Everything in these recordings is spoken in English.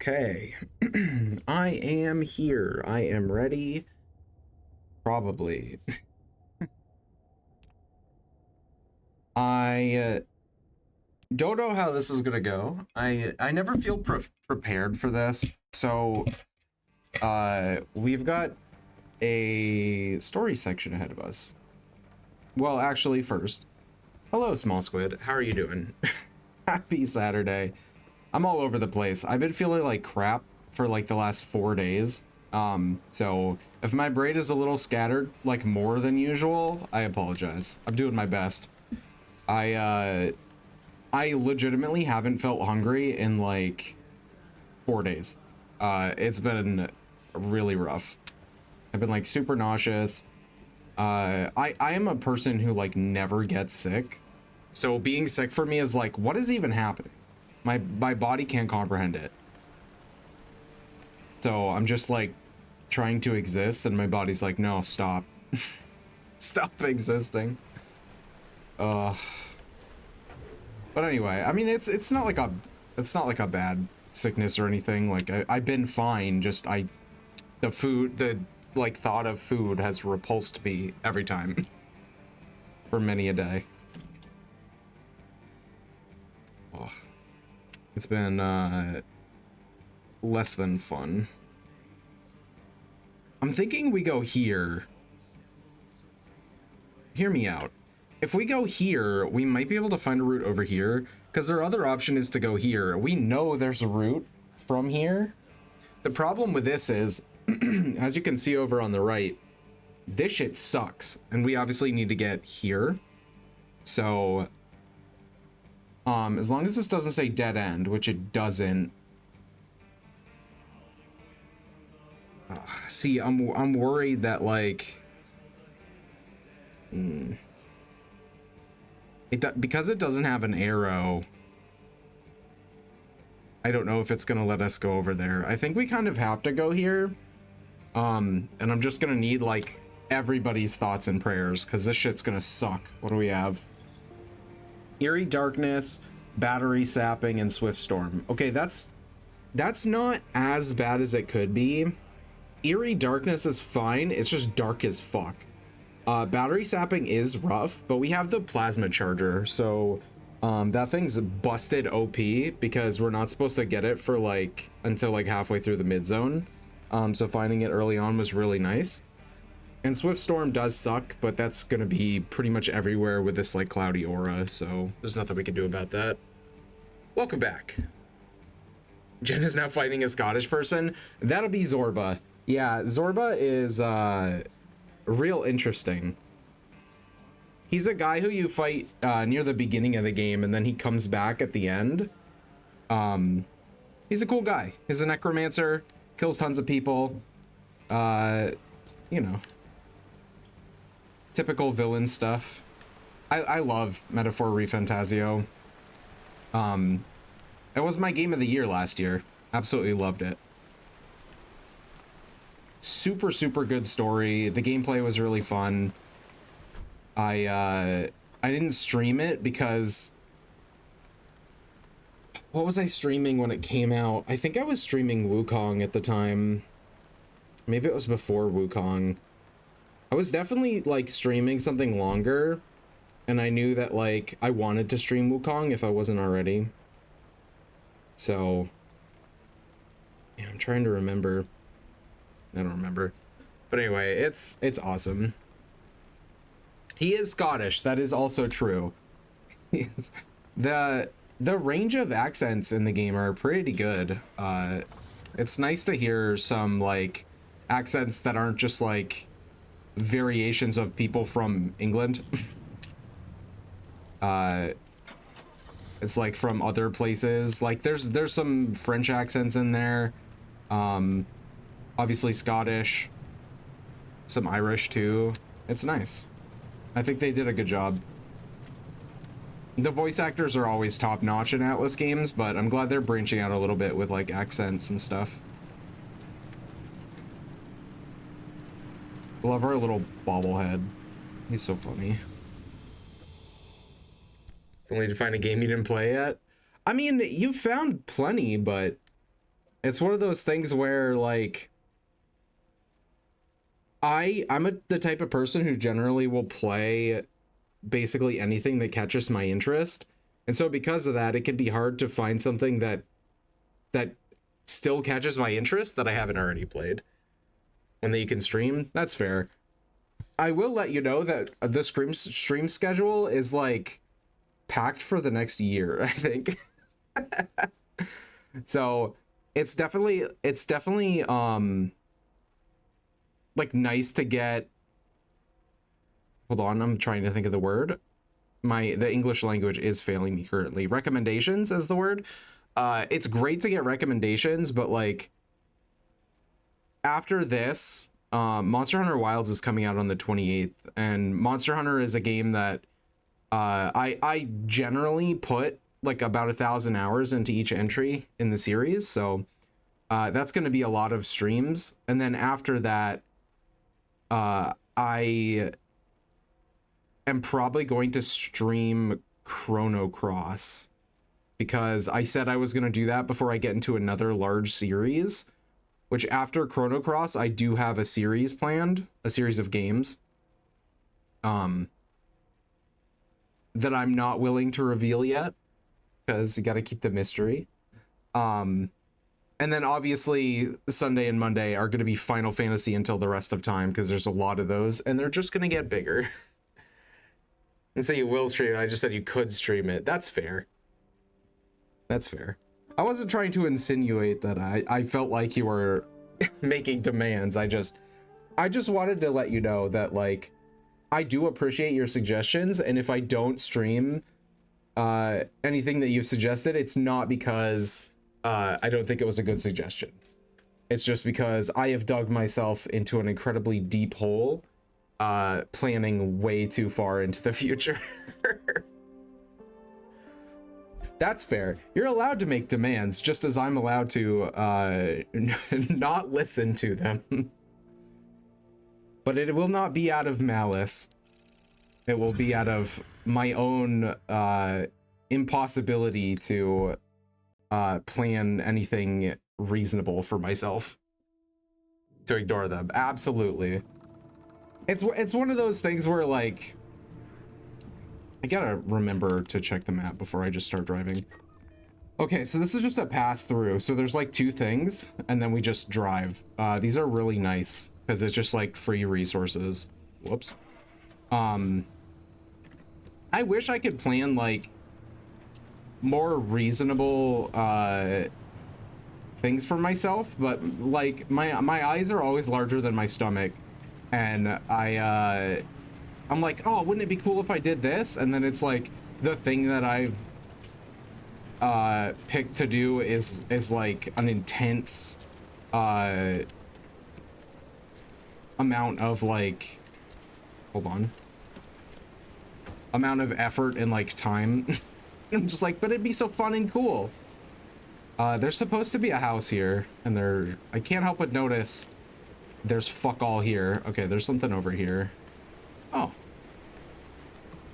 Okay. I am here. I am ready. Probably. I don't know how this is gonna go. I never feel prepared for this. So, we've got a story section ahead of us. Well, actually, first, hello, Small Squid. How are you doing? Happy Saturday. I'm all over the place. I've been feeling like crap for like the last 4 days. So if my brain is a little scattered, like more than usual, I apologize. I'm doing my best. I legitimately haven't felt hungry in like 4 days. It's been really rough. I've been like super nauseous. I am a person who like never gets sick. So being sick for me is like, what is even happening? My body can't comprehend it. So I'm just like trying to exist and my body's like, no, stop. Stop existing. But anyway, I mean it's not like a bad sickness or anything. Like I've been fine, just the like thought of food has repulsed me every time for many a day. Oh, it's been less than fun. I'm thinking we go here. Hear me out. If we go here, we might be able to find a route over here, because our other option is to go here. We know there's a route from here. The problem with this is, as you can see over on the right, this shit sucks, and we obviously need to get here. So, as long as this doesn't say dead end, which it doesn't. See, I'm worried that like, because it doesn't have an arrow. I don't know if it's gonna let us go over there. I think we kind of have to go here. And I'm just gonna need like everybody's thoughts and prayers because this shit's gonna suck. What do we have? Eerie darkness, battery sapping, and swift storm. Okay, that's not as bad as it could be. Eerie darkness is fine. It's just dark as fuck. Battery sapping is rough, but we have the plasma charger, so that thing's busted OP because we're not supposed to get it for like until like halfway through the mid zone. So finding it early on was really nice. And Swift Storm does suck, but that's gonna be pretty much everywhere with this like cloudy aura, so there's nothing we can do about that. Welcome back. Jen is now fighting a Scottish person. That'll be Zorba. Yeah, Zorba is real interesting. He's a guy who you fight near the beginning of the game, and then he comes back at the end. He's a cool guy. He's a necromancer, kills tons of people. You know, typical villain stuff. I love Metaphor ReFantasio. It was my game of the year last year. Absolutely loved it. Super good story. The gameplay was really fun. I didn't stream it because what was I streaming when it came out? I think I was streaming Wukong at the time. Maybe it was before Wukong. I was definitely like streaming something longer, and I knew that like I wanted to stream Wukong if I wasn't already. So yeah, I'm trying to remember. I don't remember. But anyway, it's awesome. He is Scottish. That is also true. The range of accents in the game are pretty good. It's nice to hear some like accents that aren't just like variations of people from England. It's like from other places. Like there's some French accents in there. Obviously Scottish, some Irish too. It's nice. I think they did a good job. The voice actors are always top notch in Atlas games, but I'm glad they're branching out a little bit with like accents and stuff. I love our little bobblehead. He's so funny. Only to find a game you didn't play yet. I mean, you found plenty, but It's one of those things where like the type of person who generally will play basically anything that catches my interest. And so because of that, it can be hard to find something that still catches my interest that I haven't already played and that you can stream. That's fair. I will let you know that the stream schedule is like packed for the next year, I think. So it's definitely like nice to get, hold on, I'm trying to think of the word. The English language is failing me currently. Recommendations is the word. It's great to get recommendations, but like after this, Monster Hunter Wilds is coming out on the 28th, and Monster Hunter is a game that I generally put like about 1,000 hours into each entry in the series, so that's going to be a lot of streams. And then after that, I am probably going to stream Chrono Cross, because I said I was going to do that before I get into another large series, which after Chrono Cross, I do have a series planned, a series of games that I'm not willing to reveal yet, because you got to keep the mystery. And then obviously Sunday and Monday are going to be Final Fantasy until the rest of time, because there's a lot of those and they're just going to get bigger. And say you will stream it. I just said you could stream it. That's fair. That's fair. I wasn't trying to insinuate that I felt like you were making demands. I just wanted to let you know that like I do appreciate your suggestions, and if I don't stream anything that you've suggested, it's not because I don't think it was a good suggestion. It's just because I have dug myself into an incredibly deep hole, planning way too far into the future. That's fair. You're allowed to make demands, just as I'm allowed to not listen to them. But it will not be out of malice. It will be out of my own impossibility to plan anything reasonable for myself. To ignore them. Absolutely. It's one of those things where like I gotta remember to check the map before I just start driving. Okay, so this is just a pass through. So there's like 2 things, and then we just drive. These are really nice because it's just like free resources. Whoops. I wish I could plan like more reasonable things for myself, but like my eyes are always larger than my stomach, and I'm like, oh, wouldn't it be cool if I did this? And then it's like the thing that I've picked to do is like an intense amount of like, hold on, amount of effort and like time. I'm just like, but it'd be so fun and cool. There's supposed to be a house here, and I can't help but notice there's fuck all here. Okay, there's something over here. Oh.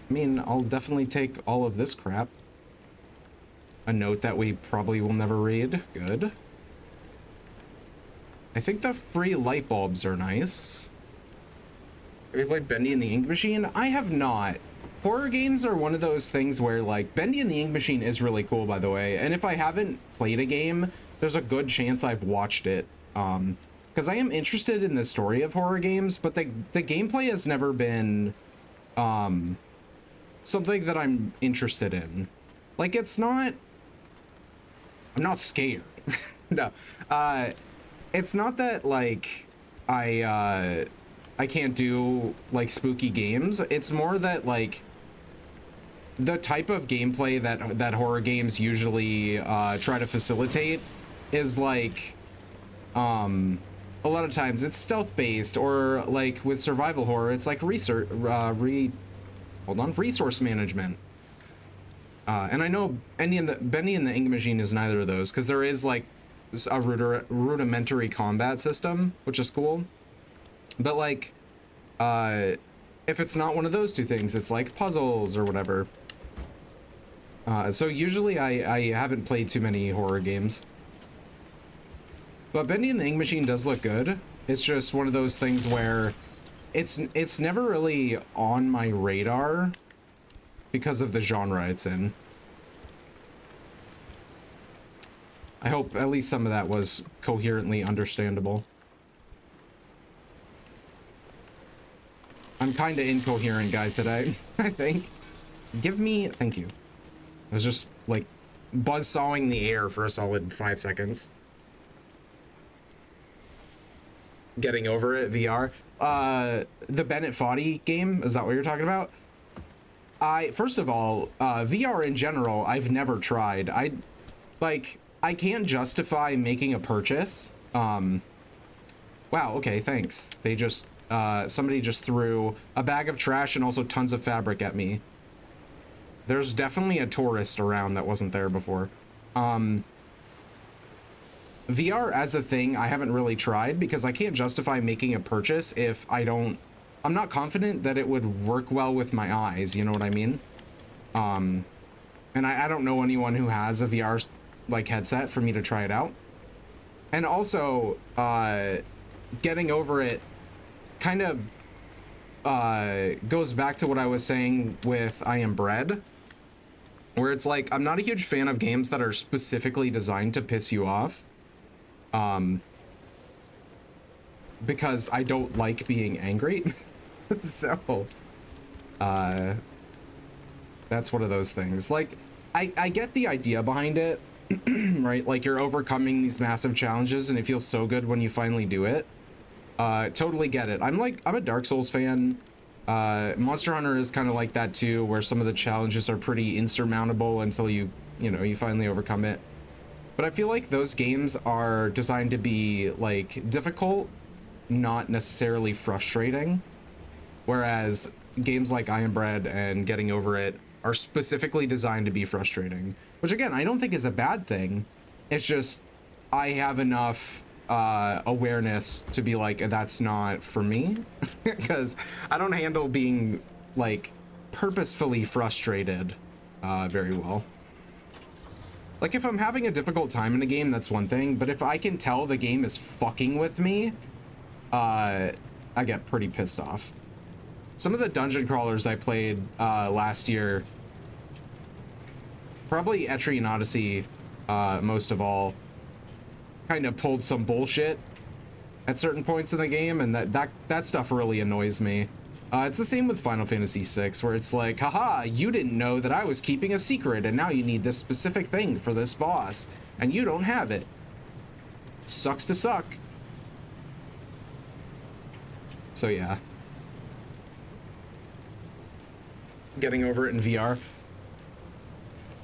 I mean, I'll definitely take all of this crap. A note that we probably will never read. Good. I think the free light bulbs are nice. Have you played Bendy and the Ink Machine? I have not. Horror games are one of those things where, like, Bendy and the Ink Machine is really cool, by the way. And if I haven't played a game, there's a good chance I've watched it. Because I am interested in the story of horror games, but the gameplay has never been something that I'm interested in. Like, it's not... I'm not scared. No. It's not that, like, I can't do, like, spooky games. It's more that, like, the type of gameplay that horror games usually try to facilitate is, like, a lot of times it's stealth-based, or, like, with survival horror, it's, like, resource management. And I know Bendy and the Ink Machine is neither of those, because there is, like, a rudimentary combat system, which is cool. But, like, if it's not one of those 2 things, it's, like, puzzles or whatever. So usually I haven't played too many horror games. But Bending the Ink Machine does look good. It's just one of those things where it's never really on my radar because of the genre it's in. I hope at least some of that was coherently understandable. I'm kind of incoherent guy today, I think. Thank you. I was just like buzzsawing the air for a solid 5 seconds. Getting over it, VR. The Bennett Foddy game, is that what you're talking about? First of all, VR in general, I've never tried. I can't justify making a purchase. Wow, okay, thanks. They just, somebody just threw a bag of trash and also tons of fabric at me. There's definitely a tourist around that wasn't there before. VR as a thing, I haven't really tried because I can't justify making a purchase if I'm not confident that it would work well with my eyes, you know what I mean? And I don't know anyone who has a VR like headset for me to try it out. And also, getting over it kind of goes back to what I was saying with I Am Bread, where it's like, I'm not a huge fan of games that are specifically designed to piss you off. Because I don't like being angry. So, that's one of those things. Like, I get the idea behind it, right? Like, you're overcoming these massive challenges and it feels so good when you finally do it. Totally get it. I'm a Dark Souls fan. Monster Hunter is kind of like that too, where some of the challenges are pretty insurmountable until you finally overcome it. But I feel like those games are designed to be like difficult, not necessarily frustrating. Whereas games like I Am Bread and Getting Over It are specifically designed to be frustrating, which again, I don't think is a bad thing. It's just, I have enough awareness to be like, that's not for me, because I don't handle being like purposefully frustrated very well. Like, if I'm having a difficult time in a game, that's one thing, but if I can tell the game is fucking with me, I get pretty pissed off. Some of the dungeon crawlers I played last year, probably Etrian Odyssey most of all, kind of pulled some bullshit at certain points in the game, and that stuff really annoys me. It's the same with Final Fantasy VI, where it's like, haha, you didn't know that I was keeping a secret, and now you need this specific thing for this boss, and you don't have it. Sucks to suck. So yeah. Getting over it in VR.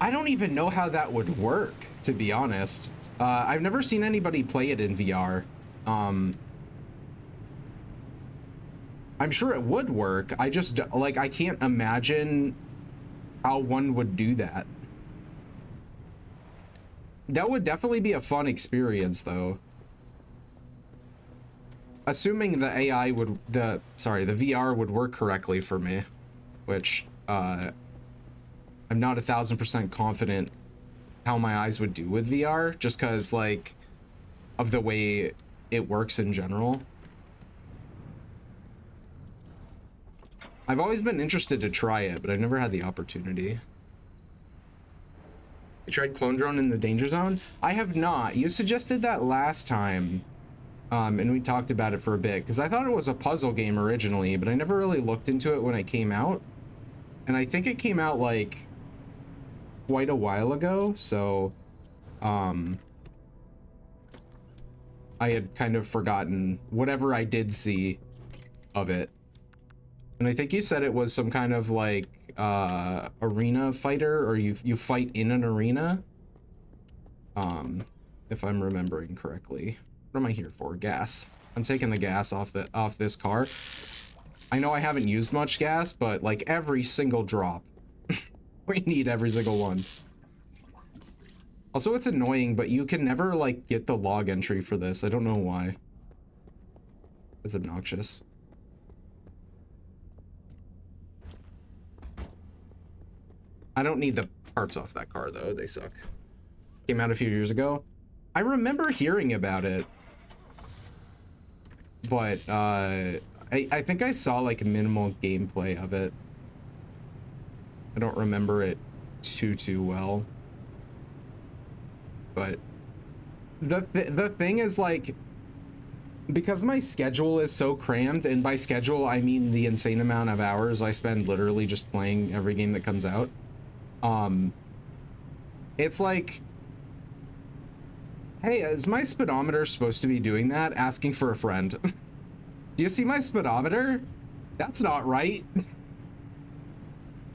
I don't even know how that would work, to be honest. I've never seen anybody play it in VR. I'm sure it would work. I just, like, I can't imagine how one would do that. That would definitely be a fun experience, though. Assuming the AI would, the VR would work correctly for me, which, I'm not 1000% confident how my eyes would do with VR, just because, like, of the way it works in general. I've always been interested to try it, but I've never had the opportunity. You tried Clone Drone in the Danger Zone? I have not. You suggested that last time, and we talked about it for a bit, because I thought it was a puzzle game originally, but I never really looked into it when it came out. And I think it came out, like, quite a while ago, so, I had kind of forgotten whatever I did see of it. And I think you said it was some kind of like arena fighter, or you fight in an arena. If I'm remembering correctly. What am I here for? Gas. I'm taking the gas off this car. I know I haven't used much gas, but like every single drop. We need every single one. Also, it's annoying, but you can never like get the log entry for this. I don't know why. It's obnoxious. I don't need the parts off that car, though. They suck. Came out a few years ago. I remember hearing about it. but I think I saw like minimal gameplay of it. I don't remember it too well. But the thing is, like, because my schedule is so crammed, and by schedule I mean the insane amount of hours I spend literally just playing every game that comes out. It's like, hey, is my speedometer supposed to be doing that? Asking for a friend. Do you see my speedometer? That's not right.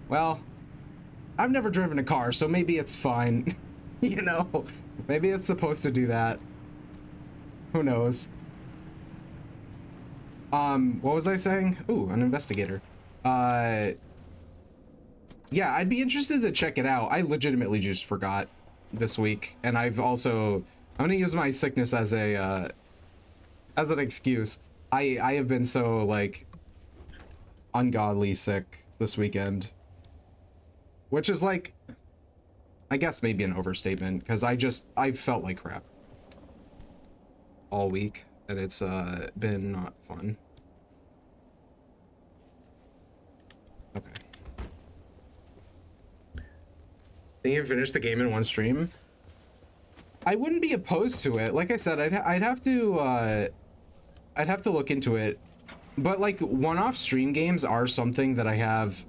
Well, I've never driven a car, so maybe it's fine. You know, maybe it's supposed to do that. Who knows? What was I saying? Ooh, an investigator. Yeah, I'd be interested to check it out. I legitimately just forgot this week, and I'm gonna use my sickness as a as an excuse. I have been so, like, ungodly sick this weekend, which is, like, I guess maybe an overstatement, because I felt like crap all week, and it's been not fun. Okay. Think you can finish the game in one stream? I wouldn't be opposed to it. Like I said, I'd have to look into it. But, like, one-off stream games are something that I have.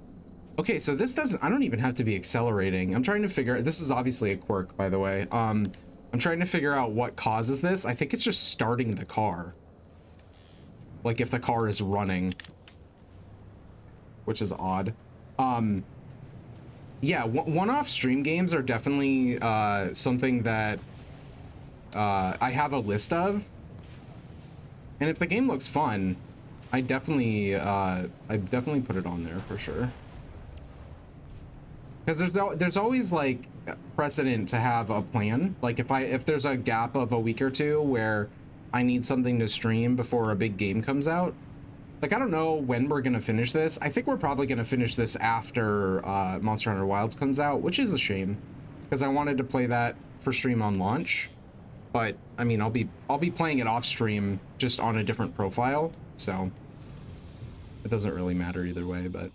Okay, so I don't even have to be accelerating. I'm trying to figure, this is obviously a quirk, by the way. I'm trying to figure out what causes this. I think it's just starting the car. Like, if the car is running, which is odd. Yeah, one-off stream games are definitely something that I have a list of. And if the game looks fun, I definitely put it on there for sure. Because there's always, like, precedent to have a plan. Like, if there's a gap of a week or two where I need something to stream before a big game comes out. Like, I don't know when we're gonna finish this. I think we're probably gonna finish this after Monster Hunter Wilds comes out, which is a shame, because I wanted to play that for stream on launch. But I mean, I'll be playing it off stream, just on a different profile, so it doesn't really matter either way. But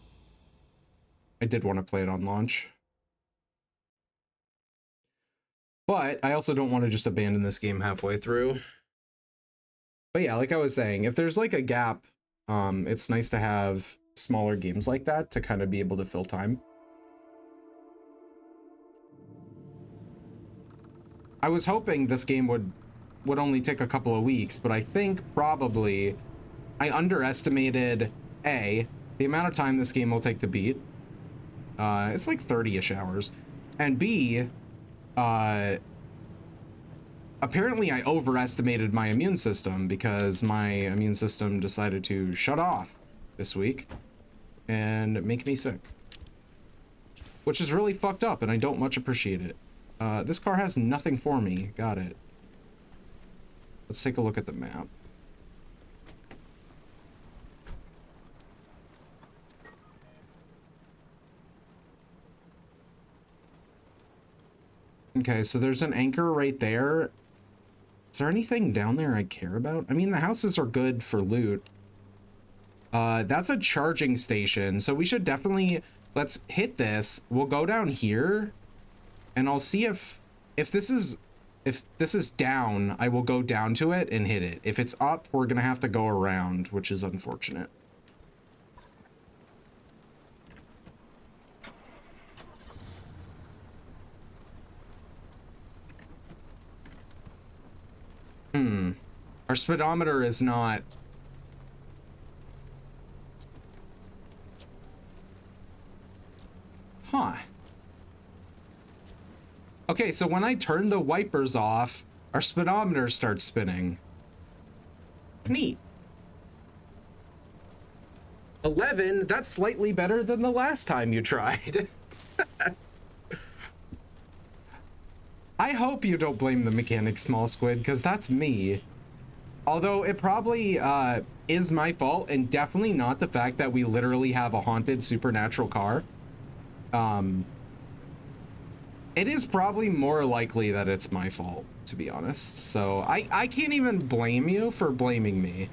I did want to play it on launch. But I also don't want to just abandon this game halfway through. But yeah, like I was saying, if there's like a gap, it's nice to have smaller games like that to kind of be able to fill time. I was hoping this game would only take a couple of weeks, but I think probably I underestimated the amount of time this game will take to beat. It's like 30-ish hours. And B, apparently I overestimated my immune system, because my immune system decided to shut off this week and make me sick, which is really fucked up, and I don't much appreciate it. This car has nothing for me. Got it. Let's take a look at the map. Okay, so there's an anchor right there. Is there anything down there I care about? I mean, the houses are good for loot. That's a charging station, so we should definitely, let's hit this. We'll go down here, and I'll see if this is down, I will go down to it and hit it. If it's up, we're gonna have to go around, which is unfortunate. Our speedometer is not. Huh. Okay, so when I turn the wipers off, our speedometer starts spinning. Neat. 11, that's slightly better than the last time you tried. I hope you don't blame the mechanic, Small Squid, because that's me. Although it probably is my fault, and definitely not the fact that we literally have a haunted supernatural car. It is probably more likely that it's my fault, to be honest. So I can't even blame you for blaming me.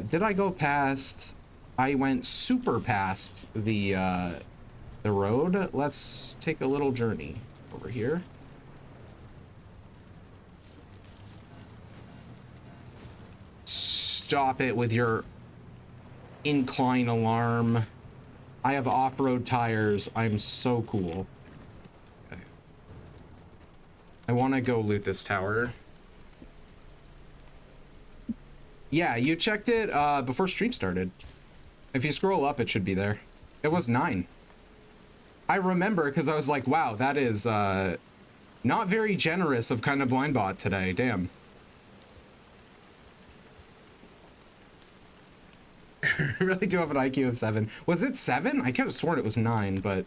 Did I go past? I went super past the road. Let's take a little journey over here. Stop it with your incline alarm. I have off-road tires. I'm so cool. Okay. I want to go loot this tower. Yeah, you checked it before stream started. If you scroll up, it should be there. It was 9. I remember because I was like, wow, that is not very generous of Kind of Blind Bot today. Damn. I really do have an IQ of 7. Was it 7? I could have sworn it was 9, but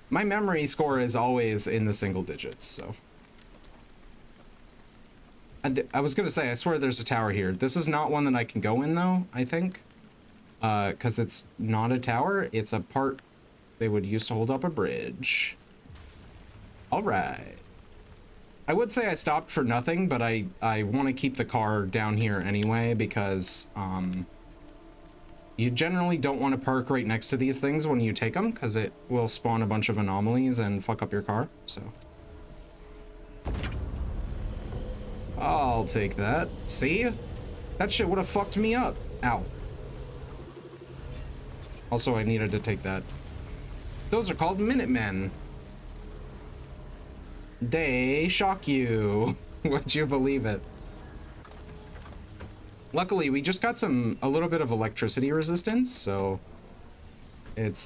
my memory score is always in the single digits, so. And I was going to say, I swear there's a tower here. This is not one that I can go in, though, I think. Because it's not a tower. It's a part they would use to hold up a bridge. All right. I would say I stopped for nothing, but I want to keep the car down here anyway, because you generally don't want to park right next to these things when you take them, because it will spawn a bunch of anomalies and fuck up your car, so. I'll take that. See? That shit would have fucked me up. Ow. Also, I needed to take that. Those are called Minutemen. They shock you. Would you believe it? Luckily, we just got a little bit of electricity resistance, so it's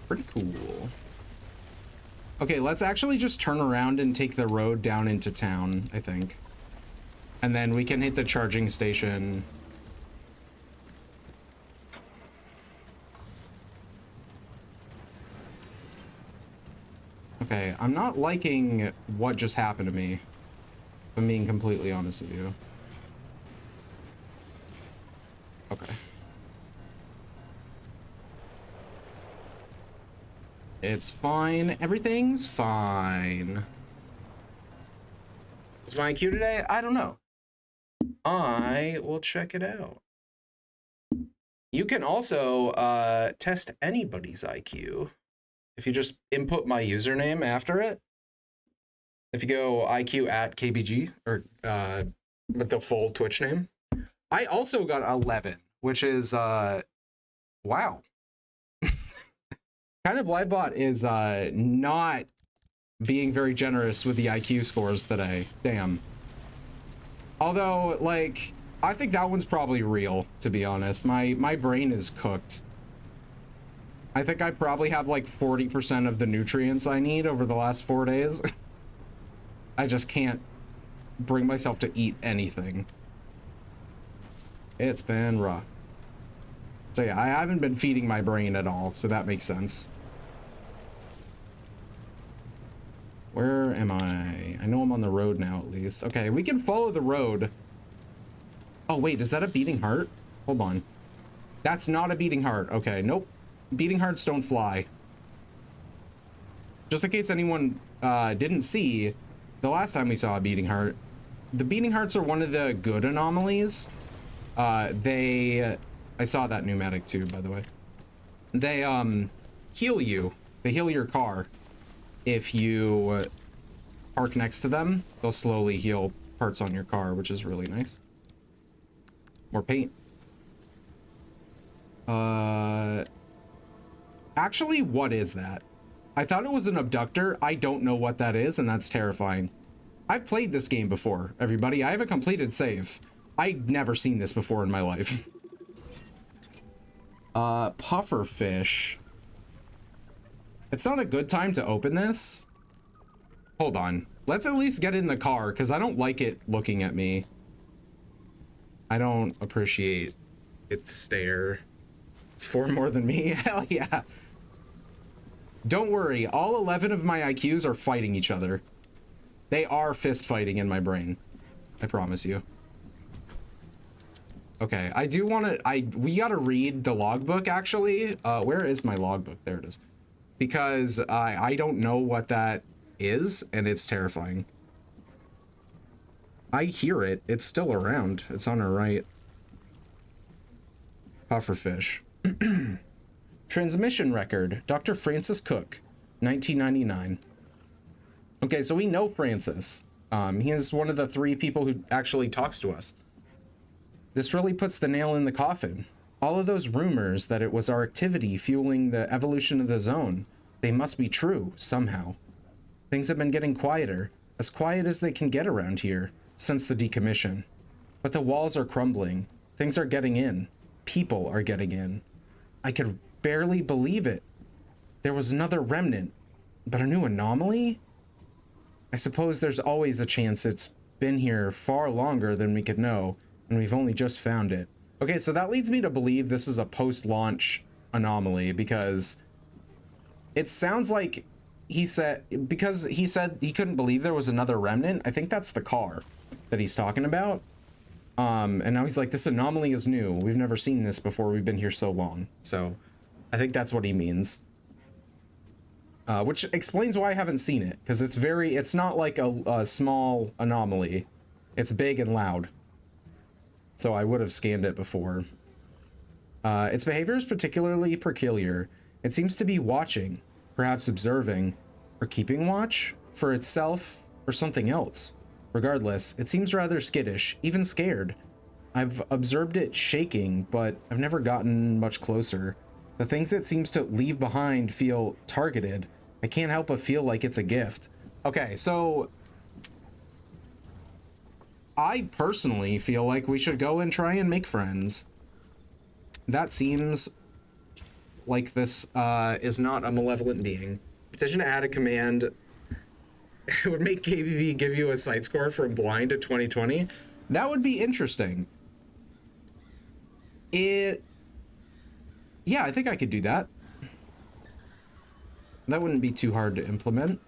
pretty cool. Okay, let's actually just turn around and take the road down into town, I think. And then we can hit the charging station. Okay, I'm not liking what just happened to me, if I'm being completely honest with you. Okay. It's fine. Everything's fine. What's my IQ today? I don't know. I will check it out. You can also test anybody's IQ if you just input my username after it. If you go IQ at KBG, or with the full Twitch name. I also got 11, which is wow. Kind of Livebot is not being very generous with the IQ scores today. Damn. Although, like, I think that one's probably real, to be honest. My brain is cooked. I think I probably have like 40% of the nutrients I need over the last 4 days. I just can't bring myself to eat anything. It's been rough. So yeah, I haven't been feeding my brain at all, so that makes sense. Where am I? I know I'm on the road now, at least. Okay, we can follow the road. Oh, wait, is that a beating heart? Hold on. That's not a beating heart. Okay, nope. Beating hearts don't fly. Just in case anyone didn't see, the last time we saw a beating heart, the beating hearts are one of the good anomalies. I saw that pneumatic too, by the way. They heal you. They heal your car. If you park next to them, they'll slowly heal parts on your car, which is really nice. More paint. Actually, what is that? I thought it was an abductor. I don't know what that is, and that's terrifying. I've played this game before, everybody. I have a completed save. I'd never seen this before in my life. Puffer fish. It's not a good time to open this. Hold on. Let's at least get in the car, because I don't like it looking at me. I don't appreciate its stare. It's 4 more than me. Hell yeah. Don't worry. All 11 of my IQs are fighting each other. They are fist fighting in my brain. I promise you. Okay, I do want to, we got to read the logbook, actually. Where is my logbook? There it is. Because I don't know what that is, and it's terrifying. I hear it. It's still around. It's on our right. Pufferfish. Transmission record, Dr. Francis Cook, 1999. Okay, so we know Francis. He is one of the 3 people who actually talks to us. This really puts the nail in the coffin. All of those rumors that it was our activity fueling the evolution of the zone, they must be true, somehow. Things have been getting quieter, as quiet as they can get around here, since the decommission. But the walls are crumbling. Things are getting in. People are getting in. I could barely believe it. There was another remnant, but a new anomaly? I suppose there's always a chance it's been here far longer than we could know, and we've only just found it. Okay, so that leads me to believe this is a post-launch anomaly, because it sounds like he said he couldn't believe there was another remnant. I think that's the car that he's talking about. And now he's like, this anomaly is new. We've never seen this before. We've been here so long. So I think that's what he means. Which explains why I haven't seen it, because it's not like a small anomaly. It's big and loud. So I would have scanned it before. Its behavior is particularly peculiar. It seems to be watching, perhaps observing, or keeping watch for itself or something else. Regardless, it seems rather skittish, even scared. I've observed it shaking, but I've never gotten much closer. The things it seems to leave behind feel targeted. I can't help but feel like it's a gift. Okay, so I personally feel like we should go and try and make friends. That seems like this is not a malevolent being. Petition to add a command. It would make KBB give you a sight score from blind to 2020. That would be interesting. Yeah, I think I could do that. That wouldn't be too hard to implement.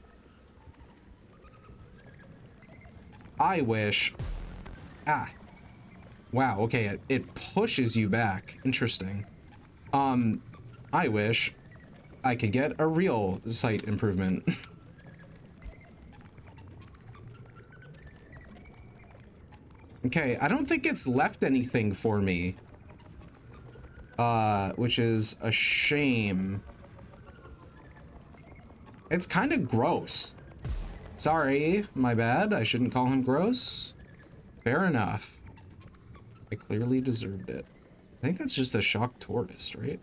I wish... Wow, okay, it pushes you back. Interesting. I wish I could get a real sight improvement. Okay, I don't think it's left anything for me. Which is a shame. It's kind of gross. Sorry, my bad. I shouldn't call him gross. Fair enough. I clearly deserved it. I think that's just a shock tourist, right?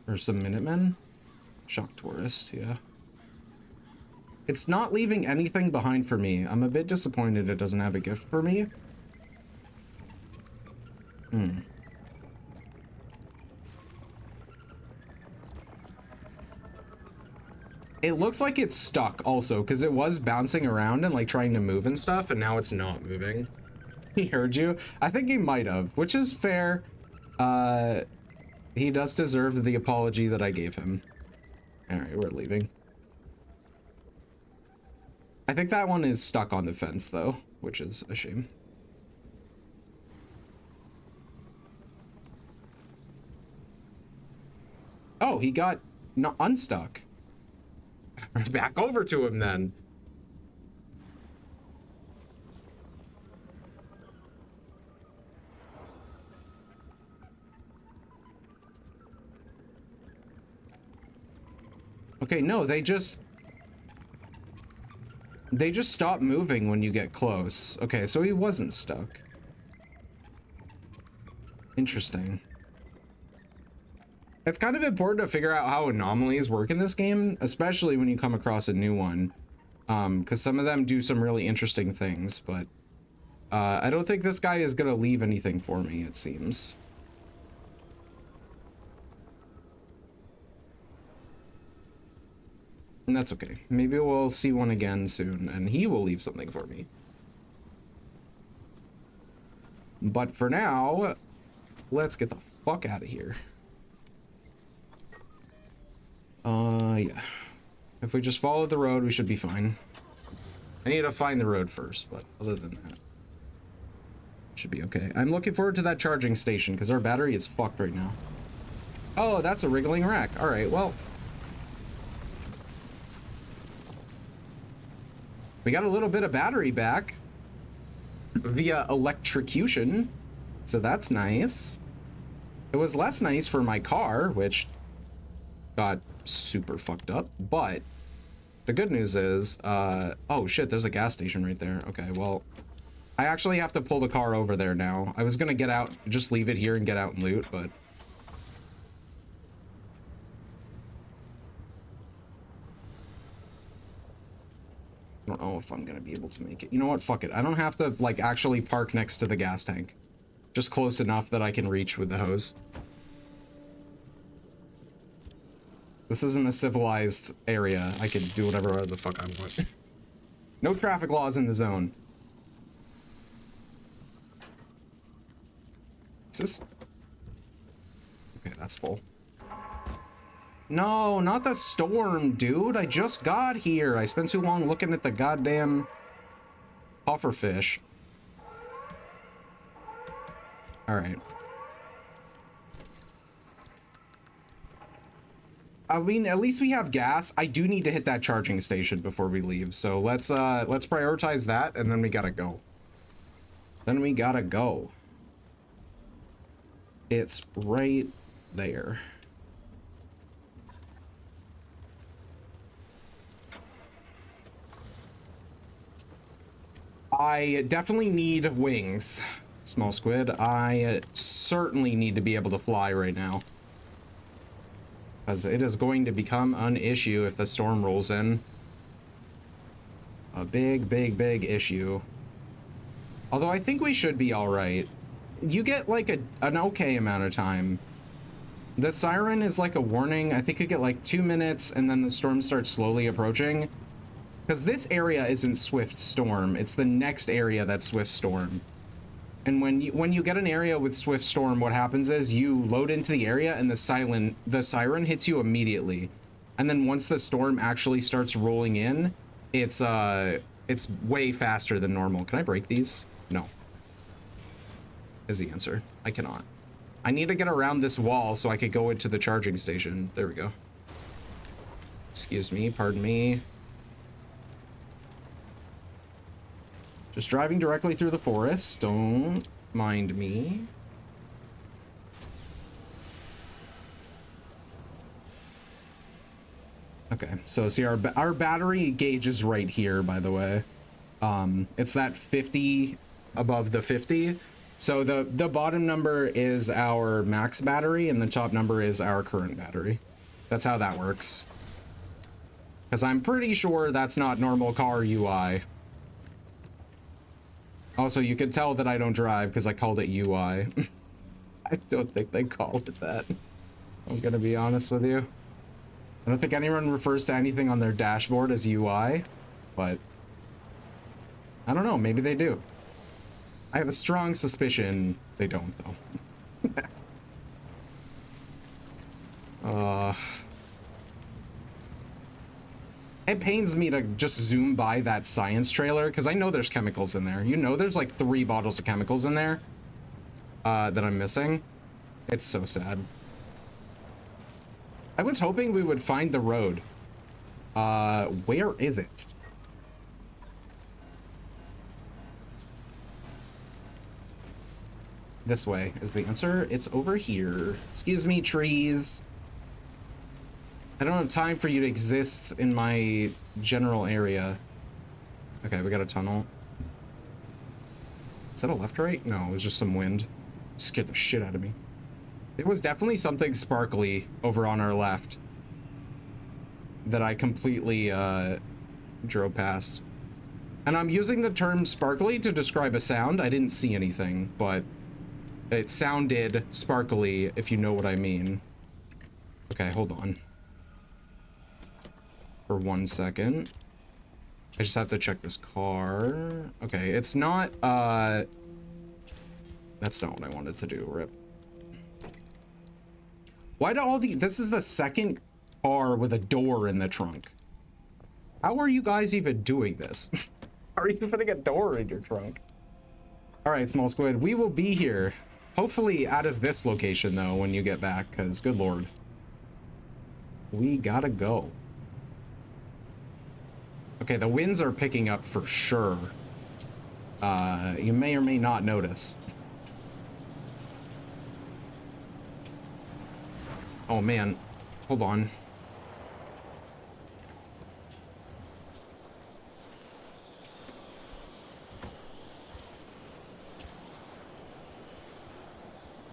Or some Minutemen? Shock tourist, yeah. It's not leaving anything behind for me. I'm a bit disappointed it doesn't have a gift for me. It looks like it's stuck also, because it was bouncing around and like trying to move and stuff, and now it's not moving. He heard you? I think he might have, which is fair. He does deserve the apology that I gave him. All right, we're leaving. I think that one is stuck on the fence though, which is a shame. Oh, he got unstuck. Back over to him then. Okay, no, they just stop moving when you get close. Okay, so he wasn't stuck. Interesting. It's kind of important to figure out how anomalies work in this game, especially when you come across a new one. Because some of them do some really interesting things, but I don't think this guy is gonna leave anything for me, it seems. And that's okay. Maybe we'll see one again soon, and he will leave something for me. But for now, let's get the fuck out of here. Yeah. If we just follow the road, we should be fine. I need to find the road first, but other than that, should be okay. I'm looking forward to that charging station, because our battery is fucked right now. Oh, that's a wriggling rack. All right, well. We got a little bit of battery back via electrocution, so that's nice. It was less nice for my car, which got super fucked up, but the good news is, oh shit, there's a gas station right there. Okay, well, I actually have to pull the car over there now. I was gonna get out, just leave it here and get out and loot, but I don't know if I'm gonna be able to make it. You know what? Fuck it. I don't have to, like, actually park next to the gas tank. Just close enough that I can reach with the hose. This isn't a civilized area. I can do whatever the fuck I want. No traffic laws in the zone. Is this? Okay, that's full. No, not the storm, dude. I just got here. I spent too long looking at the goddamn pufferfish. All right. I mean, at least we have gas. I do need to hit that charging station before we leave. So let's prioritize that, and then we gotta go. Then we gotta go. It's right there. I definitely need wings, small squid. I certainly need to be able to fly right now, because it is going to become an issue if the storm rolls in. A big, big, big issue. Although I think we should be all right. You get like an okay amount of time. The siren is like a warning. I think you get like 2 minutes, and then the storm starts slowly approaching. Because this area isn't Swift Storm. It's the next area that's Swift Storm. And when you get an area with Swift Storm, what happens is you load into the area and the siren hits you immediately. And then once the storm actually starts rolling in, it's way faster than normal. Can I break these? No. Is the answer. I cannot. I need to get around this wall so I could go into the charging station. There we go. Excuse me, pardon me. Just driving directly through the forest. Don't mind me. Okay, so see our battery gauge is right here, by the way. It's that 50 above the 50. So the bottom number is our max battery and the top number is our current battery. That's how that works. Because I'm pretty sure that's not normal car UI. Also, you can tell that I don't drive because I called it UI. I don't think they called it that. I'm gonna be honest with you. I don't think anyone refers to anything on their dashboard as UI, but I don't know, maybe they do. I have a strong suspicion they don't, though. It pains me to just zoom by that science trailer because I know there's chemicals in there. You know there's like 3 bottles of chemicals in there that I'm missing. It's so sad. I was hoping we would find the road. Where is it? This way is the answer. It's over here. Excuse me, trees. I don't have time for you to exist in my general area. Okay, we got a tunnel. Is that a left right? No, it was just some wind. It scared the shit out of me. There was definitely something sparkly over on our left that I completely drove past. And I'm using the term sparkly to describe a sound. I didn't see anything, but it sounded sparkly, if you know what I mean. Okay, hold on. For 1 second. I just have to check this car. Okay, it's not, that's not what I wanted to do, rip. Why do all this is the second car with a door in the trunk. How are you guys even doing this? How are you putting a door in your trunk? All right, small squid, we will be here. Hopefully out of this location though, when you get back, because good Lord. We gotta go. Okay, the winds are picking up for sure. You may or may not notice. Oh man, hold on.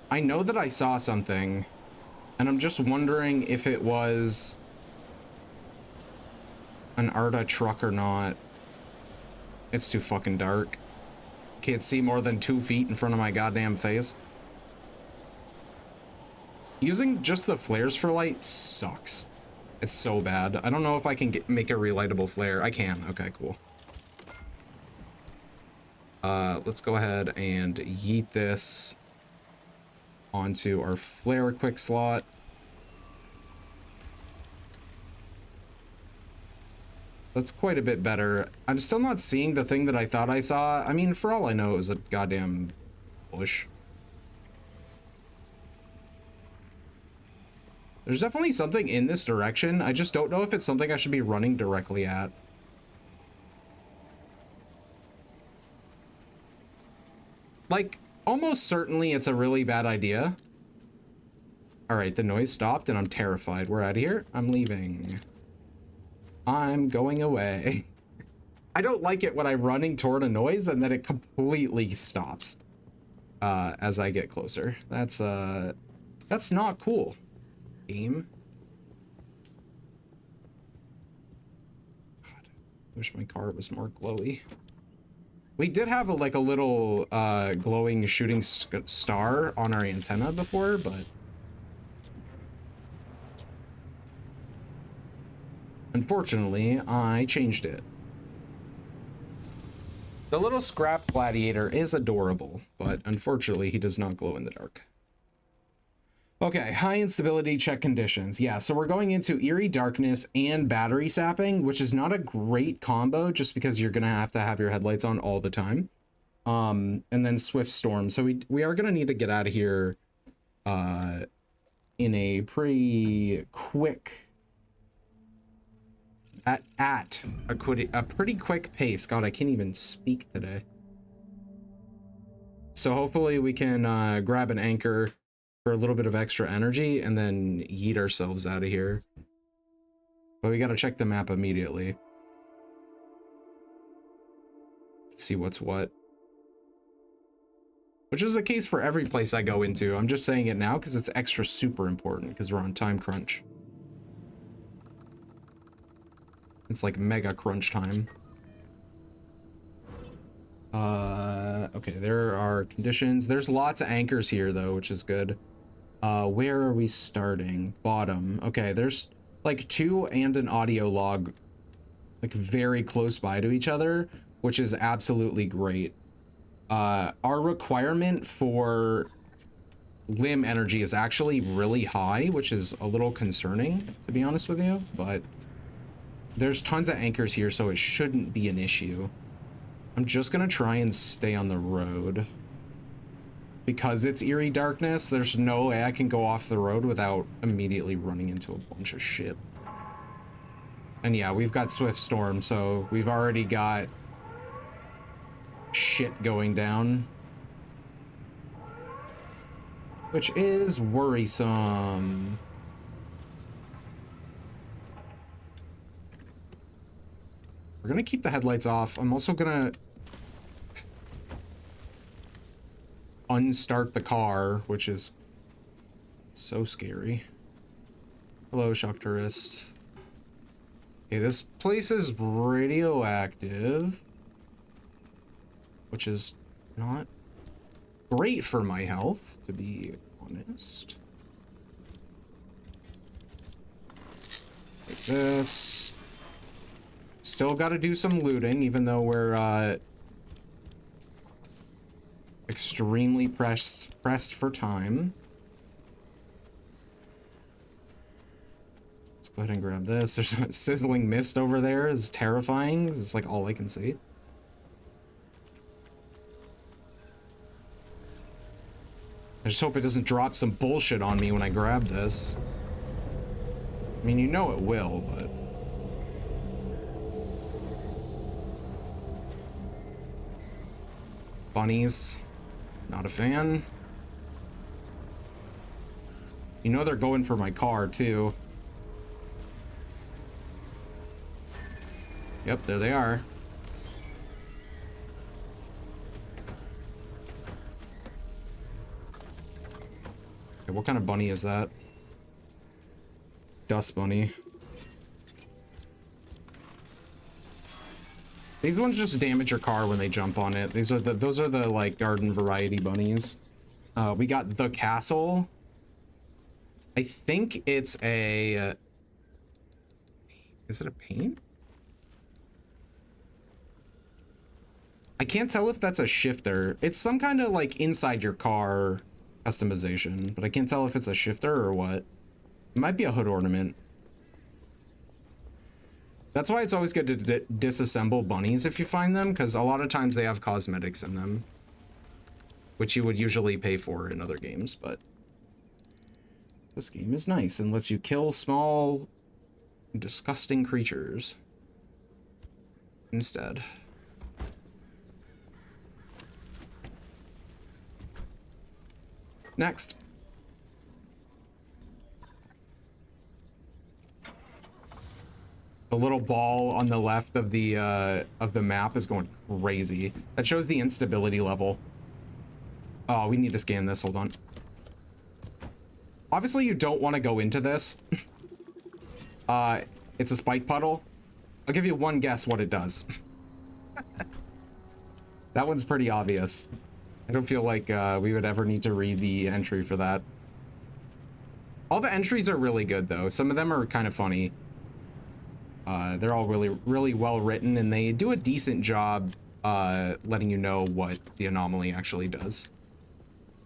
I know that I saw something, and I'm just wondering if it was an Arda truck or not. It's too fucking dark. Can't see more than 2 feet in front of my goddamn face. Using just the flares for light sucks. It's so bad. I don't know if I can make a relightable flare. I can. Okay, cool. Let's go ahead and yeet this onto our flare quick slot. That's quite a bit better. I'm still not seeing the thing that I thought I saw. I mean, for all I know, it was a goddamn bush. There's definitely something in this direction. I just don't know if it's something I should be running directly at. Like, almost certainly it's a really bad idea. All right, the noise stopped and I'm terrified. We're out of here. I'm leaving. I'm going away. I don't like it when I'm running toward a noise and then it completely stops as I get closer. That's not cool. Game. God, wish my car was more glowy. We did have a little glowing shooting star on our antenna before, but unfortunately I changed it. The little scrap gladiator is adorable, but unfortunately he does not glow in the dark. Okay, high instability check conditions. Yeah, so we're going into eerie darkness and battery sapping, which is not a great combo just because you're gonna have to have your headlights on all the time. And then swift storm. So we are gonna need to get out of here in a pretty quick at a pretty quick pace. God, I can't even speak today. So hopefully we can grab an anchor for a little bit of extra energy and then yeet ourselves out of here. But we got to check the map immediately. See what's what. Which is the case for every place I go into. I'm just saying it now because it's extra super important because we're on time crunch. It's like mega crunch time. Okay, there are conditions. There's lots of anchors here though, which is good. Where are we starting? Bottom. Okay, there's like 2 and an audio log like very close by to each other, which is absolutely great. Our requirement for limb energy is actually really high, which is a little concerning, to be honest with you, but there's tons of anchors here, so it shouldn't be an issue. I'm just gonna try and stay on the road. Because it's eerie darkness, there's no way I can go off the road without immediately running into a bunch of shit. And yeah, we've got swift storm, so we've already got shit going down. Which is worrisome. We're gonna keep the headlights off. I'm also gonna unstart the car, which is so scary. Hello, shock tourist. Okay, this place is radioactive, which is not great for my health, to be honest. Like this. Still got to do some looting, even though we're extremely pressed for time. Let's go ahead and grab this. There's a sizzling mist over there. It's terrifying. It's like all I can see. I just hope it doesn't drop some bullshit on me when I grab this. I mean, you know it will, but... Bunnies. Not a fan. You know they're going for my car, too. Yep, there they are. Okay, what kind of bunny is that? Dust bunny. These ones just damage your car when they jump on it. Those are the like garden variety bunnies. We got the castle. I think it's a is it a paint? I can't tell if that's a shifter. It's some kind of like inside your car customization, but I can't tell if it's a shifter or what. It might be a hood ornament. That's why it's always good to disassemble bunnies if you find them, because a lot of times they have cosmetics in them, which you would usually pay for in other games, but this game is nice and lets you kill small, disgusting creatures instead. Next. The little ball on the left of the map is going crazy. That shows the instability level. Oh, we need to scan this. Hold on. Obviously, you don't want to go into this. It's a spike puddle. I'll give you one guess what it does. That one's pretty obvious. I don't feel like we would ever need to read the entry for that. All the entries are really good, though. Some of them are kind of funny. They're all really well written, and they do a decent job letting you know what the anomaly actually does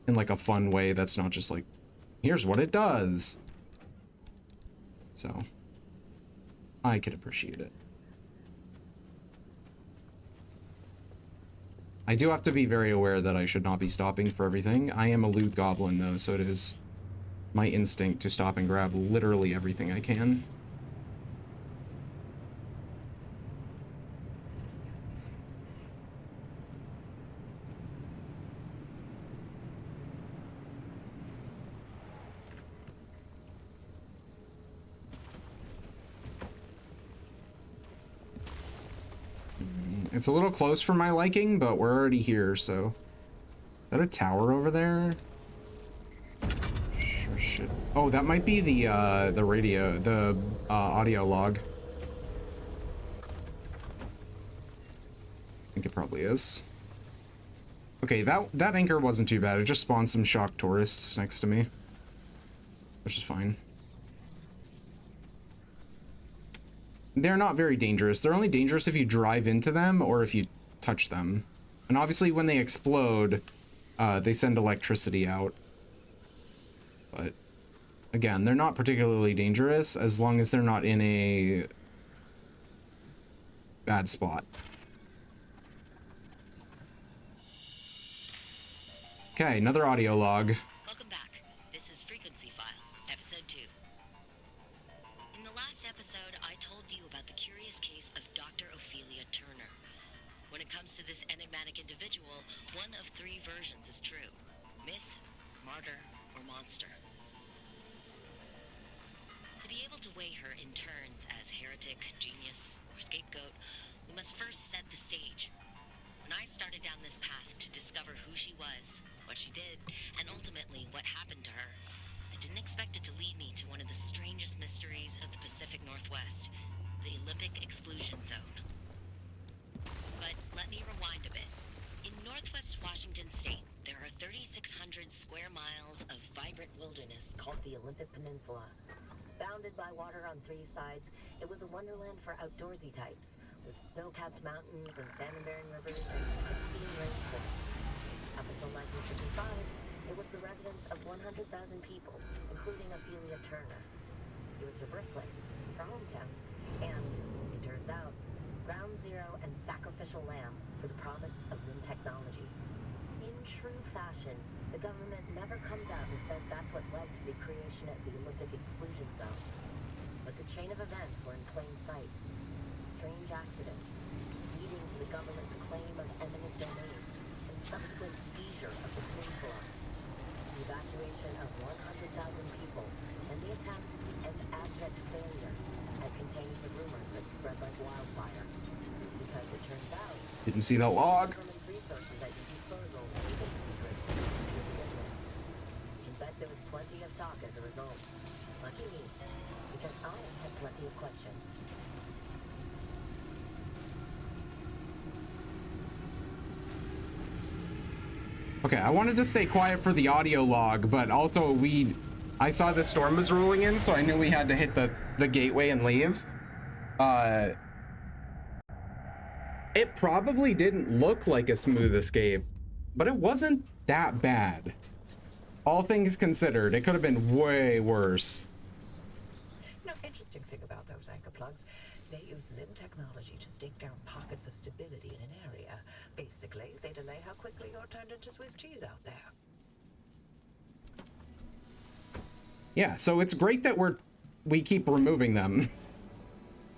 in like a fun way that's not just like, here's what it does. So I could appreciate it. I do have to be very aware that I should not be stopping for everything. I am a loot goblin, though, so it is my instinct to stop and grab literally everything I can. It's a little close for my liking, but we're already here, so... Is that a tower over there? Sure shit. Oh, that might be the radio, the audio log. I think it probably is. Okay, that anchor wasn't too bad. It just spawned some shocked tourists next to me, which is fine. They're not very dangerous. They're only dangerous if you drive into them or if you touch them. And obviously when they explode, they send electricity out. But again, they're not particularly dangerous as long as they're not in a bad spot. Okay, another audio log. Welcome back. This is Frequency File, Episode 2. In the last episode, I told you about the curious case of Dr. Ophelia Turner. When it comes to this enigmatic individual, one of three versions is true. Myth, martyr, or monster. To be able to weigh her in turns as heretic, genius, or scapegoat, we must first set the stage. When I started down this path to discover who she was, what she did, and ultimately what happened to her, I didn't expect it to lead me to one of the strangest mysteries of the Pacific Northwest, the Olympic Exclusion Zone. But let me rewind a bit. In Northwest Washington State, there are 3,600 square miles of vibrant wilderness called the Olympic Peninsula. Bounded by water on three sides, it was a wonderland for outdoorsy types, with snow-capped mountains and salmon-bearing rivers and pristine rainforests. Up until 1955, it was the residence of 100,000 people, including Ophelia Turner. It was her birthplace, her hometown, and, it turns out, ground zero and sacrificial lamb for the promise of new technology. In true fashion, the government never comes out and says that's what led to the creation of the Olympic Exclusion Zone. But the chain of events were in plain sight. Strange accidents, leading to the government's claim of eminent domain, and subsequent seizure of the peninsula. The evacuation of 100,000 people Didn't see that log. Resources at your disposal may be secret. You bet there was plenty of talk as a result. Lucky me, because I had plenty of questions. Okay, I wanted to stay quiet for the audio log, but also I saw the storm was rolling in, so I knew we had to hit the gateway and leave. It probably didn't look like a smooth escape, but it wasn't that bad. All things considered, it could have been way worse. No, interesting thing about those anchor plugs, they use limb technology to stake down pockets of stability in an area. Basically, they delay how quickly you're turned into Swiss cheese out there. Yeah, so it's great that we keep removing them.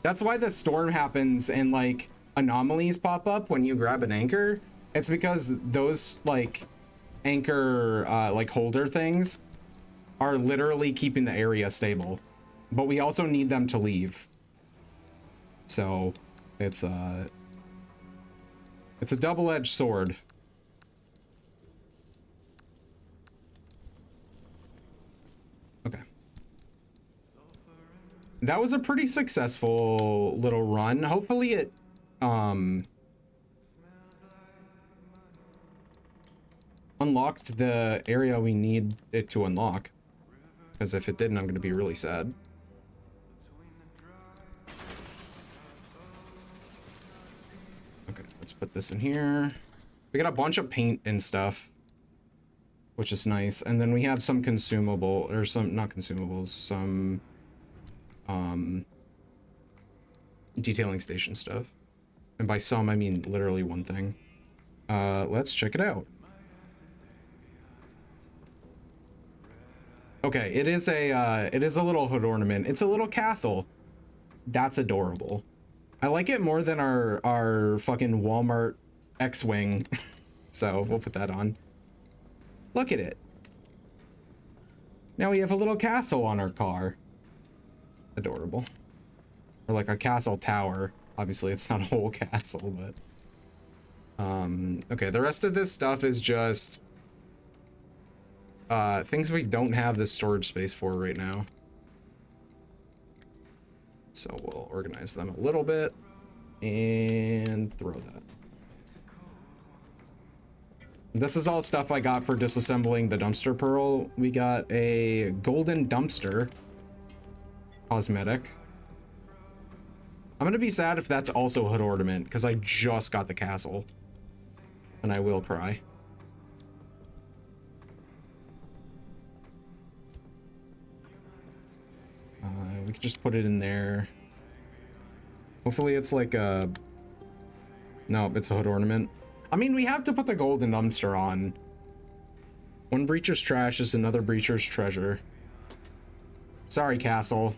That's why the storm happens and like anomalies pop up when you grab an anchor. It's because those like anchor like holder things are literally keeping the area stable, but we also need them to leave. So it's a double-edged sword. Okay. That was a pretty successful little run. Hopefully it unlocked the area we need it to unlock. Because if it didn't, I'm going to be really sad. Okay, let's put this in here. We got a bunch of paint and stuff, which is nice. And then we have some consumable, or some, not consumables, some detailing station stuff. And by some, I mean literally one thing. Let's check it out. Okay, it is a little hood ornament. It's a little castle. That's adorable. I like it more than our fucking Walmart X-Wing. So we'll put that on. Look at it. Now we have a little castle on our car. Adorable. Or like a castle tower. Obviously it's not a whole castle, but okay, the rest of this stuff is just things we don't have the storage space for right now. So we'll organize them a little bit and throw that. This is all stuff I got for disassembling the dumpster pearl. We got a golden dumpster cosmetic. I'm gonna be sad if that's also hood ornament because I just got the castle and I will cry. We could just put it in there. Hopefully it's like a... No, it's a hood ornament. I mean, we have to put the golden dumpster on. One breacher's trash is another breacher's treasure. Sorry, castle.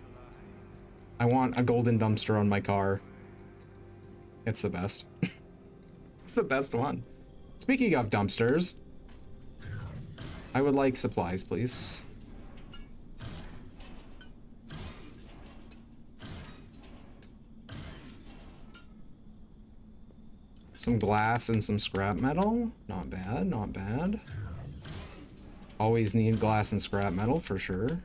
I want a golden dumpster on my car. It's the best. It's the best one. Speaking of dumpsters, I would like supplies, please. Some glass and some scrap metal. Not bad, not bad. Always need glass and scrap metal for sure.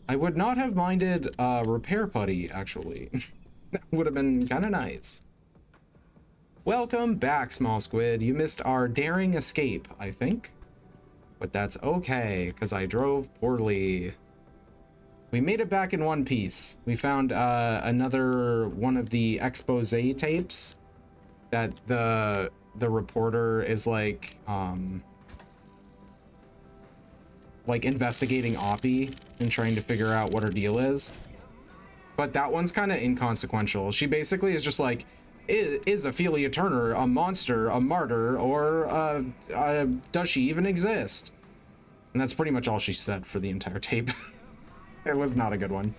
I would not have minded repair putty, actually. That would have been kind of nice. Welcome back, small squid. You missed our daring escape, I think. But that's okay, because I drove poorly. We made it back in one piece. We found another one of the expose tapes that the reporter is like investigating Oppie and trying to figure out what her deal is. But that one's kind of inconsequential. She basically is just like, is Ophelia Turner a monster, a martyr, or does she even exist? And that's pretty much all she said for the entire tape. It was not a good one.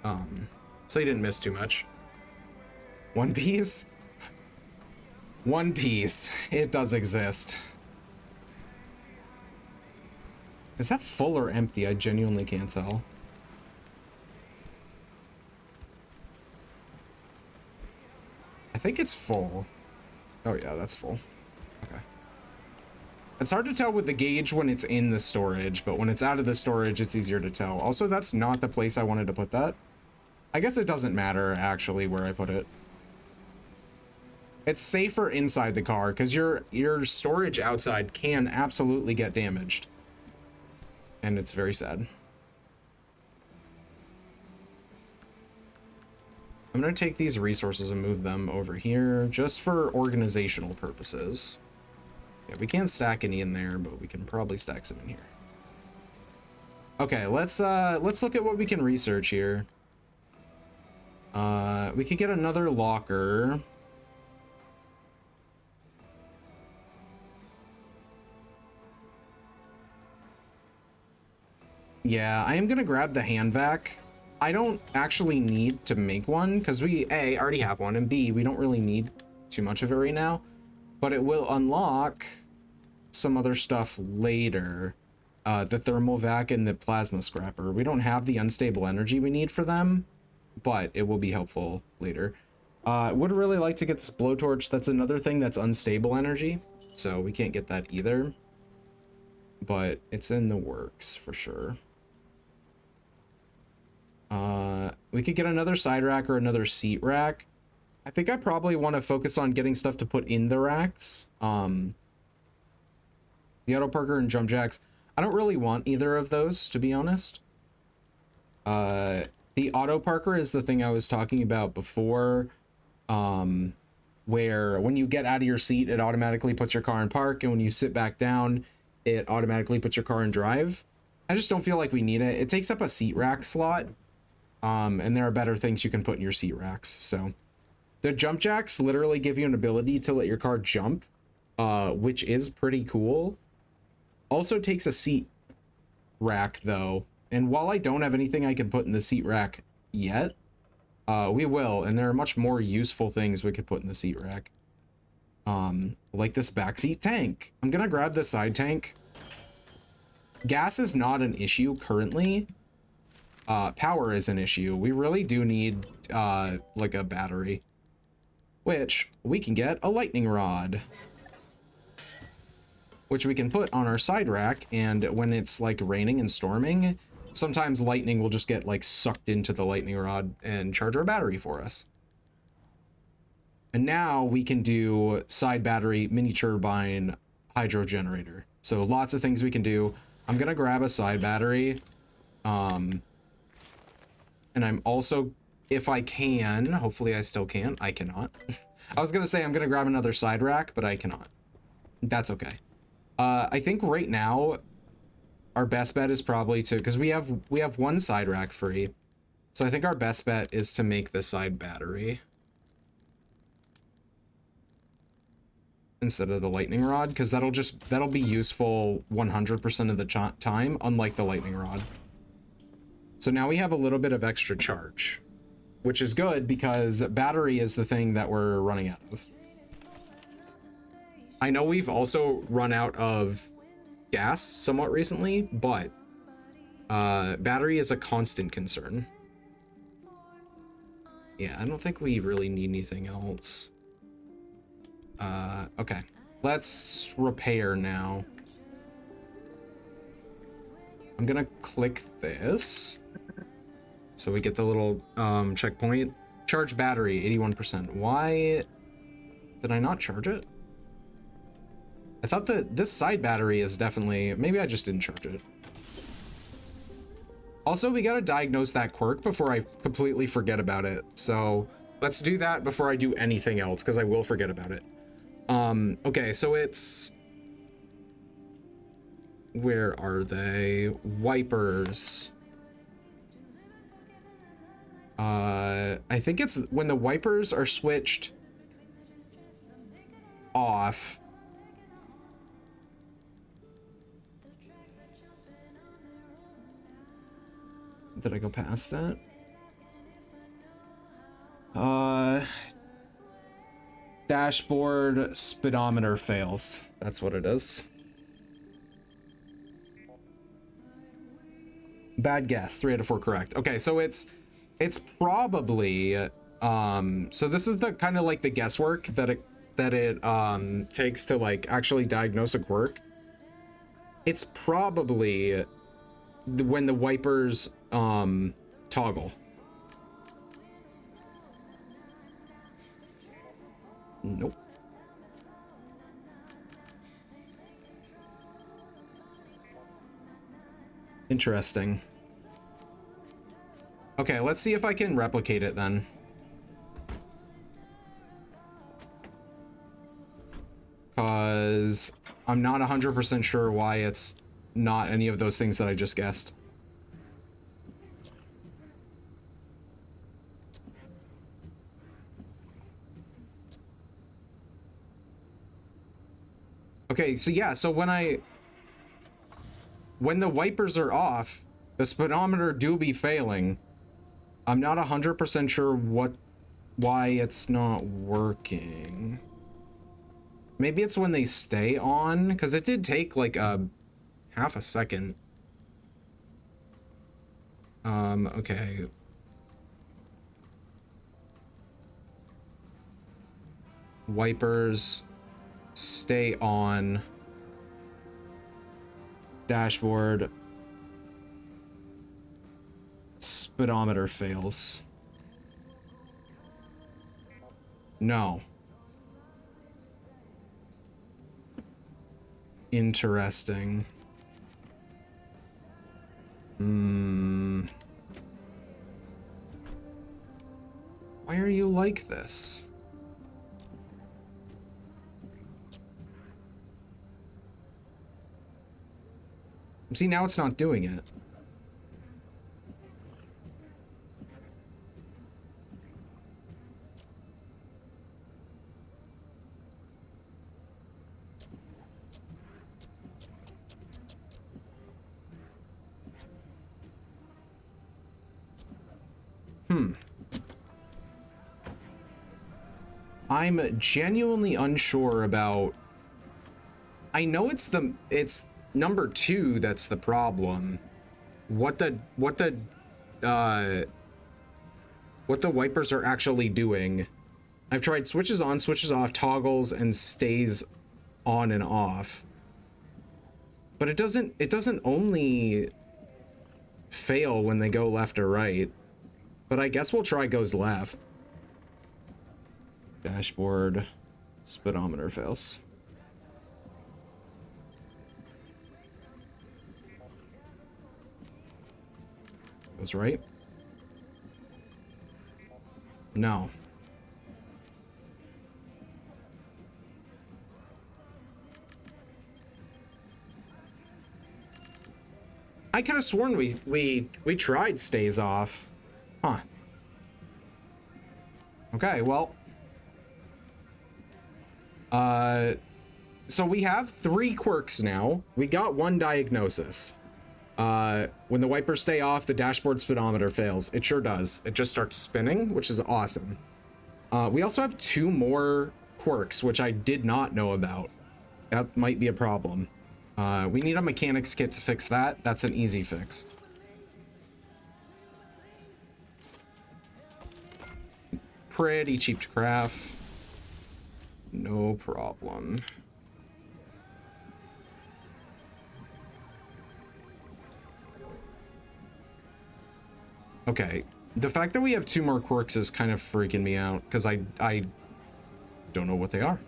So you didn't miss too much. One Piece? One Piece. It does exist. Is that full or empty? I genuinely can't tell. think it's full. Oh yeah, that's full. Okay. It's hard to tell with the gauge when it's in the storage, but when it's out of the storage, it's easier to tell. Also, that's not the place I wanted to put that. I guess it doesn't matter actually where I put it. It's safer inside the car because your storage outside can absolutely get damaged. And it's very sad. I'm going to take these resources and move them over here just for organizational purposes. Yeah, we can't stack any in there, but we can probably stack some in here. Okay, let's look at what we can research here. We could get another locker. Yeah, I am gonna grab the hand vac. I don't actually need to make one because we A, already have one, and B, we don't really need too much of it right now, but it will unlock some other stuff later. The thermal vac and the plasma scrapper. We don't have the unstable energy we need for them, but it will be helpful later. Would really like to get this blowtorch. That's another thing that's unstable energy, so we can't get that either, but it's in the works for sure. We could get another side rack or another seat rack. I think I probably want to focus on getting stuff to put in the racks. The auto parker and jump jacks. I don't really want either of those, to be honest. The auto parker is the thing I was talking about before, where when you get out of your seat, it automatically puts your car in park, and when you sit back down, it automatically puts your car in drive. I just don't feel like we need it. It takes up a seat rack slot, and there are better things you can put in your seat racks. So the jump jacks literally give you an ability to let your car jump, which is pretty cool. Also takes a seat rack though, and while I don't have anything I can put in the seat rack yet, we will, and there are much more useful things we could put in the seat rack, like this backseat tank. I'm gonna grab the side tank. Gas is not an issue currently. Power is an issue. We really do need like a battery, which we can get a lightning rod, which we can put on our side rack, and when it's like raining and storming, sometimes lightning will just get like sucked into the lightning rod and charge our battery for us. And now we can do side battery, mini turbine, hydro generator. So lots of things we can do. I'm gonna grab a side battery, and I'm also, if I can, hopefully I still can, I cannot. I was gonna say I'm gonna grab another side rack, but I cannot. That's okay. I think right now our best bet is probably to, because we have one side rack free, so I think our best bet is to make the side battery instead of the lightning rod, because that'll be useful 100% of the time, unlike the lightning rod. So now we have a little bit of extra charge, which is good because battery is the thing that we're running out of. I know we've also run out of gas somewhat recently, but battery is a constant concern. Yeah, I don't think we really need anything else. Okay, let's repair now. I'm gonna click this so we get the little checkpoint. Charge battery 81%. Why did I not charge it? I thought that this side battery is definitely, maybe I just didn't charge it. Also, we gotta diagnose that quirk before I completely forget about it. So let's do that before I do anything else, because I will forget about it. Okay, so it's, where are they? Wipers. I think it's when the wipers are switched off. Did I go past that? Dashboard speedometer fails. That's what it is. Bad guess. 3 out of 4 correct. Okay, so it's probably So this is the kind of like the guesswork that it takes to like actually diagnose a quirk. It's probably when the wipers toggle. Nope. Interesting. Okay, let's see if I can replicate it then. Because I'm not 100% sure why it's not any of those things that I just guessed. Okay, so yeah, so when the wipers are off, the speedometer do be failing. I'm not 100% sure why it's not working. Maybe it's when they stay on, because it did take like a half a second. Okay. Wipers stay on. Dashboard. Speedometer fails. No. Interesting. Why are you like this? See, now it's not doing it. I'm genuinely unsure about... I know it's number 2 that's the problem. What the wipers are actually doing. I've tried switches on, switches off, toggles, and stays on and off. But it doesn't only fail when they go left or right. But I guess we'll try goes left. Dashboard, speedometer fails. Goes right. No. I could have sworn we tried stays off. Huh. Okay, well. So we have 3 quirks now. We got 1 diagnosis. When the wipers stay off, the dashboard speedometer fails. It sure does. It just starts spinning, which is awesome. We also have 2 more quirks, which I did not know about. That might be a problem. We need a mechanics kit to fix that. That's an easy fix. Pretty cheap to craft. No problem. Okay, the fact that we have 2 more quirks is kind of freaking me out because I don't know what they are.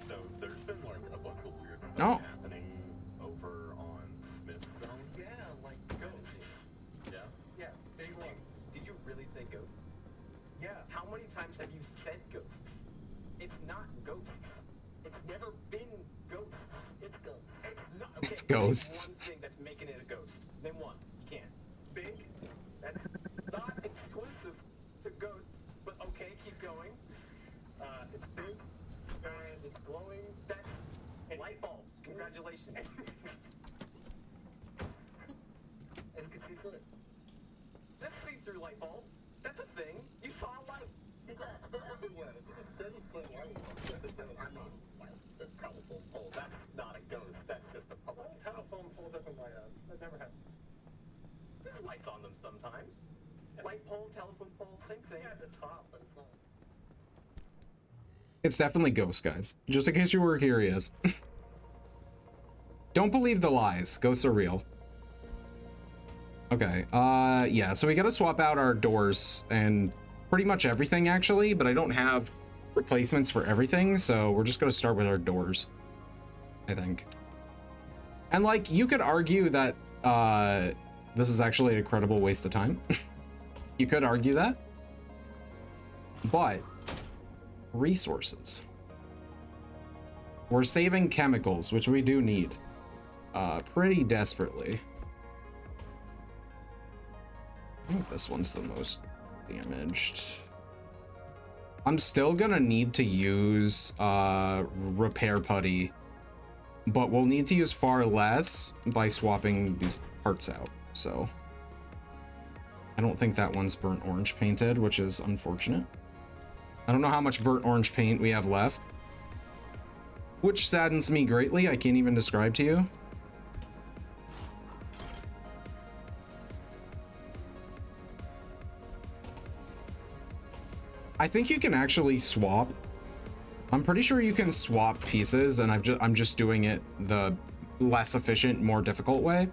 So there's been like a bunch of weird stuff Oh. happening over on Smith Zone. Yeah, like ghosts. Yeah. Yeah, big ones. Did you really say ghosts? Yeah. How many times have you said ghosts? It's not ghosts. It's never been ghosts. It's the. It's not. Okay, It's ghosts. One thing that's making it a ghost. Name one. You can't. Big. That's not exclusive to ghosts. But okay, keep going. It's big. And it's glowing. That's light bulbs. Congratulations. And it's good. Let's see through light bulbs. That's a thing. You saw a light. Oh, that's not a ghost. That's just a pole. Telephone pole doesn't light up. That never happened. There are lights on them sometimes. Light pole, telephone pole, same thing. At the top. It's definitely ghosts, guys. Just in case you were curious. Don't believe the lies. Ghosts are real. Okay, yeah, so we gotta swap out our doors and pretty much everything, actually, but I don't have replacements for everything, so we're just gonna start with our doors, I think. And, like, you could argue that, this is actually an incredible waste of time. You could argue that. But resources. We're saving chemicals, which we do need pretty desperately. I think this one's the most damaged. I'm still gonna need to use repair putty, but we'll need to use far less by swapping these parts out. So I don't think that one's burnt orange painted, which is unfortunate. I don't know how much burnt orange paint we have left, which saddens me greatly. I can't even describe to you. I think you can actually swap. I'm pretty sure you can swap pieces, and I'm just doing it the less efficient, more difficult way.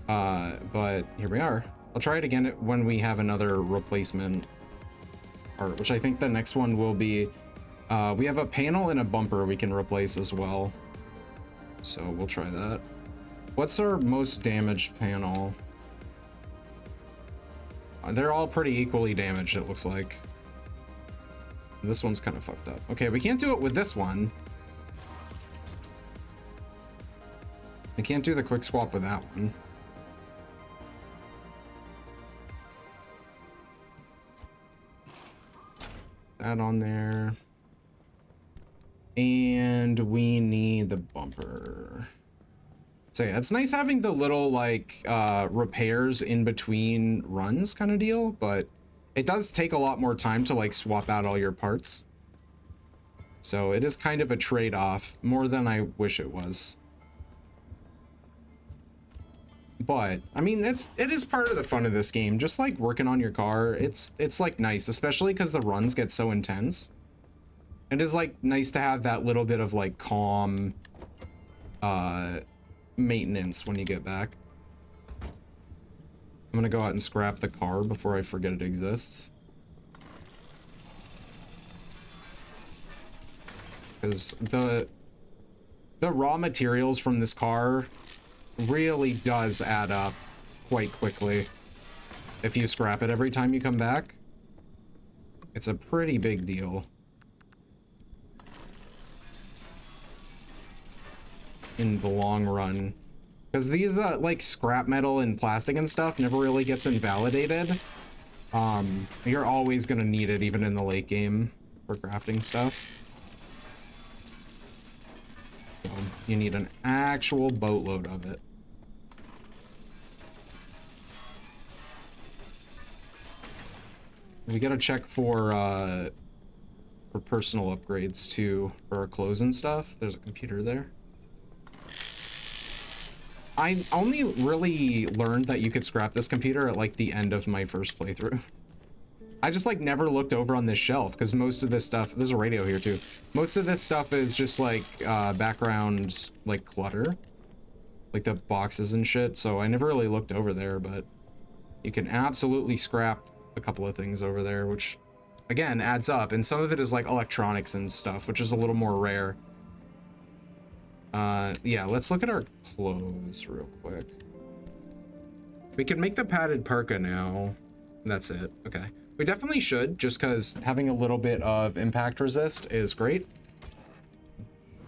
But here we are. I'll try it again when we have another replacement part, which I think the next one will be, we have a panel and a bumper we can replace as well. So we'll try that. What's our most damaged panel? They're all pretty equally damaged, it looks like. This one's kind of fucked up. Okay, we can't do it with this one. I can't do the quick swap with that one. That on there. And we need the bumper. So yeah, it's nice having the little like repairs in between runs kind of deal, but it does take a lot more time to like swap out all your parts. So it is kind of a trade-off, more than I wish it was. But I mean, it is part of the fun of this game. Just like working on your car, it's like nice, especially because the runs get so intense. It is like nice to have that little bit of like calm maintenance when you get back. I'm gonna go out and scrap the car before I forget it exists. Because the raw materials from this car really does add up quite quickly. If you scrap it every time you come back, it's a pretty big deal. In the long run, because these like scrap metal and plastic and stuff never really gets invalidated. You're always gonna need it even in the late game for crafting stuff. So you need an actual boatload of it. We gotta check for personal upgrades too, for our clothes and stuff. There's a computer there. I only really learned that you could scrap this computer at like the end of my first playthrough. I just like never looked over on this shelf because most of this stuff, there's a radio here too. Most of this stuff is just like background like clutter, like the boxes and shit. So I never really looked over there, but you can absolutely scrap a couple of things over there, which again adds up. And some of it is like electronics and stuff, which is a little more rare. Yeah, let's look at our clothes real quick. We can make the padded parka now. That's it. Okay. We definitely should, just because having a little bit of impact resist is great.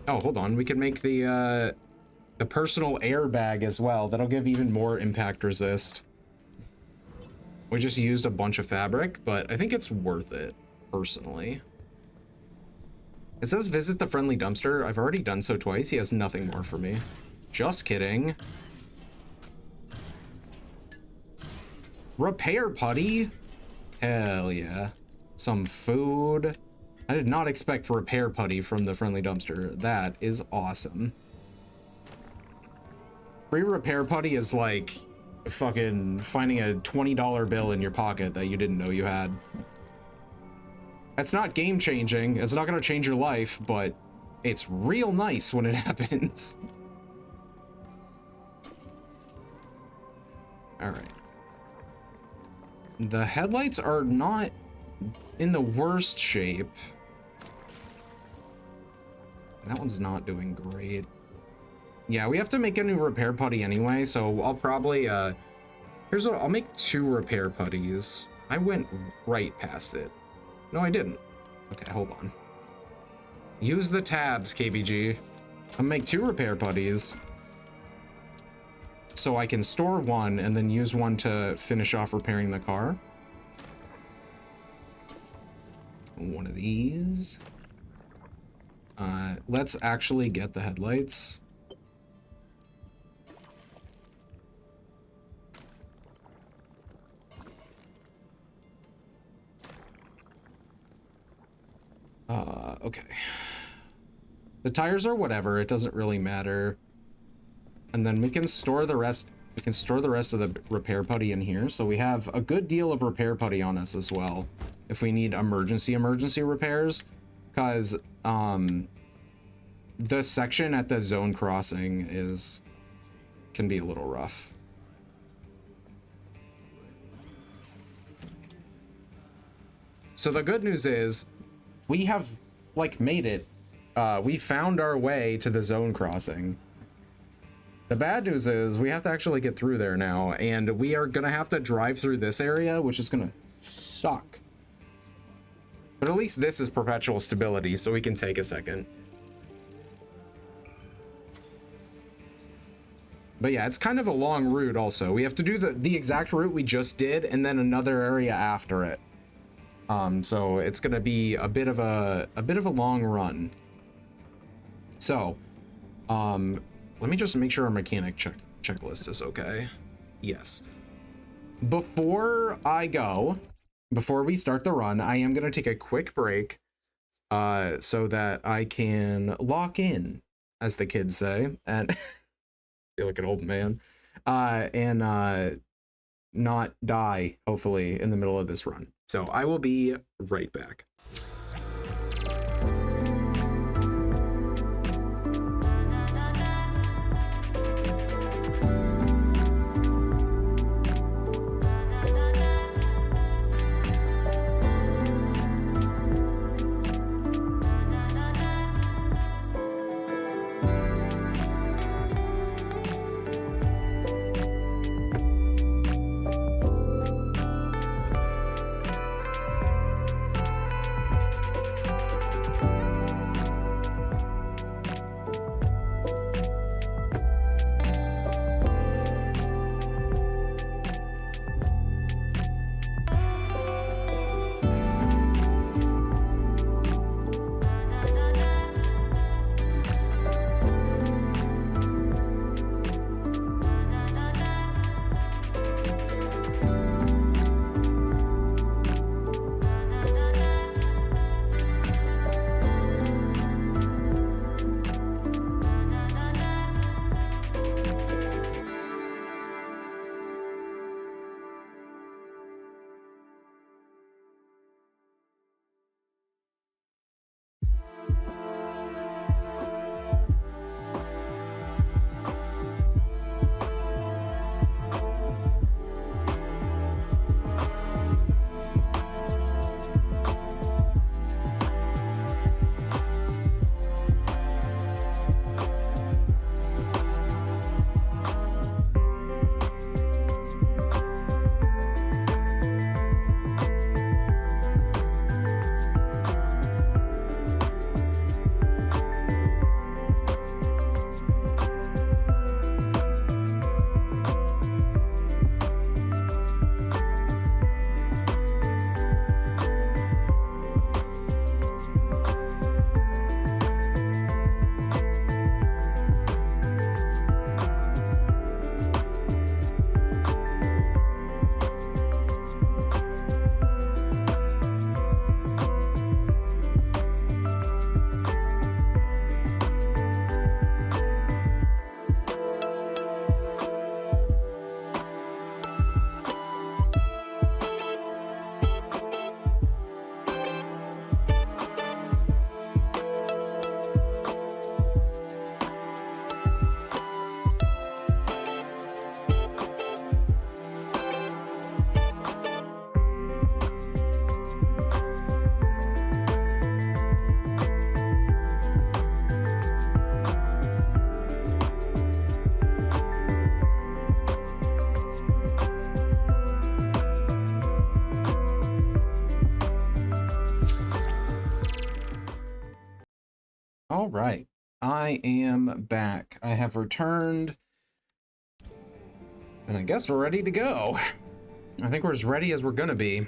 Oh, hold on. We can make the personal airbag as well. That'll give even more impact resist. We just used a bunch of fabric, but I think it's worth it, personally. It says visit the friendly dumpster. I've already done so twice. He has nothing more for me. Just kidding. Repair putty? Hell yeah. some food. I did not expect repair putty from the friendly dumpster. That is awesome. Free repair putty is like fucking finding a $20 bill in your pocket that you didn't know you had. It's not game changing. It's not going to change your life, but it's real nice when it happens. All right. The headlights are not in the worst shape. That one's not doing great. Yeah, we have to make a new repair putty anyway, so I'll probably, here's what, I'll make 2 repair putties. I went right past it. No, I didn't. Okay, hold on. Use the tabs, KBG. I'll make 2 repair putties, so I can store one and then use one to finish off repairing the car. One of these. Let's actually get the headlights. Okay. The tires are whatever, it doesn't really matter. And then we can store the rest, of the repair putty in here. So we have a good deal of repair putty on us as well, if we need emergency repairs, because the section at the zone crossing can be a little rough. So the good news is we have like made it. We found our way to the zone crossing. The bad news is we have to actually get through there now, and we are gonna have to drive through this area, which is gonna suck. But at least this is perpetual stability, so we can take a second. But yeah, it's kind of a long route also. We have to do the exact route we just did and then another area after it. So it's gonna be a bit of a long run. So, let me just make sure our mechanic checklist is okay. Yes. Before we start the run, I am gonna take a quick break, so that I can lock in, as the kids say, and feel like an old man, and not die, hopefully, in the middle of this run. So I will be right back. All right, I am back. I have returned, and I guess we're ready to go. I think we're as ready as we're gonna be.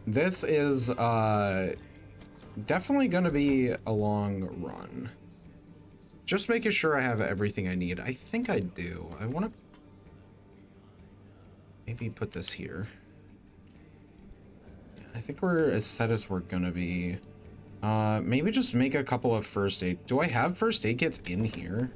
This is definitely gonna be a long run. Just making sure I have everything I need. I think I do. I want to maybe put this here. I think we're as set as we're gonna be. Maybe just make a couple of first aid. Do I have first aid kits in here?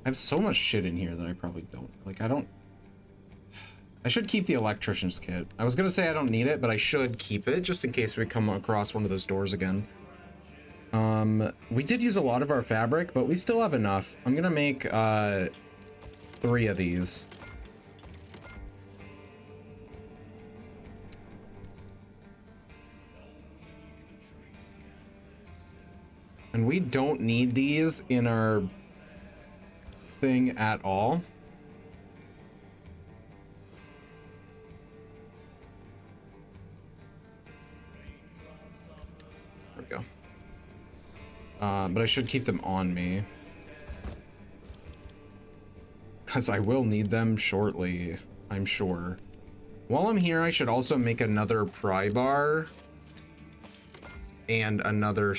I have so much shit in here that I probably don't. Like, I should keep the electrician's kit. I was gonna say I don't need it, but I should keep it just in case we come across one of those doors again. We did use a lot of our fabric, but we still have enough. I'm gonna make 3 of these. And we don't need these in our thing at all. There we go. But I should keep them on me, because I will need them shortly, I'm sure. While I'm here, I should also make another pry bar and another...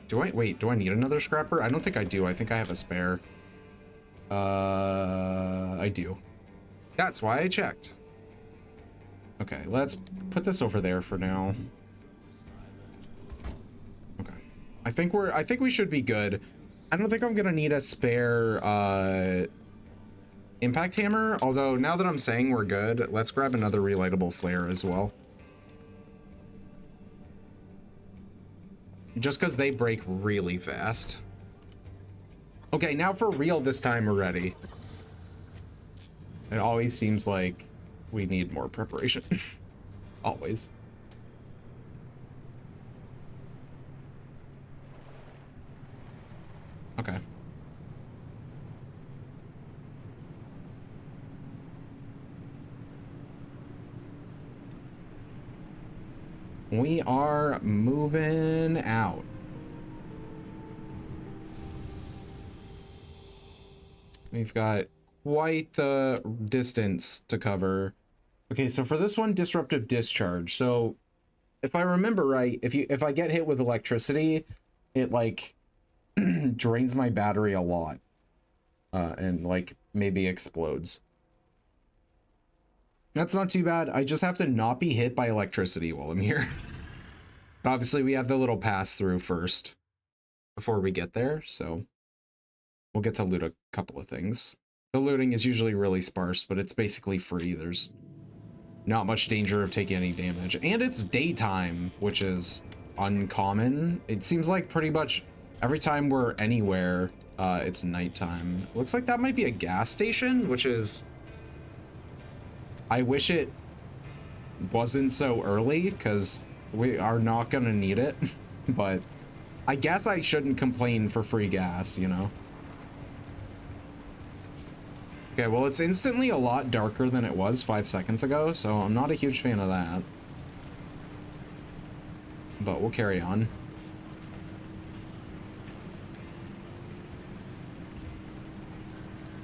Do I need another scrapper? I don't think I do. I think I have a spare. I do. That's why I checked. Okay, let's put this over there for now. Okay. I think we should be good. I don't think I'm gonna need a spare impact hammer, although now that I'm saying we're good, let's grab another relightable flare as well. Just because they break really fast. Okay, now for real this time we're ready. It always seems like we need more preparation. Always. Okay. We are moving out. We've got quite the distance to cover. Okay, so for this one, disruptive discharge. So if I remember right, if I get hit with electricity, it like drains my battery a lot. And like maybe explodes. That's not too bad. I just have to not be hit by electricity while I'm here. But obviously we have the little pass through first before we get there, so we'll get to loot a couple of things. The looting is usually really sparse, but it's basically free. There's not much danger of taking any damage. And it's daytime, which is uncommon. It seems like pretty much every time we're anywhere, it's nighttime. Looks like that might be a gas station, which is... I wish it wasn't so early, because we are not gonna need it. But I guess I shouldn't complain for free gas, you know? Okay, well, it's instantly a lot darker than it was 5 seconds ago, so I'm not a huge fan of that. But we'll carry on.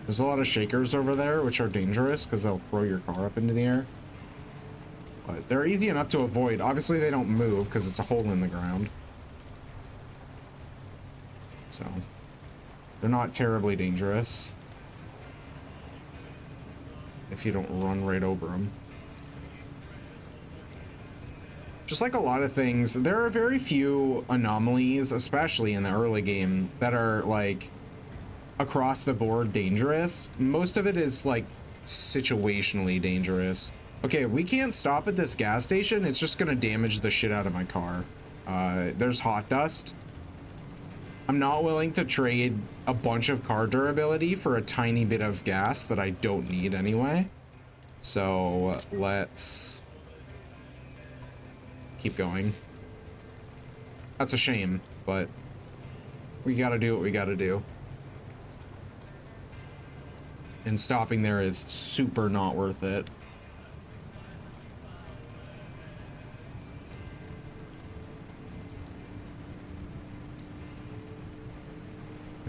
There's a lot of shakers over there, which are dangerous because they'll throw your car up into the air. But they're easy enough to avoid. Obviously, they don't move because it's a hole in the ground. So, they're not terribly dangerous if you don't run right over them. Just like a lot of things, there are very few anomalies, especially in the early game, that are like across the board dangerous. Most of it is like situationally dangerous. Okay, we can't stop at this gas station. It's just gonna damage the shit out of my car. There's hot dust. I'm not willing to trade a bunch of car durability for a tiny bit of gas that I don't need anyway. So let's keep going. That's a shame, but we gotta do what we gotta do. And stopping there is super not worth it.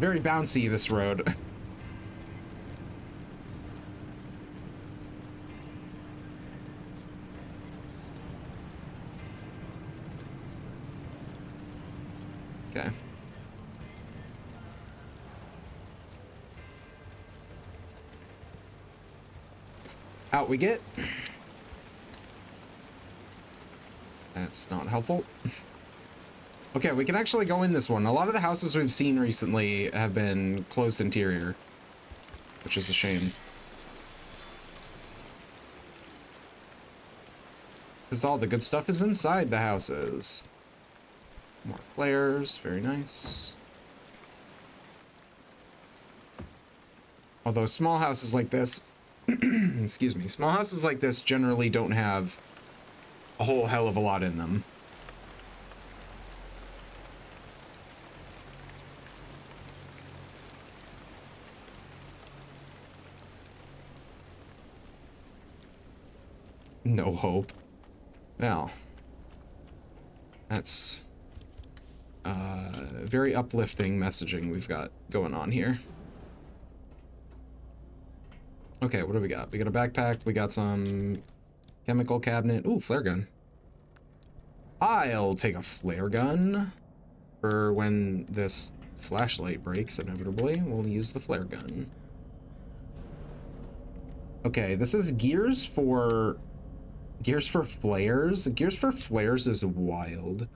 Very bouncy, this road. Okay. Out we get. That's not helpful. Okay, we can actually go in this one. A lot of the houses we've seen recently have been closed interior, which is a shame. Because all the good stuff is inside the houses. More flares, very nice. Although small houses like this, excuse me, small houses like this generally don't have a whole hell of a lot in them. No hope. Now, that's very uplifting messaging we've got going on here. Okay, what do we got? We got a backpack. We got some chemical cabinet. Ooh, flare gun. I'll take a flare gun for when this flashlight breaks inevitably. We'll use the flare gun. Okay, this is gears for flares. Gears for flares is wild.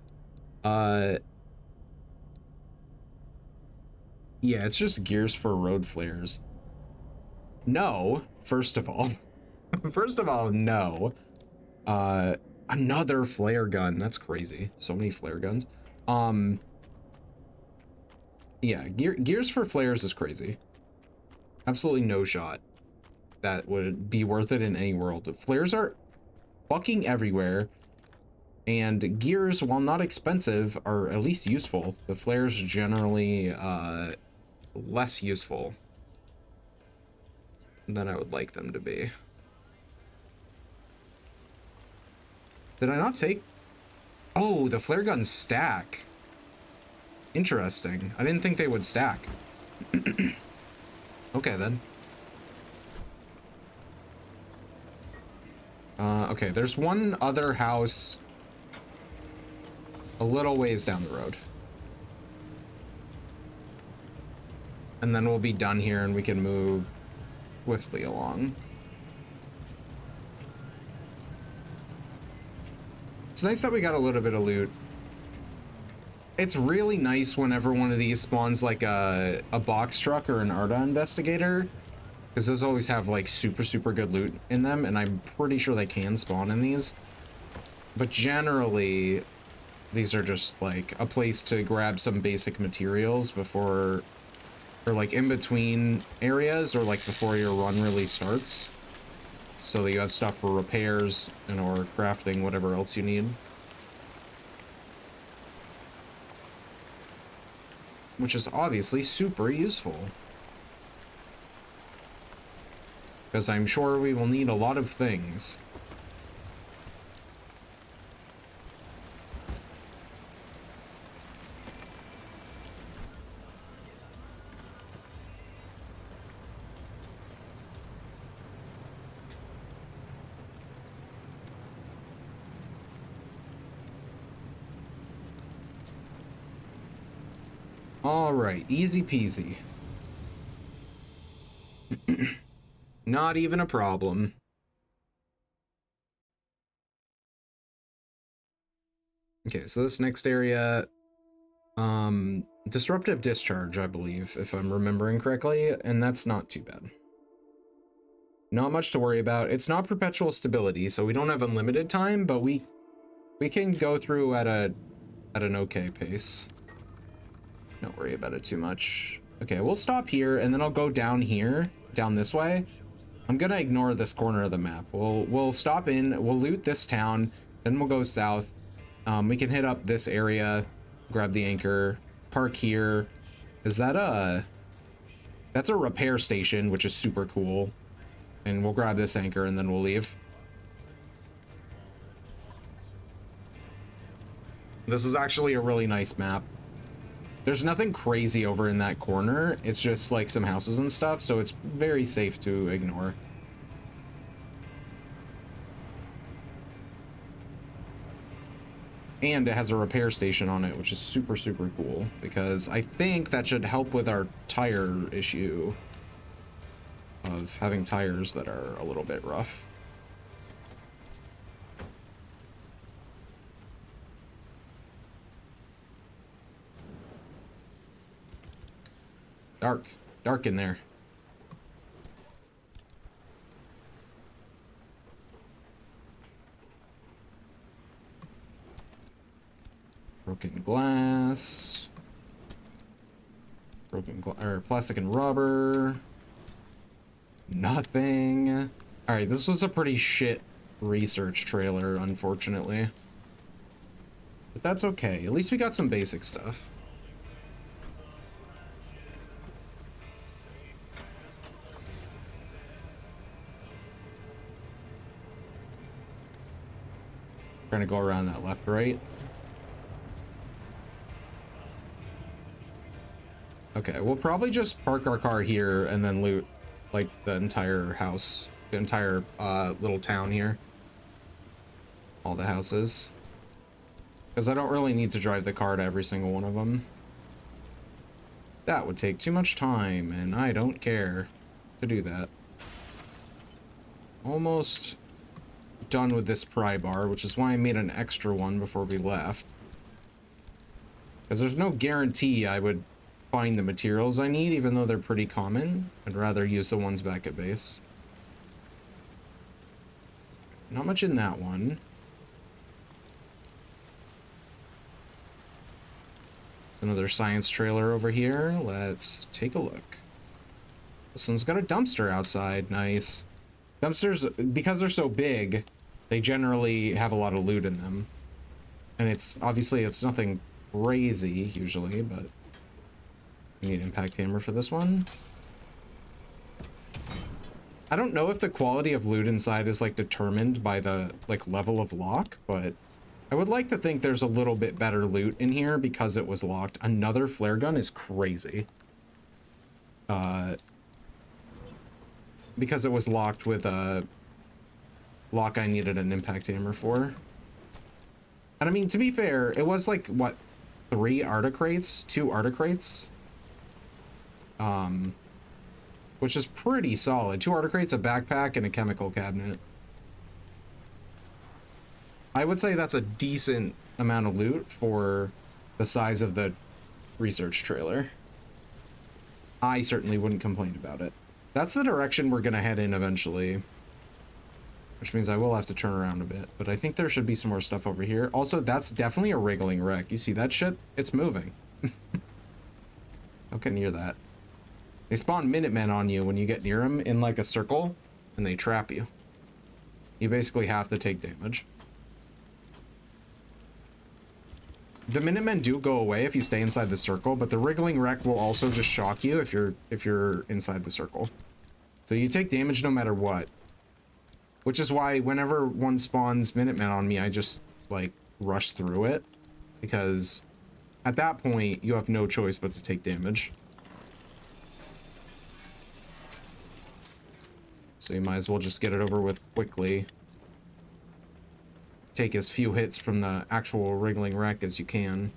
Yeah, it's just gears for road flares. No, first of all. First of all, no. Another flare gun. That's crazy. So many flare guns. Yeah, gears for flares is crazy. Absolutely no shot that would be worth it in any world. Flares are fucking everywhere, and gears, while not expensive, are at least useful. The flares generally less useful than I would like them to be. Did I not take? Oh, the flare guns stack. Interesting. I didn't think they would stack. Okay then. Okay, there's one other house a little ways down the road. And then we'll be done here and we can move swiftly along. It's nice that we got a little bit of loot. It's really nice whenever one of these spawns like a box truck or an ARDA investigator, because those always have like super good loot in them, and I'm pretty sure they can spawn in these. But generally, these are just like a place to grab some basic materials before, or like in between areas, or like before your run really starts, so that you have stuff for repairs and or crafting whatever else you need. Which is obviously super useful, because I'm sure we will need a lot of things. All right, easy peasy. Not even a problem. Okay, so this next area, disruptive discharge, I believe, if I'm remembering correctly, and that's not too bad. Not much to worry about. It's not perpetual stability, so we don't have unlimited time, but we can go through at an okay pace. Don't worry about it too much. Okay, we'll stop here, and then I'll go down here, down this way. I'm gonna ignore this corner of the map. We'll stop in, we'll loot this town, then we'll go south. We can hit up this area, grab the anchor, park here. Is that that's a repair station, which is super cool. And we'll grab this anchor and then we'll leave. This is actually a really nice map. There's nothing crazy over in that corner. It's just like some houses and stuff, so it's very safe to ignore. And it has a repair station on it, which is super, super cool, because I think that should help with our tire issue of having tires that are a little bit rough. Dark in there. Broken glass. Or plastic and rubber. Nothing. Alright, this was a pretty shit research trailer, unfortunately. But that's okay. At least we got some basic stuff. Trying to go around that left, right. Okay, we'll probably just park our car here and then loot like the entire house, the entire little town here. All the houses. Because I don't really need to drive the car to every single one of them. That would take too much time, and I don't care to do that. Almost done with this pry bar, which is why I made an extra one before we left. Because there's no guarantee I would find the materials I need, even though they're pretty common. I'd rather use the ones back at base. Not much in that one. There's another science trailer over here. Let's take a look. This one's got a dumpster outside. Nice. Dumpsters, because they're so big, they generally have a lot of loot in them. And it's obviously it's nothing crazy usually, but we need impact hammer for this one. I don't know if the quality of loot inside is like determined by the like level of lock, but I would like to think there's a little bit better loot in here because it was locked. Another flare gun is crazy. Because it was locked with a lock I needed an impact hammer for. And I mean, to be fair, it was like, what, 3 articrates? 2 articrates? Which is pretty solid. 2 articrates, a backpack, and a chemical cabinet. I would say that's a decent amount of loot for the size of the research trailer. I certainly wouldn't complain about it. That's the direction we're gonna head in eventually. Which means I will have to turn around a bit. But I think there should be some more stuff over here. Also, that's definitely a wriggling wreck. You see that shit? It's moving. Don't get near that. They spawn Minutemen on you when you get near them in like a circle. And they trap you. You basically have to take damage. The Minutemen do go away if you stay inside the circle, but the wriggling wreck will also just shock you if you're inside the circle. So you take damage no matter what. Which is why whenever one spawns Minutemen on me, I just like rush through it. Because at that point, you have no choice but to take damage. So you might as well just get it over with quickly. Take as few hits from the actual wriggling wreck as you can.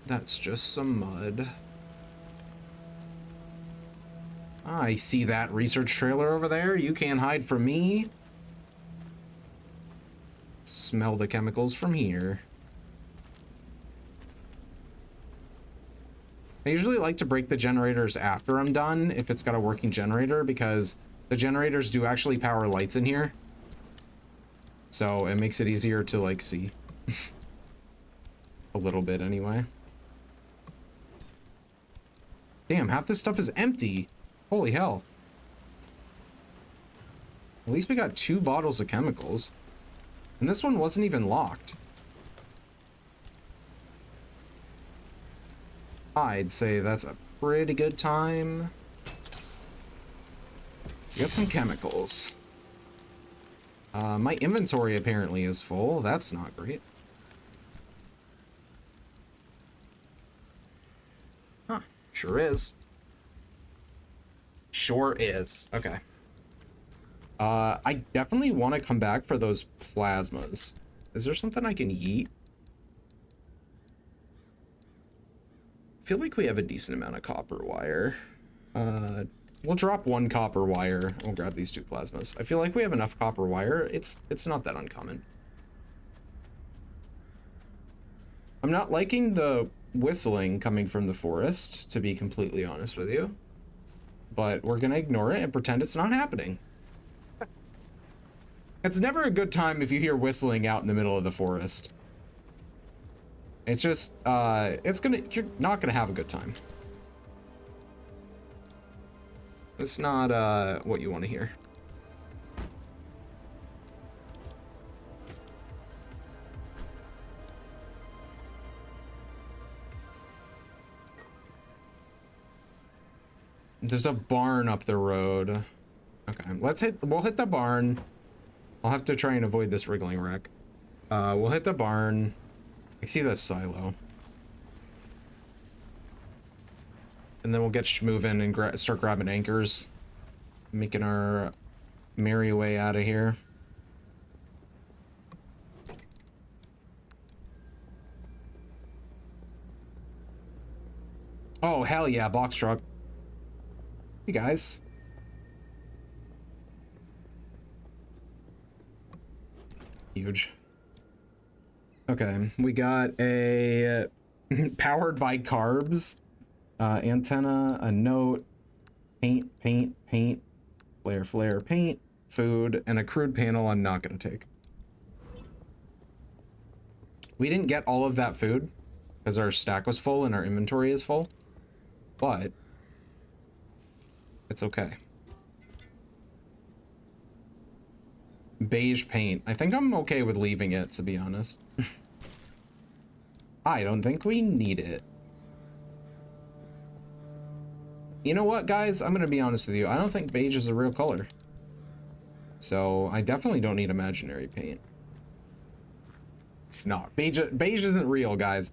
That's just some mud. I see that research trailer over there. You can't hide from me. Smell the chemicals from here. I usually like to break the generators after I'm done, if it's got a working generator, because the generators do actually power lights in here. So it makes it easier to like see. A little bit anyway. Damn, half this stuff is empty. Holy hell. At least we got 2 bottles of chemicals. And this one wasn't even locked. I'd say that's a pretty good time. Get some chemicals. My inventory apparently is full. That's not great. Huh. Sure is. Sure is. Okay. I definitely want to come back for those plasmas. Is there something I can eat? I feel like we have a decent amount of copper wire. We'll drop one copper wire. We'll grab these two plasmas. I feel like we have enough copper wire. It's not that uncommon. I'm not liking the whistling coming from the forest, to be completely honest with you. But we're gonna ignore it and pretend it's not happening. It's never a good time if you hear whistling out in the middle of the forest. It's just, you're not gonna have a good time. It's not, what you want to hear. There's a barn up the road. Okay, we'll hit the barn. I'll have to try and avoid this wriggling wreck. We'll hit the barn. I see that silo. And then we'll get moving and start grabbing anchors. Making our merry way out of here. Oh, hell yeah, box truck. Hey, guys. Huge. Okay, we got a powered by carbs antenna, a note, paint, flare, paint, food, and a crude panel I'm not going to take. We didn't get all of that food because our stack was full and our inventory is full, but it's okay. Beige paint. I think I'm okay with leaving it, to be honest. I don't think we need it. You know what, guys? I'm gonna be honest with you. I don't think beige is a real color. So I definitely don't need imaginary paint. It's not. Beige isn't real, guys.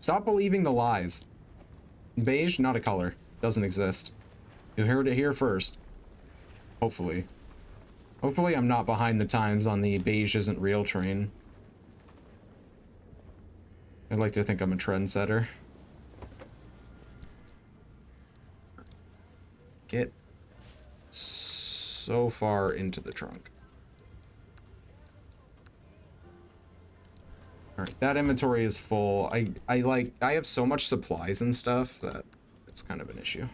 Stop believing the lies. Beige, not a color. Doesn't exist. You heard it here first. Hopefully. Hopefully I'm not behind the times on the beige isn't real train. I'd like to think I'm a trendsetter. Get so far into the trunk. Alright, that inventory is full. I have so much supplies and stuff that it's kind of an issue.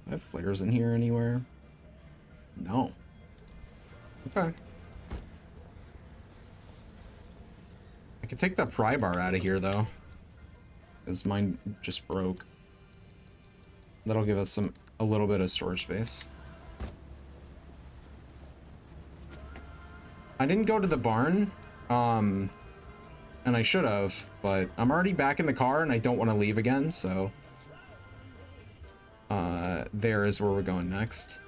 I have flares in here anywhere? No. Okay. I could take that pry bar out of here though, because mine just broke. That'll give us a little bit of storage space. I didn't go to the barn, and I should have, but I'm already back in the car and I don't want to leave again, so there is where we're going next.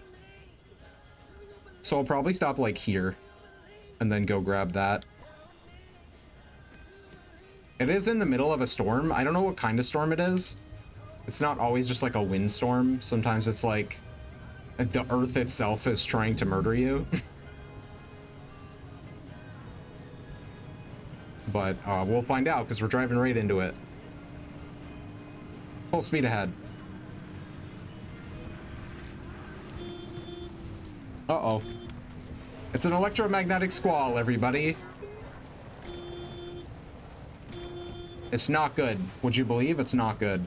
So I'll probably stop like here and then go grab that. It is in the middle of a storm. I don't know what kind of storm it is. It's not always just like a windstorm. Sometimes it's like the earth itself is trying to murder you. But we'll find out because we're driving right into it. Full speed ahead. Uh-oh. It's an electromagnetic squall, everybody. It's not good. Would you believe? It's not good.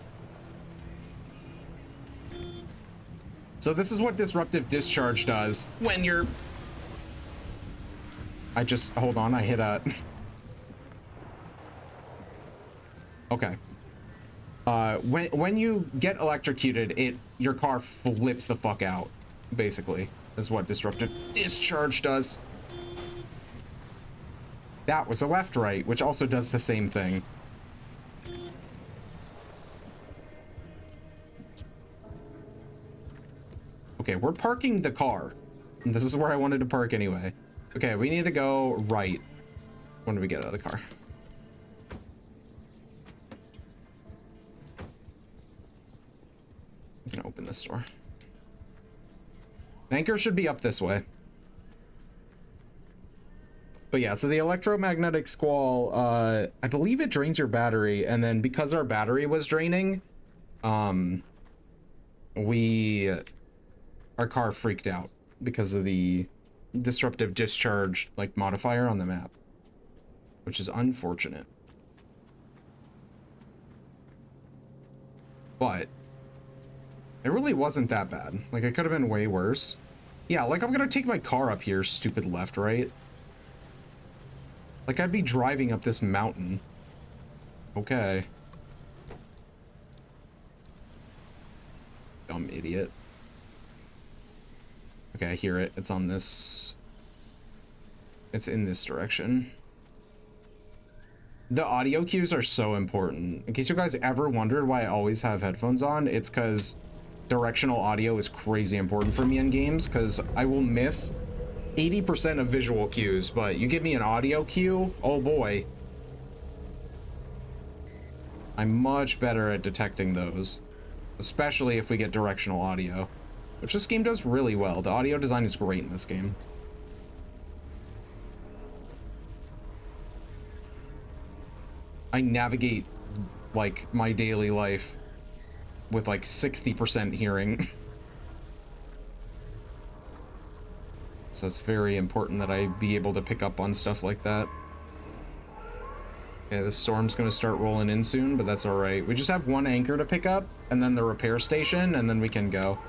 So this is what disruptive discharge does when you're... hold on, I hit a... Okay. When you get electrocuted, your car flips the fuck out, basically. That's what disruptive discharge does. That was a left-right, which also does the same thing. Okay, we're parking the car. And this is where I wanted to park anyway. Okay, we need to go right when we get out of the car. I'm gonna open this door. The anchor should be up this way. But yeah, so the electromagnetic squall, I believe it drains your battery, and then because our battery was draining, our car freaked out because of the disruptive discharge like modifier on the map, which is unfortunate. But it really wasn't that bad. Like, it could have been way worse. Yeah, like, I'm gonna take my car up here, stupid left, right? Like, I'd be driving up this mountain. Okay. Dumb idiot. Okay, I hear it. It's on this. It's in this direction. The audio cues are so important. In case you guys ever wondered why I always have headphones on, it's because directional audio is crazy important for me in games, because I will miss 80% of visual cues, but you give me an audio cue, oh boy. I'm much better at detecting those, especially if we get directional audio, which this game does really well. The audio design is great in this game. I navigate like my daily life with like 60% hearing. So it's very important that I be able to pick up on stuff like that. Yeah, this storm's gonna start rolling in soon, but that's all right. We just have one anchor to pick up, and then the repair station, and then we can go.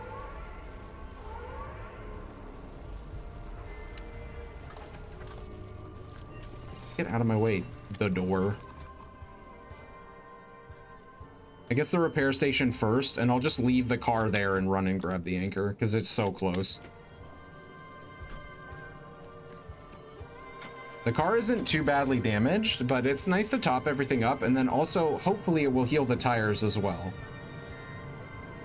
Get out of my way, the door. I guess the repair station first, and I'll just leave the car there and run and grab the anchor, because it's so close. The car isn't too badly damaged, but it's nice to top everything up, and then also, hopefully it will heal the tires as well.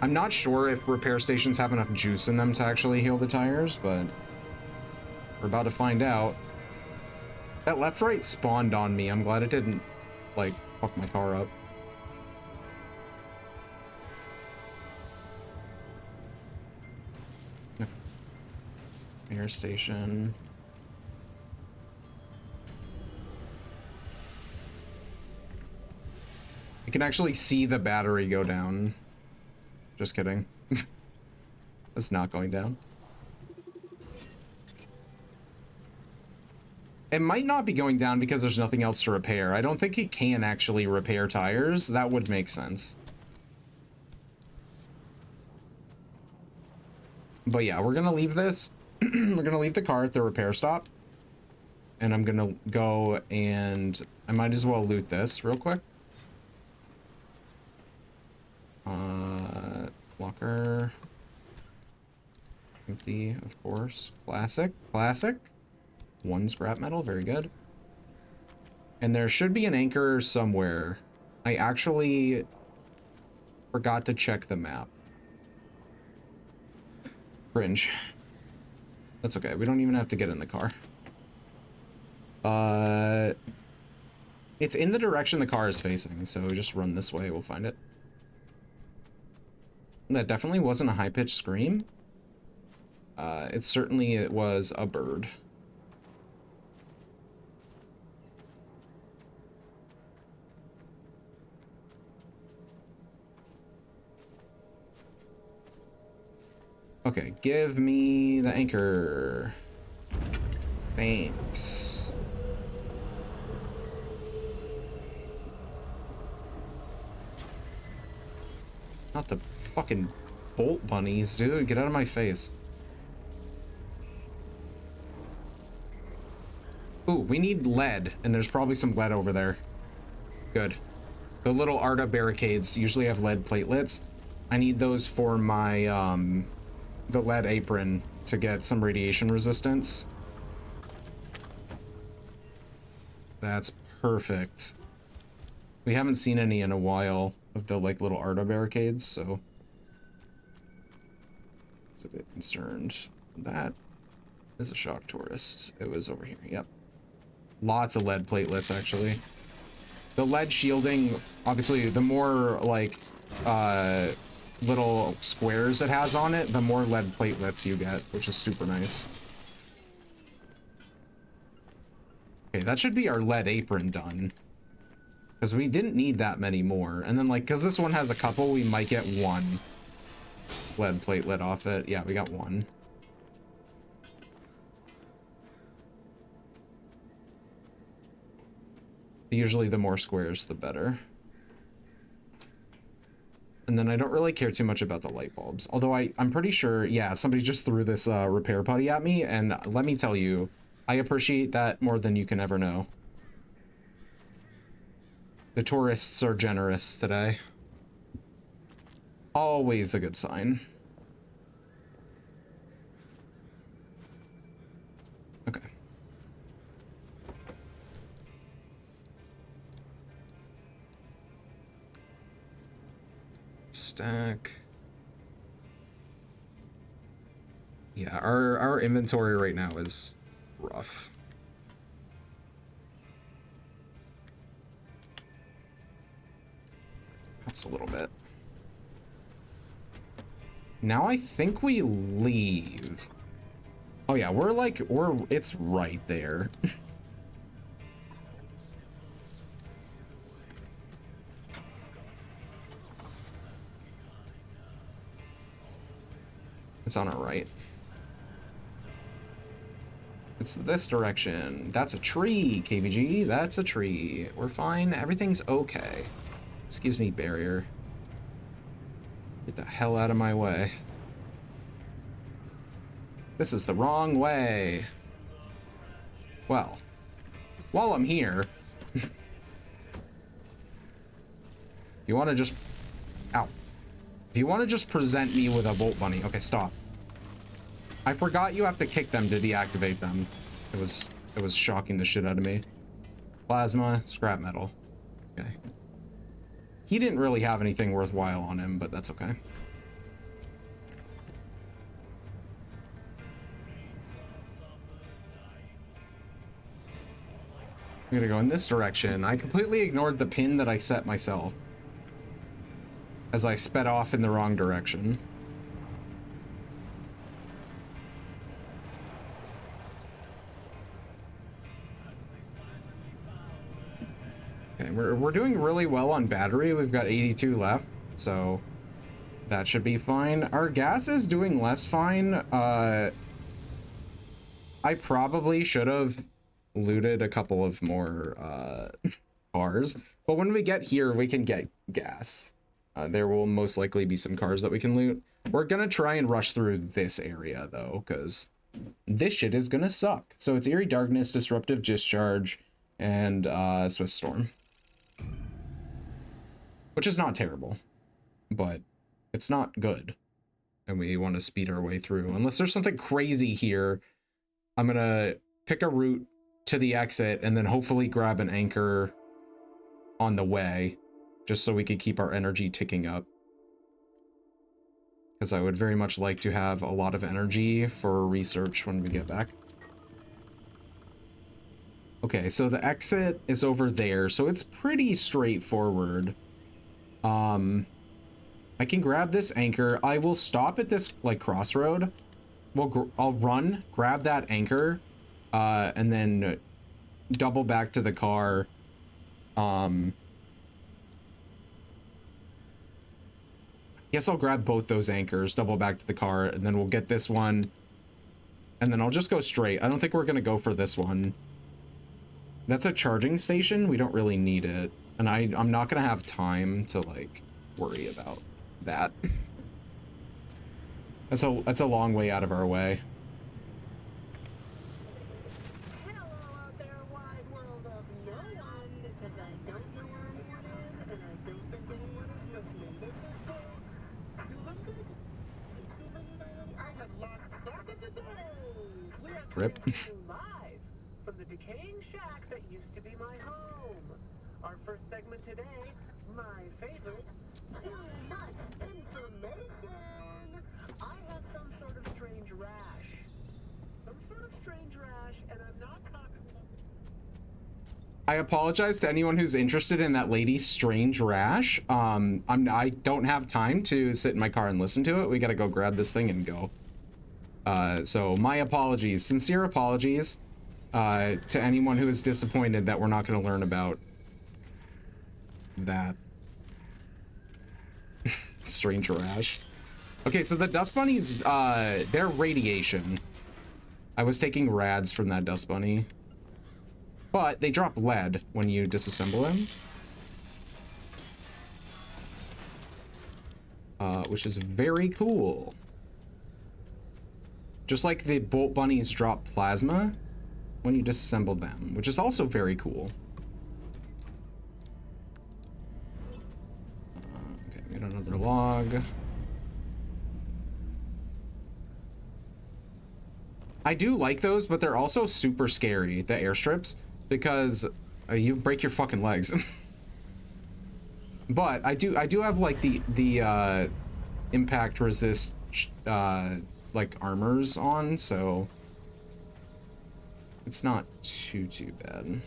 I'm not sure if repair stations have enough juice in them to actually heal the tires, but we're about to find out. That left-right spawned on me. I'm glad it didn't, like, fuck my car up. Air station. You can actually see the battery go down. Just kidding. It's not going down. It might not be going down because there's nothing else to repair. I don't think it can actually repair tires. That would make sense. But yeah, we're gonna leave this. We're gonna leave the car at the repair stop. And I'm gonna go and I might as well loot this real quick. Locker. Empty, of course. Classic. Classic. One scrap metal, very good. And there should be an anchor somewhere. I actually forgot to check the map. Cringe. That's okay, we don't even have to get in the car. It's in the direction the car is facing, so just run this way, we'll find it. That definitely wasn't a high-pitched scream. It was a bird. Okay, give me the anchor. Thanks. Not the fucking bolt bunnies, dude. Get out of my face. Ooh, we need lead, and there's probably some lead over there. Good. The little Arda barricades usually have lead platelets. I need those for my, the lead apron to get some radiation resistance. That's perfect. We haven't seen any in a while of the, like, little Arda barricades, so a bit concerned. That is a shock tourist. It was over here. Yep. Lots of lead platelets, actually. The lead shielding, obviously, the more, like, little squares it has on it, the more lead platelets you get, which is super nice. Okay, that should be our lead apron done. Because we didn't need that many more. And then, like, because this one has a couple, we might get one lead platelet off it. Yeah, we got one. Usually the more squares, the better. And then I don't really care too much about the light bulbs. Although I'm pretty sure, yeah, somebody just threw this repair putty at me. And let me tell you, I appreciate that more than you can ever know. The tourists are generous today. Always a good sign. Okay. Stack. Yeah, our inventory right now is rough. Helps a little bit. Now I think we leave. Oh yeah, it's right there. It's on our right. It's this direction. That's a tree, KBG. That's a tree. We're fine. Everything's okay. Excuse me, barrier. Get the hell out of my way. This is the wrong way. Well, while I'm here, you want to just... Ow. If you want to just present me with a Bolt Bunny... Okay, stop. I forgot you have to kick them to deactivate them. It was shocking the shit out of me. Plasma, scrap metal. Okay. He didn't really have anything worthwhile on him, but that's okay. I'm gonna go in this direction. I completely ignored the pin that I set myself as I sped off in the wrong direction. Okay, we're doing really well on battery. We've got 82 left, so that should be fine. Our gas is doing less fine. I probably should have looted a couple of more cars, but when we get here, we can get gas. There will most likely be some cars that we can loot. We're gonna try and rush through this area though, because this shit is gonna suck. So it's Eerie Darkness, Disruptive Discharge, and Swift Storm. Which is not terrible, but it's not good. And we want to speed our way through. Unless there's something crazy here, I'm gonna pick a route to the exit and then hopefully grab an anchor on the way, just so we could keep our energy ticking up. Because I would very much like to have a lot of energy for research when we get back. Okay, so the exit is over there, so it's pretty straightforward. I can grab this anchor. I will stop at this, like, crossroad. I'll run, grab that anchor, and then double back to the car. Guess I'll grab both those anchors, double back to the car, and then we'll get this one. And then I'll just go straight. I don't think we're gonna go for this one. That's a charging station. We don't really need it. And I'm not gonna have time to, like, worry about that. That's a long way out of our way. Hello out there, wide world of no one, because I don't know where anyone is, and I don't think anyone is listening. This is Bolt. You listening? I have lost track of the days. We are Rip. coming to you live from the decaying shack that used to be my home. Our first segment today, my favorite, too much information. I have some sort of strange rash. Some sort of strange rash, and I'm not confident. I apologize to anyone who's interested in that lady's strange rash. I don't have time to sit in my car and listen to it. We gotta go grab this thing and go. So my apologies, sincere apologies, to anyone who is disappointed that we're not gonna learn about that strange rash. Okay, so the dust bunnies, they're radiation. I was taking rads from that dust bunny. But they drop lead when you disassemble them. Which is very cool. Just like the bolt bunnies drop plasma when you disassemble them, which is also very cool. Okay, we got another log. I do like those, but they're also super scary, the airstrips, because you break your fucking legs. But I do have like the impact resist like armors on, so it's not too bad.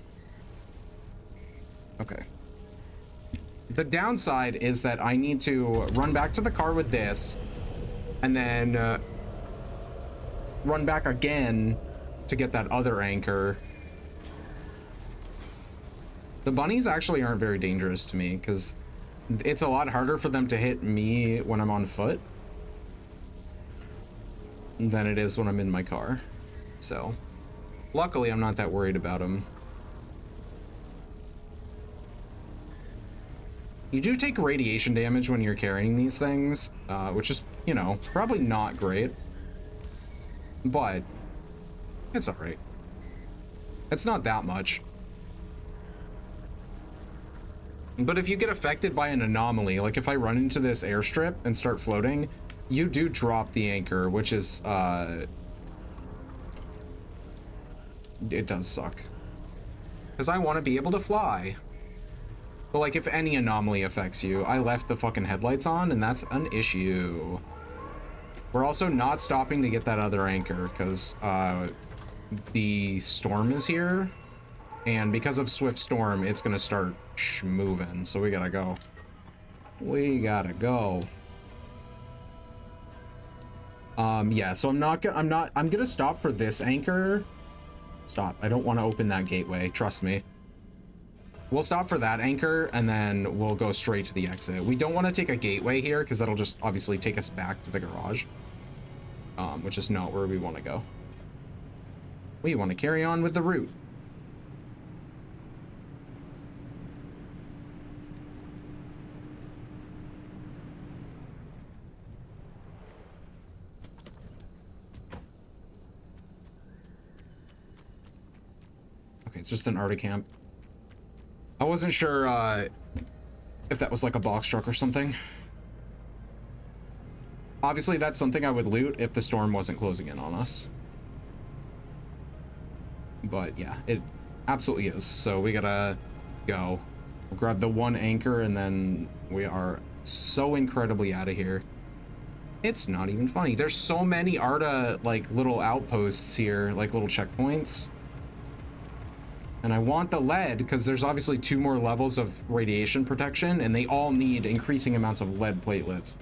Okay. The downside is that I need to run back to the car with this, and then run back again to get that other anchor. The bunnies actually aren't very dangerous to me because it's a lot harder for them to hit me when I'm on foot than it is when I'm in my car. So luckily I'm not that worried about them. You do take radiation damage when you're carrying these things, which is, you know, probably not great, but it's all right. It's not that much. But if you get affected by an anomaly, like if I run into this airstrip and start floating, you do drop the anchor, which is, it does suck. Because I want to be able to fly. But like if any anomaly affects you, I left the fucking headlights on and that's an issue. We're also not stopping to get that other anchor because, the storm is here. And because of Swift Storm, it's gonna start moving, so we gotta go. We gotta go. Yeah, so I'm gonna stop for this anchor. Stop, I don't want to open that gateway, trust me. We'll stop for that anchor, and then we'll go straight to the exit. We don't want to take a gateway here, because that'll just obviously take us back to the garage. Which is not where we want to go. We want to carry on with the route. Okay, it's just an Arctic camp. I wasn't sure if that was like a box truck or something. Obviously, that's something I would loot if the storm wasn't closing in on us. But yeah, it absolutely is. So we gotta go. We'll grab the one anchor and then we are so incredibly out of here. It's not even funny. There's so many Arda like little outposts here, like little checkpoints. And I want the lead because there's obviously 2 more levels of radiation protection and they all need increasing amounts of lead platelets.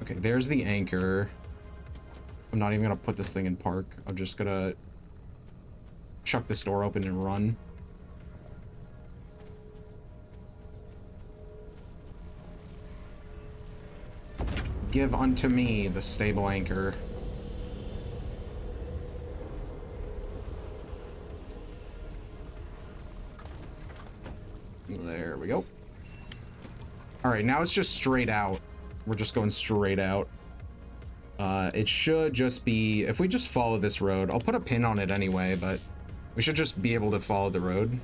Okay, there's the anchor. I'm not even gonna put this thing in park. I'm just gonna chuck this door open and run. Give unto me the stable anchor. There we go. All right, now it's just straight out. We're just going straight out. It should just be, if we just follow this road, I'll put a pin on it anyway, but we should just be able to follow the road.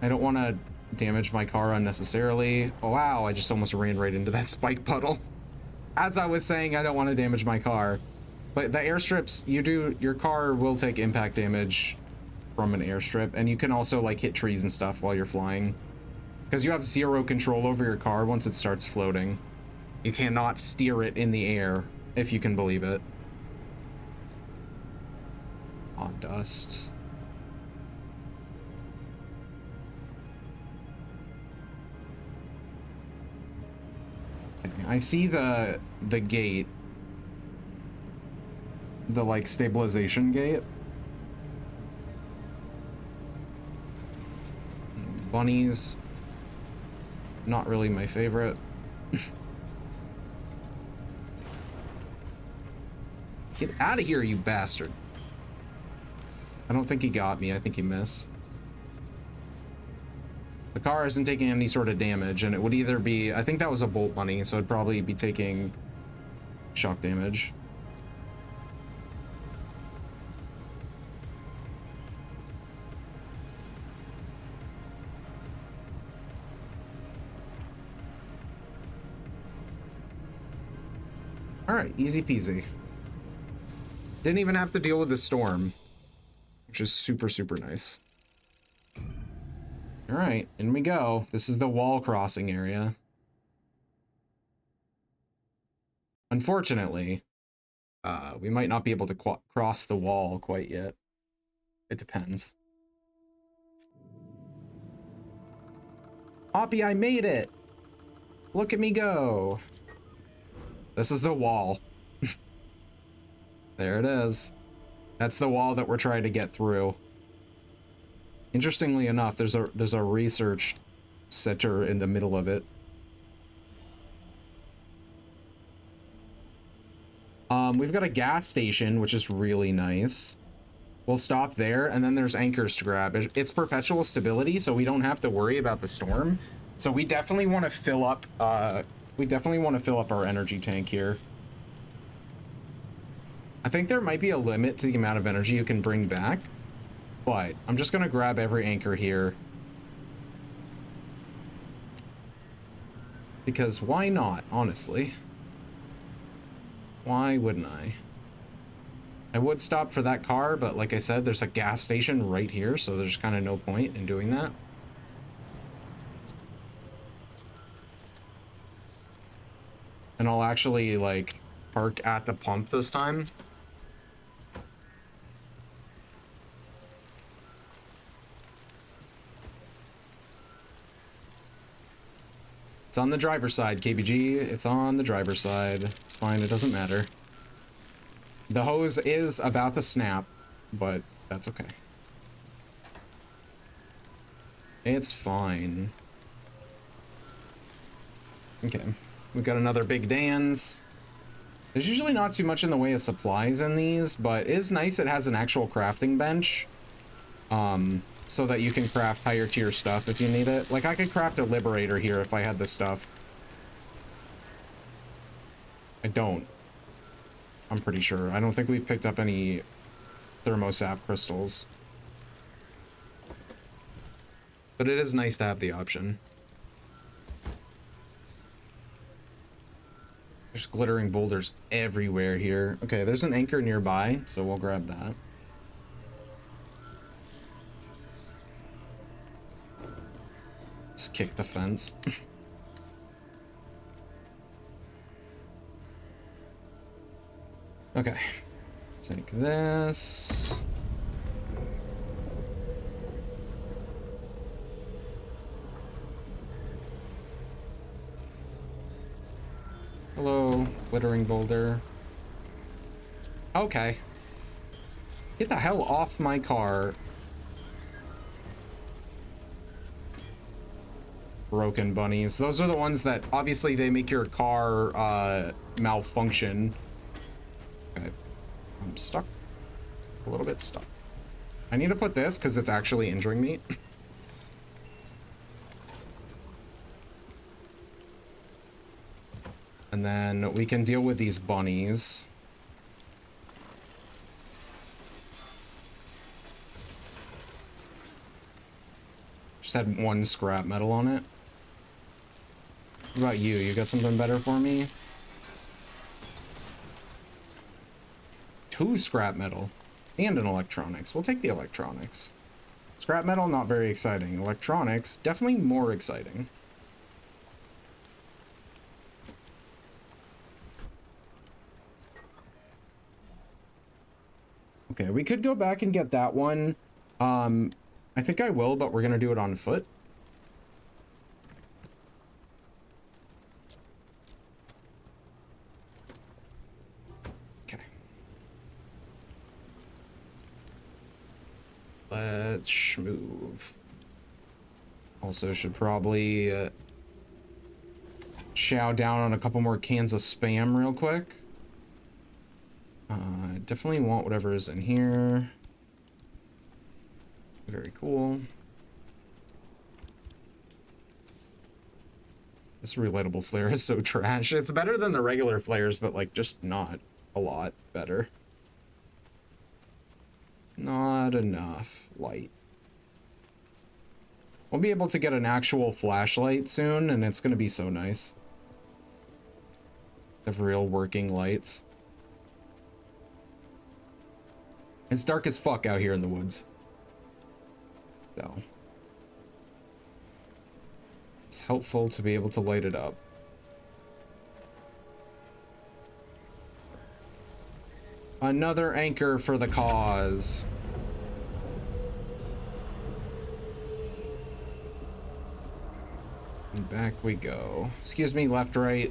I don't want to damage my car unnecessarily. Oh, wow, I just almost ran right into that spike puddle. As I was saying, I don't want to damage my car. But the airstrips, your car will take impact damage from an airstrip, and you can also like hit trees and stuff while you're flying. Because you have zero control over your car once it starts floating. You cannot steer it in the air, if you can believe it. On dust. Okay, I see the gate. The, like, stabilization gate. Bunnies. Not really my favorite. Get out of here, you bastard. I don't think he got me. I think he missed. The car isn't taking any sort of damage, and it would either be... I think that was a bolt bunny, so it'd probably be taking shock damage. Alright, easy peasy. Didn't even have to deal with the storm, which is super, super nice. Alright, in we go. This is the wall crossing area. Unfortunately, we might not be able to cross the wall quite yet. It depends. Hoppy, I made it! Look at me go! This is the wall. There it is. That's the wall that we're trying to get through. Interestingly enough, there's a research center in the middle of it. We've got a gas station, which is really nice. We'll stop there, and then there's anchors to grab. It's perpetual stability, so we don't have to worry about the storm. So we definitely want to fill up. We definitely want to fill up our energy tank here. I think there might be a limit to the amount of energy you can bring back, but I'm just gonna grab every anchor here. Because why not, honestly? Why wouldn't I? I would stop for that car, but like I said, there's a gas station right here, so there's kind of no point in doing that. And I'll actually, like, park at the pump this time. It's on the driver's side, KBG. It's on the driver's side. It's fine, it doesn't matter. The hose is about to snap, but that's okay. It's fine. Okay. We've got another Big Dan's. There's usually not too much in the way of supplies in these, but it is nice it has an actual crafting bench. So that you can craft higher tier stuff if you need it. Like, I could craft a Liberator here if I had this stuff. I don't. I'm pretty sure. I don't think we picked up any thermosap crystals. But it is nice to have the option. There's glittering boulders everywhere here. Okay, there's an anchor nearby, so we'll grab that. Just kick the fence. Okay. Take this. Hello, glittering boulder. Okay. Get the hell off my car. Broken bunnies. Those are the ones that obviously they make your car malfunction. Okay. I'm stuck. A little bit stuck. I need to put this because it's actually injuring me. And then we can deal with these bunnies. Just had one scrap metal on it. What about you? You got something better for me? 2 scrap metal and an electronics. We'll take the electronics. Let's Scrap metal, not very exciting. Electronics, definitely more exciting. Okay, we could go back and get that one. I think I will, but we're gonna do it on foot. Okay. Let's move. Also should probably chow down on a couple more cans of Spam real quick. Definitely want whatever is in here. Very cool. This relatable flare is so trash. It's better than the regular flares, but like just not a lot better. Not enough light. We'll be able to get an actual flashlight soon, and it's going to be so nice. Have real working lights. It's dark as fuck out here in the woods. So it's helpful to be able to light it up. Another anchor for the cause. And back we go. Excuse me, left, right.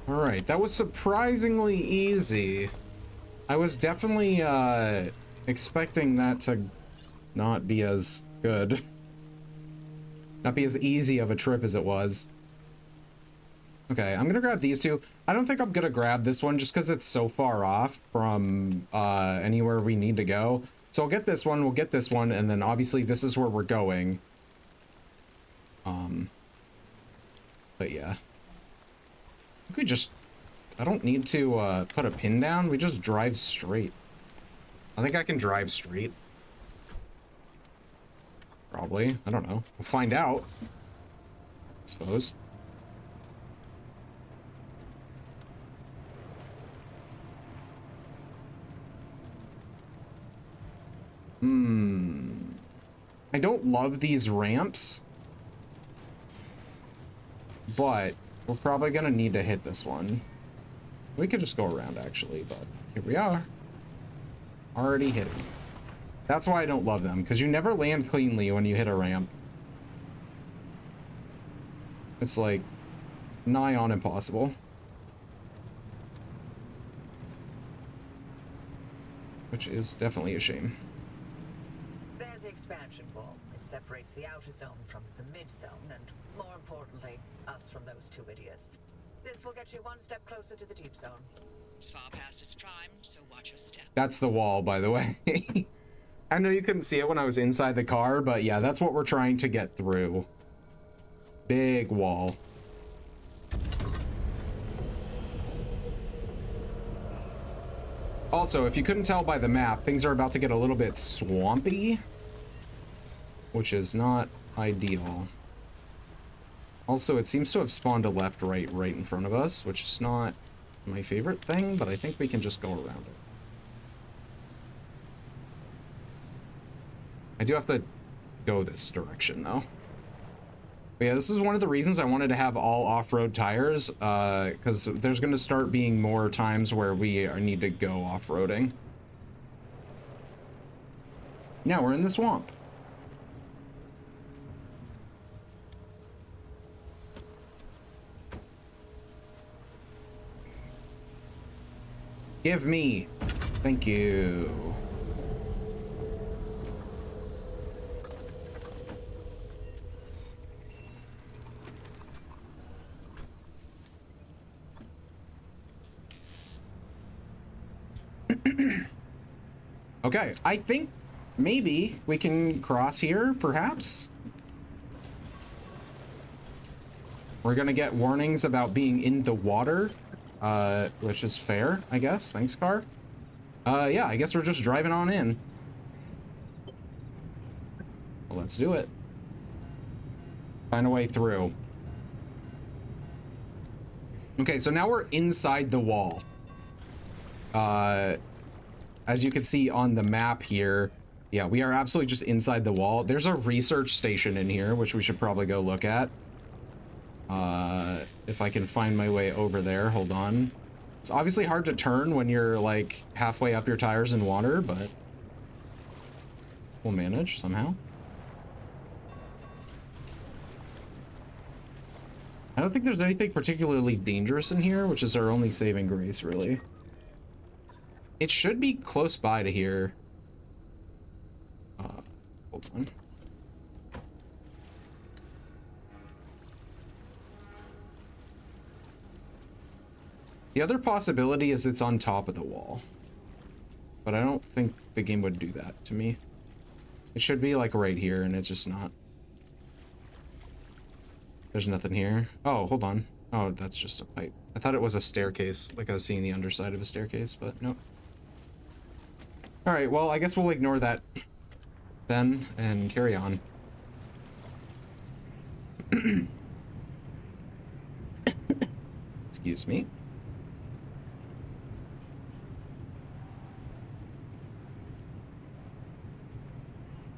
All right, that was surprisingly easy. I was definitely expecting that to not be as good. Not be as easy of a trip as it was. Okay, I'm gonna grab these two. I don't think I'm gonna grab this one just because it's so far off from anywhere we need to go. So I'll get this one, we'll get this one, and then obviously this is where we're going. But yeah. I think we just, I don't need to put a pin down, we just drive straight. I think I can drive straight. Probably, I don't know. We'll find out, I suppose. I don't love these ramps, but we're probably gonna need to hit this one. We could just go around actually, but here we are. Already hitting. That's why I don't love them, because you never land cleanly when you hit a ramp. It's like nigh on impossible. Which is definitely a shame. There's the expansion wall. It separates the outer zone from the mid zone, and more importantly, us from those two idiots. This will get you one step closer to the deep zone. It's far past its prime, so watch your step. That's the wall, by the way. I know you couldn't see it when I was inside the car, but yeah, that's what we're trying to get through. Big wall. Also, if you couldn't tell by the map, things are about to get a little bit swampy, which is not ideal. Also, it seems to have spawned a left, right in front of us, which is not my favorite thing, but I think we can just go around it. I do have to go this direction, though. But yeah, this is one of the reasons I wanted to have all off-road tires, because there's going to start being more times where we need to go off-roading. Now we're in the swamp. Give me. Thank you. Okay, I think maybe we can cross here, perhaps. We're gonna get warnings about being in the water, which is fair, I guess. Thanks, car. Yeah, I guess we're just driving on in. Well, let's do it. Find a way through. Okay, so now we're inside the wall. As you can see on the map here, yeah, we are absolutely just inside the wall. There's a research station in here, which we should probably go look at. If I can find my way over there, hold on. It's obviously hard to turn when you're like halfway up your tires in water, but we'll manage somehow. I don't think there's anything particularly dangerous in here, which is our only saving grace, really. It should be close by to here. Hold on. The other possibility is it's on top of the wall. But I don't think the game would do that to me. It should be like right here, and it's just not. There's nothing here. Oh, hold on. Oh, that's just a pipe. I thought it was a staircase, like I was seeing the underside of a staircase, but nope. Alright, well, I guess we'll ignore that then and carry on. Excuse me.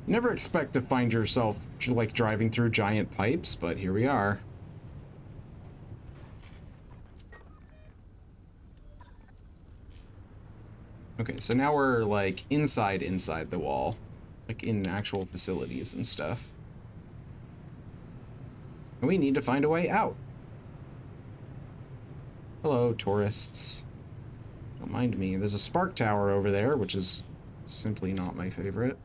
You never expect to find yourself like driving through giant pipes, but here we are. Okay, so now we're like inside the wall, like in actual facilities and stuff. And we need to find a way out. Hello, tourists. Don't mind me. There's a spark tower over there, which is simply not my favorite.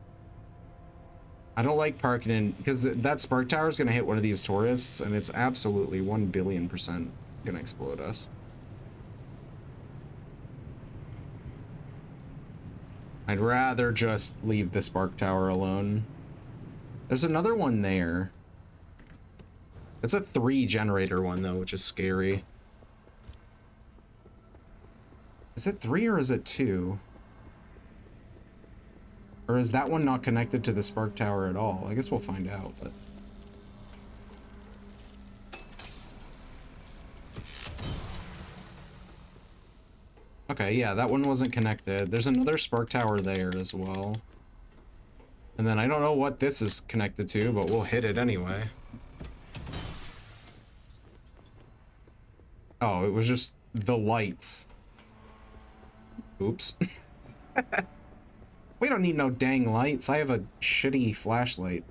I don't like parking in, because that spark tower is going to hit one of these tourists, and it's absolutely 1,000,000,000% going to explode us. I'd rather just leave the spark tower alone. There's another one there. It's a 3 generator one, though, which is scary. Is it 3 or is it 2? Or is that one not connected to the spark tower at all? I guess we'll find out, but... Okay, yeah, that one wasn't connected. There's another spark tower there as well. And then I don't know what this is connected to, but we'll hit it anyway. Oh, it was just the lights. Oops. We don't need no dang lights. I have a shitty flashlight.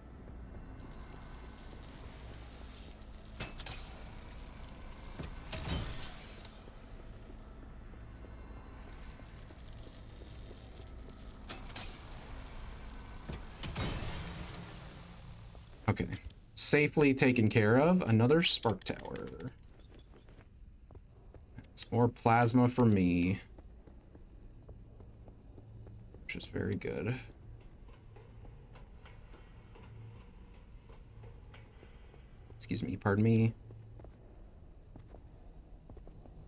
Okay. Safely taken care of. Another spark tower. It's more plasma for me. Which is very good. Excuse me, pardon me.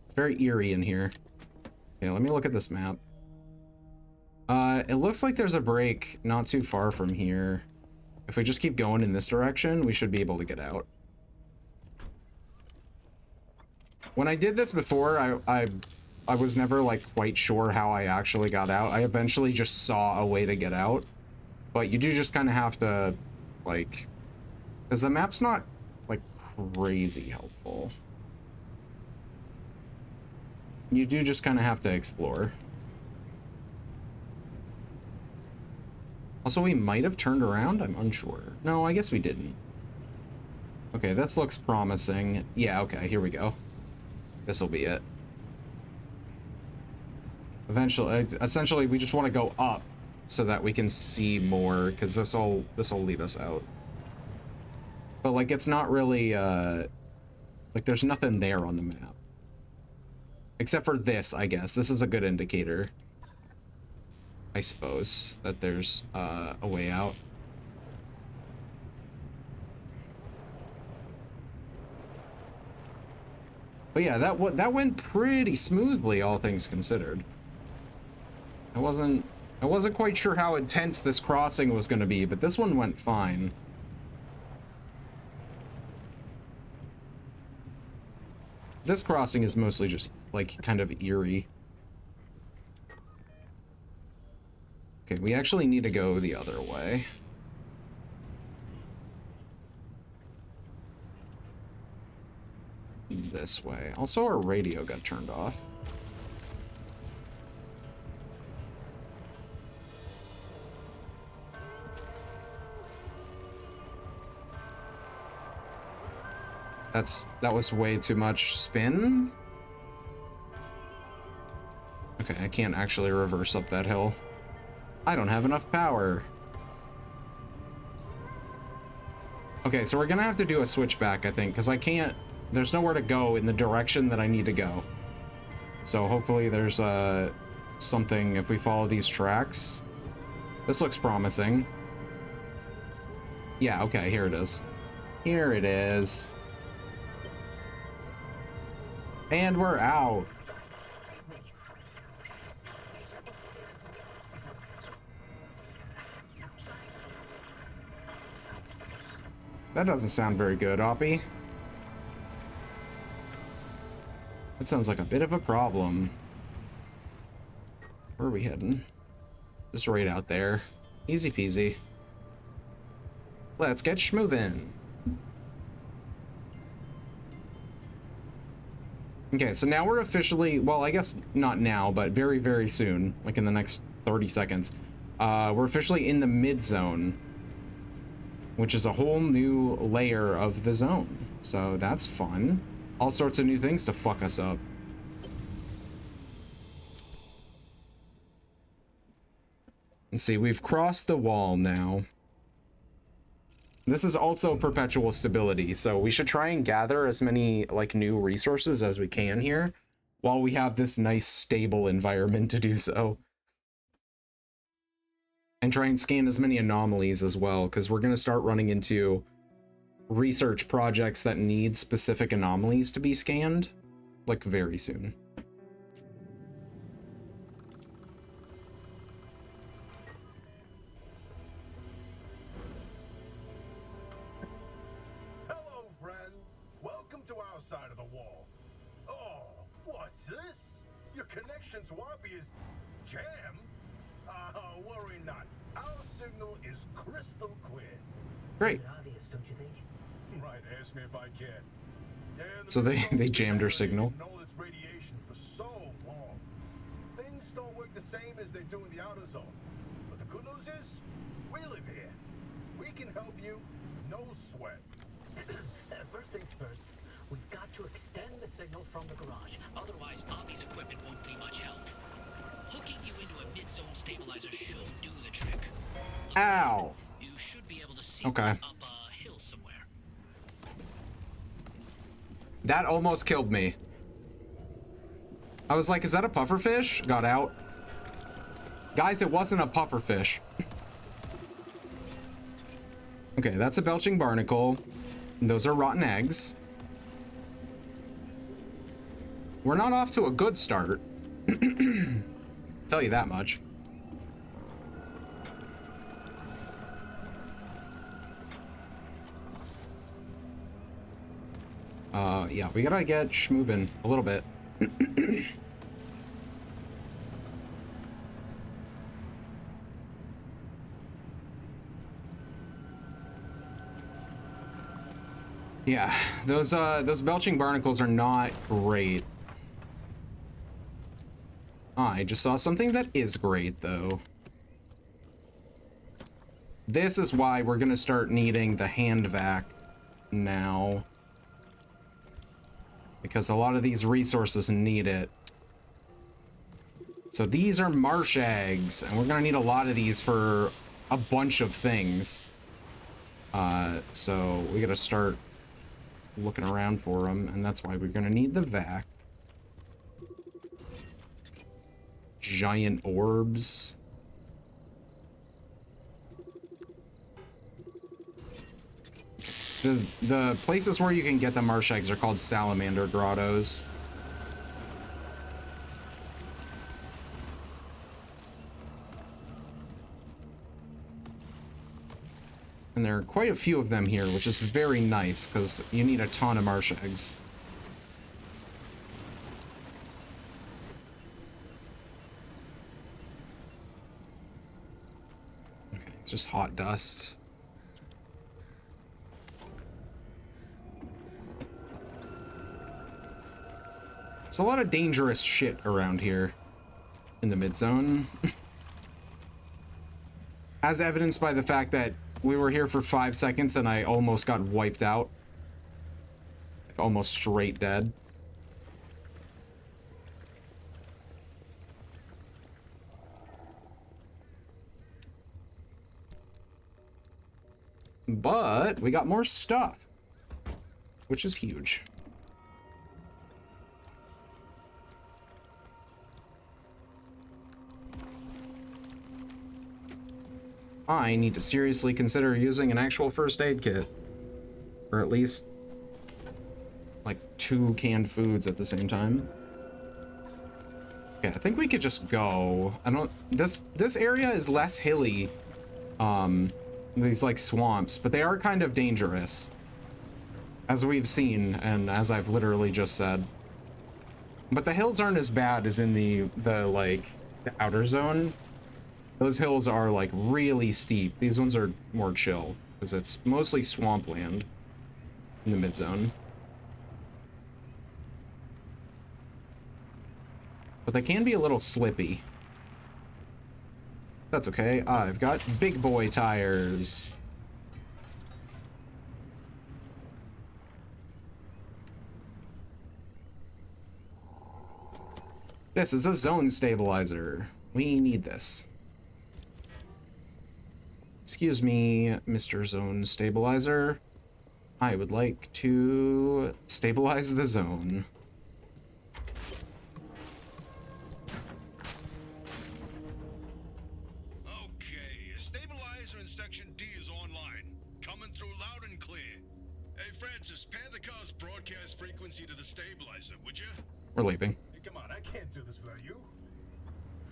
It's very eerie in here. Okay, let me look at this map. It looks like there's a break not too far from here. If we just keep going in this direction, we should be able to get out. When I did this before, I was never like quite sure how I actually got out. I eventually just saw a way to get out, but you do just kind of have to like, because the map's not like crazy helpful. You do just kind of have to explore. Also, we might have turned around. I'm unsure. No, I guess we didn't. Okay, this looks promising. Yeah, okay, here we go. This will be it. Eventually, essentially, we just want to go up so that we can see more, because this'll lead us out. But like, it's not really like there's nothing there on the map, except for this. I guess this is a good indicator. I suppose that there's a way out. But yeah, that went pretty smoothly, all things considered. I wasn't quite sure how intense this crossing was going to be, but this one went fine. This crossing is mostly just like kind of eerie. Okay, we actually need to go the other way. This way. Also, our radio got turned off. That was way too much spin. Okay, I can't actually reverse up that hill. I don't have enough power. Okay, so we're gonna have to do a switchback, I think, because I can't... There's nowhere to go in the direction that I need to go. So hopefully there's something if we follow these tracks. This looks promising. Yeah, okay, here it is. Here it is. And we're out. That doesn't sound very good, Oppie. That sounds like a bit of a problem. Where are we heading? Just right out there. Easy peasy. Let's get schmovin'. Okay, so now we're officially, well, I guess not now, but very, very soon, like in the next 30 seconds, we're officially in the mid-zone, which is a whole new layer of the zone. So that's fun. All sorts of new things to fuck us up. Let's see, we've crossed the wall now. This is also perpetual stability, so we should try and gather as many like new resources as we can here while we have this nice stable environment to do so. And try and scan as many anomalies as well, because we're going to start running into research projects that need specific anomalies to be scanned, like very soon. Hello, friend. Welcome to our side of the wall. Oh, what's this? Your connection to Wappy is jammed? Worry not. Our signal is crystal clear. Great. Obvious, don't you think? Right, ask me if I can. Yeah, So they jammed her signal. Know this radiation for so long. Things don't work the same as they do in the outer zone. But the good news is, we live here. We can help you, no sweat. First things first, we've got to extend the signal from the garage. Otherwise, Bobby's equipment won't be much help. Hooking you into a mid-zone stabilizer should do the trick. Ow. You should be able to see Okay. up a hill somewhere. That almost killed me. I was like, is that a pufferfish? Got out. Guys, it wasn't a pufferfish. Okay, that's a belching barnacle. Those are rotten eggs. We're not off to a good start. Tell you that much. Yeah, we gotta get schmovin' a little bit. Yeah, those belching barnacles are not great. I just saw something that is great, though. This is why we're gonna start needing the hand vac now. Because a lot of these resources need it. So these are marsh eggs, and we're gonna need a lot of these for a bunch of things. So we gotta start looking around for them, and that's why we're gonna need the vac. Giant orbs. The places where you can get the marsh eggs are called salamander grottos. And there are quite a few of them here, which is very nice because you need a ton of marsh eggs. Okay, it's just hot dust. There's a lot of dangerous shit around here in the mid-zone. As evidenced by the fact that we were here for 5 seconds and I almost got wiped out. Like almost straight dead. But we got more stuff, which is huge. I need to seriously consider using an actual first aid kit. Or at least like 2 canned foods at the same time. Okay, I think we could just go. I don't this area is less hilly. These like swamps, but they are kind of dangerous. As we've seen and as I've literally just said. But the hills aren't as bad as in the outer zone. Those hills are like really steep. These ones are more chill because it's mostly swampland in the mid-zone. But they can be a little slippy. That's okay. I've got big boy tires. This is a zone stabilizer. We need this. Excuse me, Mr. Zone Stabilizer. I would like to stabilize the zone. Okay, stabilizer in section D is online. Coming through loud and clear. Hey, Francis, pan the car's broadcast frequency to the stabilizer, would you? We're leaving. Hey, come on, I can't do this without you.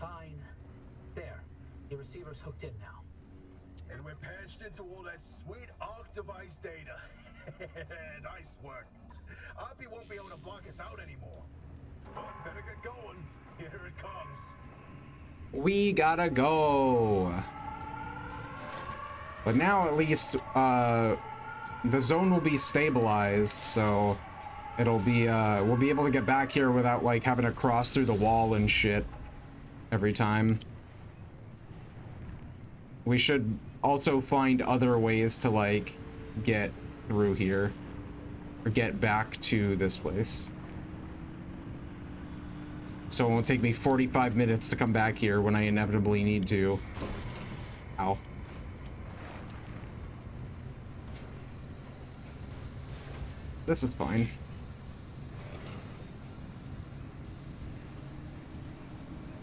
Fine. There. The receiver's hooked in now. And we're patched into all that sweet ARC device data. Nice work. Oppie won't be able to block us out anymore. But better get going. Here it comes. We gotta go. But now at least the zone will be stabilized, so it'll be we'll be able to get back here without like having to cross through the wall and shit every time. We should also find other ways to like get through here or get back to this place. So it won't take me 45 minutes to come back here when I inevitably need to. Ow. This is fine.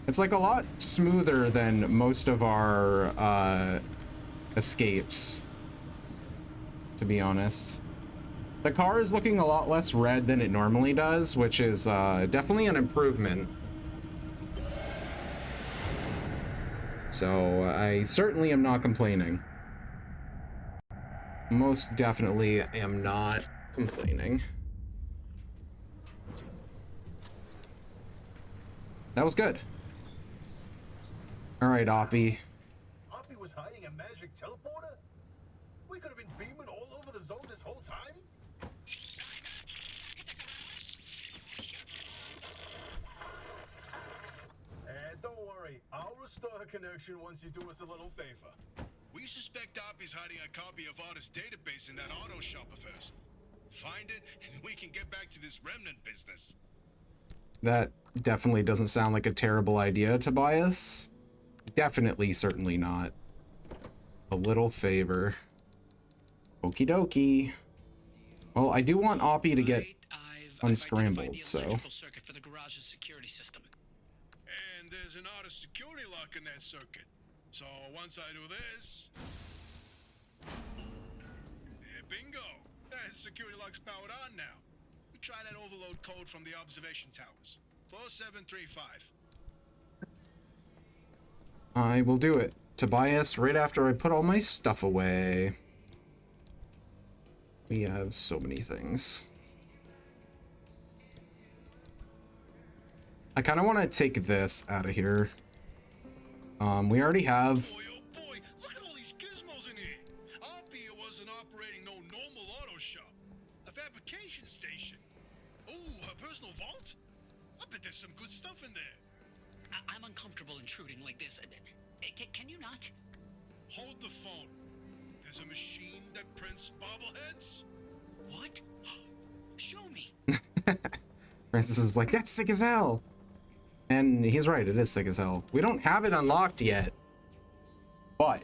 It's like a lot smoother than most of our escapes, to be honest. The car is looking a lot less red than it normally does, which is definitely an improvement. So I certainly am not complaining. Most definitely am not complaining. That was good. All right, Oppie. Oppie was hiding a magic teleporter? We could have been beaming all over the zone this whole time? And don't worry, I'll restore her connection once you do us a little favor. We suspect Oppie's hiding a copy of Artist database in that auto shop of hers. Find it, and we can get back to this remnant business. That definitely doesn't sound like a terrible idea, Tobias. Definitely, certainly not. A little favor. Okie dokie. Well, I do want Oppie to get unscrambled, so. Circuit for the garage's security system. And there's an Artist security lock in that circuit. So once I do this... bingo! security lock's powered on now. We try that overload code from the observation towers. 4735. I will do it. Tobias, right after I put all my stuff away. We have so many things. I kind of want to take this out of here. We already have... Boy, oh boy, look at all these gizmos in here. Oppie wasn't operating no normal auto shop. A fabrication station. Ooh, her personal vault? I bet there's some good stuff in there. I'm uncomfortable intruding like this. Can you not? Hold the phone. There's a machine that prints bobbleheads. What? Show me. Francis is like, that's sick as hell. And he's right, it is sick as hell. We don't have it unlocked yet, but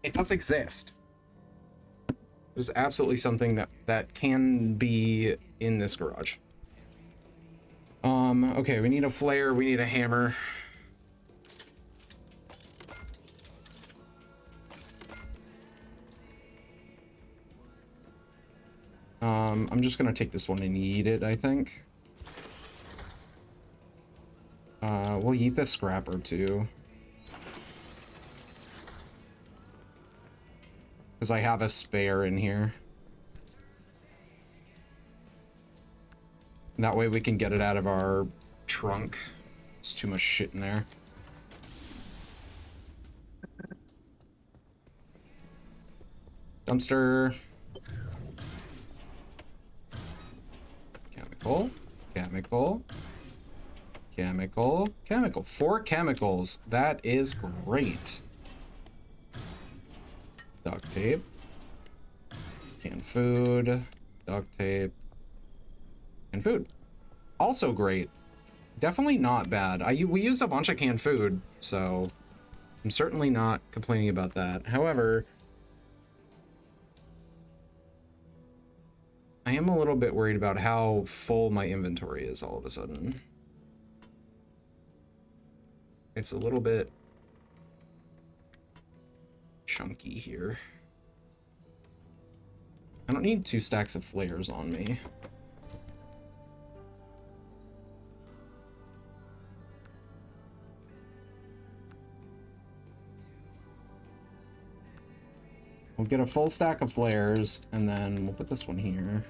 it does exist. There's absolutely something that can be in this garage. Okay, we need a flare, we need a hammer. I'm just gonna take this one and eat it, I think. We'll eat the scrapper too. Because I have a spare in here. And that way we can get it out of our trunk. There's too much shit in there. Dumpster. Chemical. Chemical. Chemical. Chemical. 4 chemicals. That is great. Duct tape. Canned food. Duct tape. And food. Also great. Definitely not bad. We used a bunch of canned food, so I'm certainly not complaining about that. However, I am a little bit worried about how full my inventory is all of a sudden. It's a little bit chunky here. I don't need 2 stacks of flares on me. We'll get a full stack of flares, and then we'll put this one here.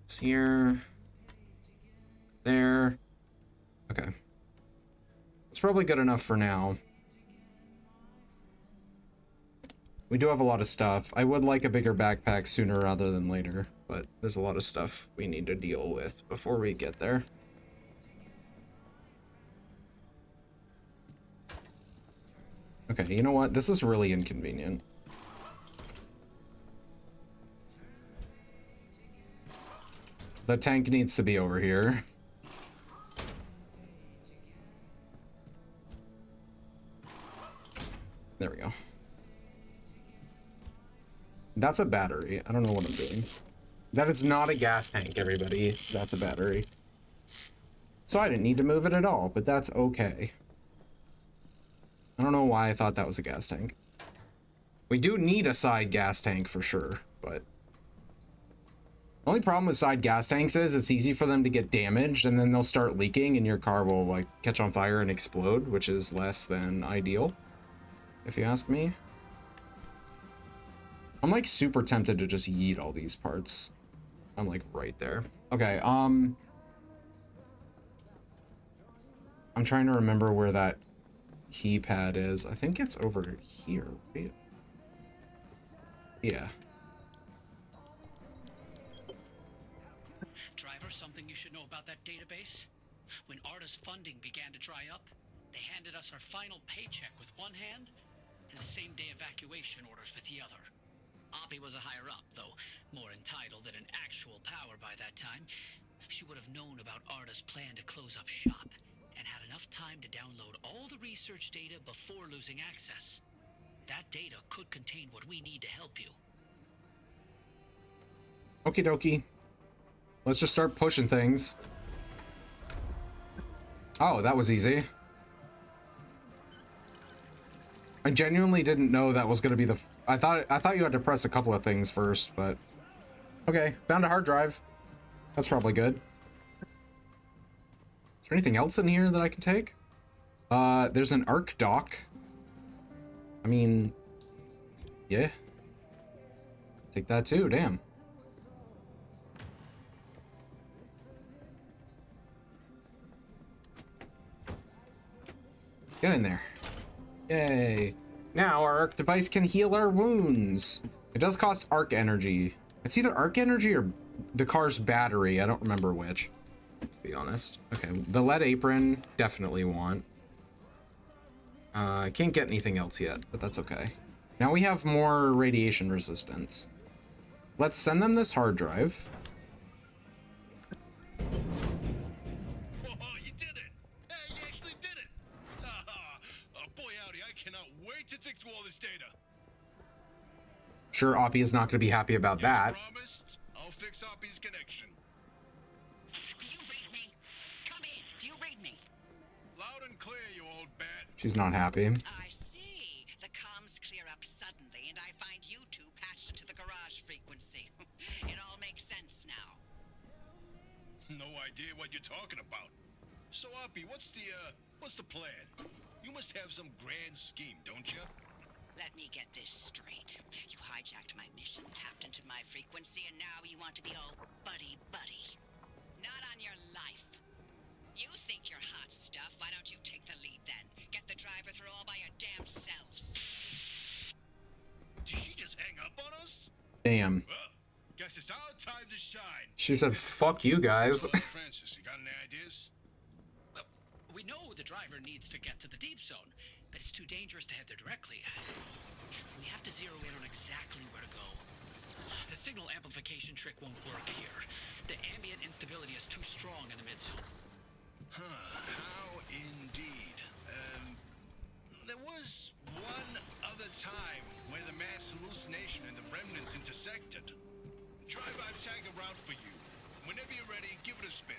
It's here. There. Okay. It's probably good enough for now. We do have a lot of stuff. I would like a bigger backpack sooner rather than later, but there's a lot of stuff we need to deal with before we get there. Okay, you know what? This is really inconvenient. The tank needs to be over here. There we go. That's a battery. I don't know what I'm doing. That is not a gas tank, everybody. That's a battery. So I didn't need to move it at all, but that's okay. I don't know why I thought that was a gas tank. We do need a side gas tank for sure, but... The only problem with side gas tanks is it's easy for them to get damaged, and then they'll start leaking, and your car will, like, catch on fire and explode, which is less than ideal, if you ask me. I'm like super tempted to just yeet all these parts. I'm like right there. Okay, I'm trying to remember where that keypad is. I think it's over here, right? Yeah. Driver, something you should know about that database? When Arda's funding began to dry up, they handed us our final paycheck with one hand and the same-day evacuation orders with the other. Oppie was a higher up, though more entitled than an actual power by that time. She would have known about Arda's plan to close up shop and had enough time to download all the research data before losing access. That data could contain what we need to help you. Okie dokie. Let's just start pushing things. Oh, that was easy. I genuinely didn't know that was going to be the... I thought you had to press a couple of things first, but... Okay, found a hard drive. That's probably good. Is there anything else in here that I can take? There's an arc dock. I mean... Yeah. Take that too, damn. Get in there. Yay. Now our arc device can heal our wounds. It does cost arc energy. It's either arc energy or the car's battery. I don't remember which, to be honest. Okay, the lead apron, definitely want. I can't get anything else yet, but that's okay. Now we have more radiation resistance. Let's send them this hard drive. Oh, you did it! Hey, you actually did it! Boy, howdy, I cannot wait to dig through all this data. Sure, Oppie is not going to be happy about that. Promised, I'll fix Oppie's connection. Do you read me? Come in. Do you read me? Loud and clear, you old bat. She's not happy. I see. The comms clear up suddenly, and I find you two patched to the garage frequency. It all makes sense now. No idea what you're talking about. So, Oppie, what's the plan? You must have some grand scheme, don't you? Let me get this straight. You hijacked my mission, tapped into my frequency, and now you want to be all buddy-buddy. Not on your life. You think you're hot stuff. Why don't you take the lead then? Get the driver through all by your damn selves. Did she just hang up on us? Damn. Well, guess it's our time to shine. She said, fuck you guys. Francis, you got any ideas? Well, we know the driver needs to get to the deep zone, but it's too dangerous to head there directly. We have to zero in on exactly where to go. The signal amplification trick won't work here. The ambient instability is too strong in the mid-zone. Huh, how indeed. There was one other time where the mass hallucination and the remnants intersected. Drive, I've tagged a route for you. Whenever you're ready, give it a spin.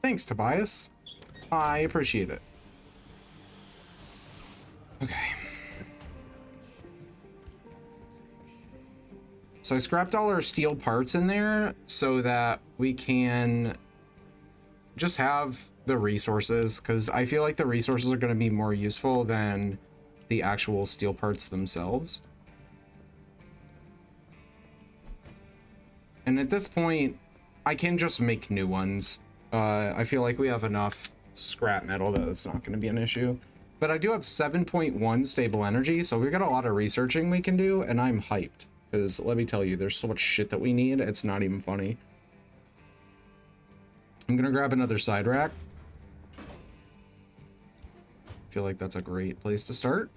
Thanks, Tobias. I appreciate it. Okay. So I scrapped all our steel parts in there so that we can just have the resources, because I feel like the resources are going to be more useful than the actual steel parts themselves. And at this point, I can just make new ones. I feel like we have enough scrap metal that it's not going to be an issue. But I do have 7.1 stable energy, so we've got a lot of researching we can do, and I'm hyped. Because let me tell you, there's so much shit that we need, it's not even funny. I'm going to grab another side rack. I feel like that's a great place to start.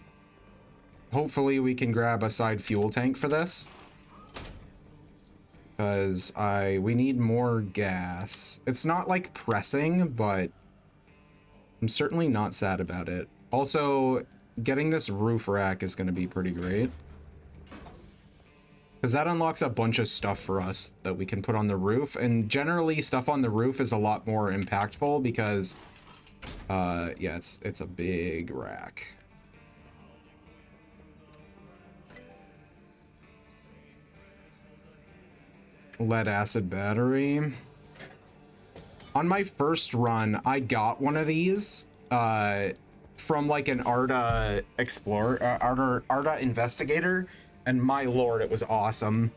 Hopefully we can grab a side fuel tank for this. Because we need more gas. It's not like pressing, but I'm certainly not sad about it. Also, getting this roof rack is going to be pretty great. Because that unlocks a bunch of stuff for us that we can put on the roof. And generally, stuff on the roof is a lot more impactful because, yeah, it's a big rack. Lead acid battery. On my first run, I got one of these from like an ARDA explorer, ARDA investigator, and my lord, it was awesome.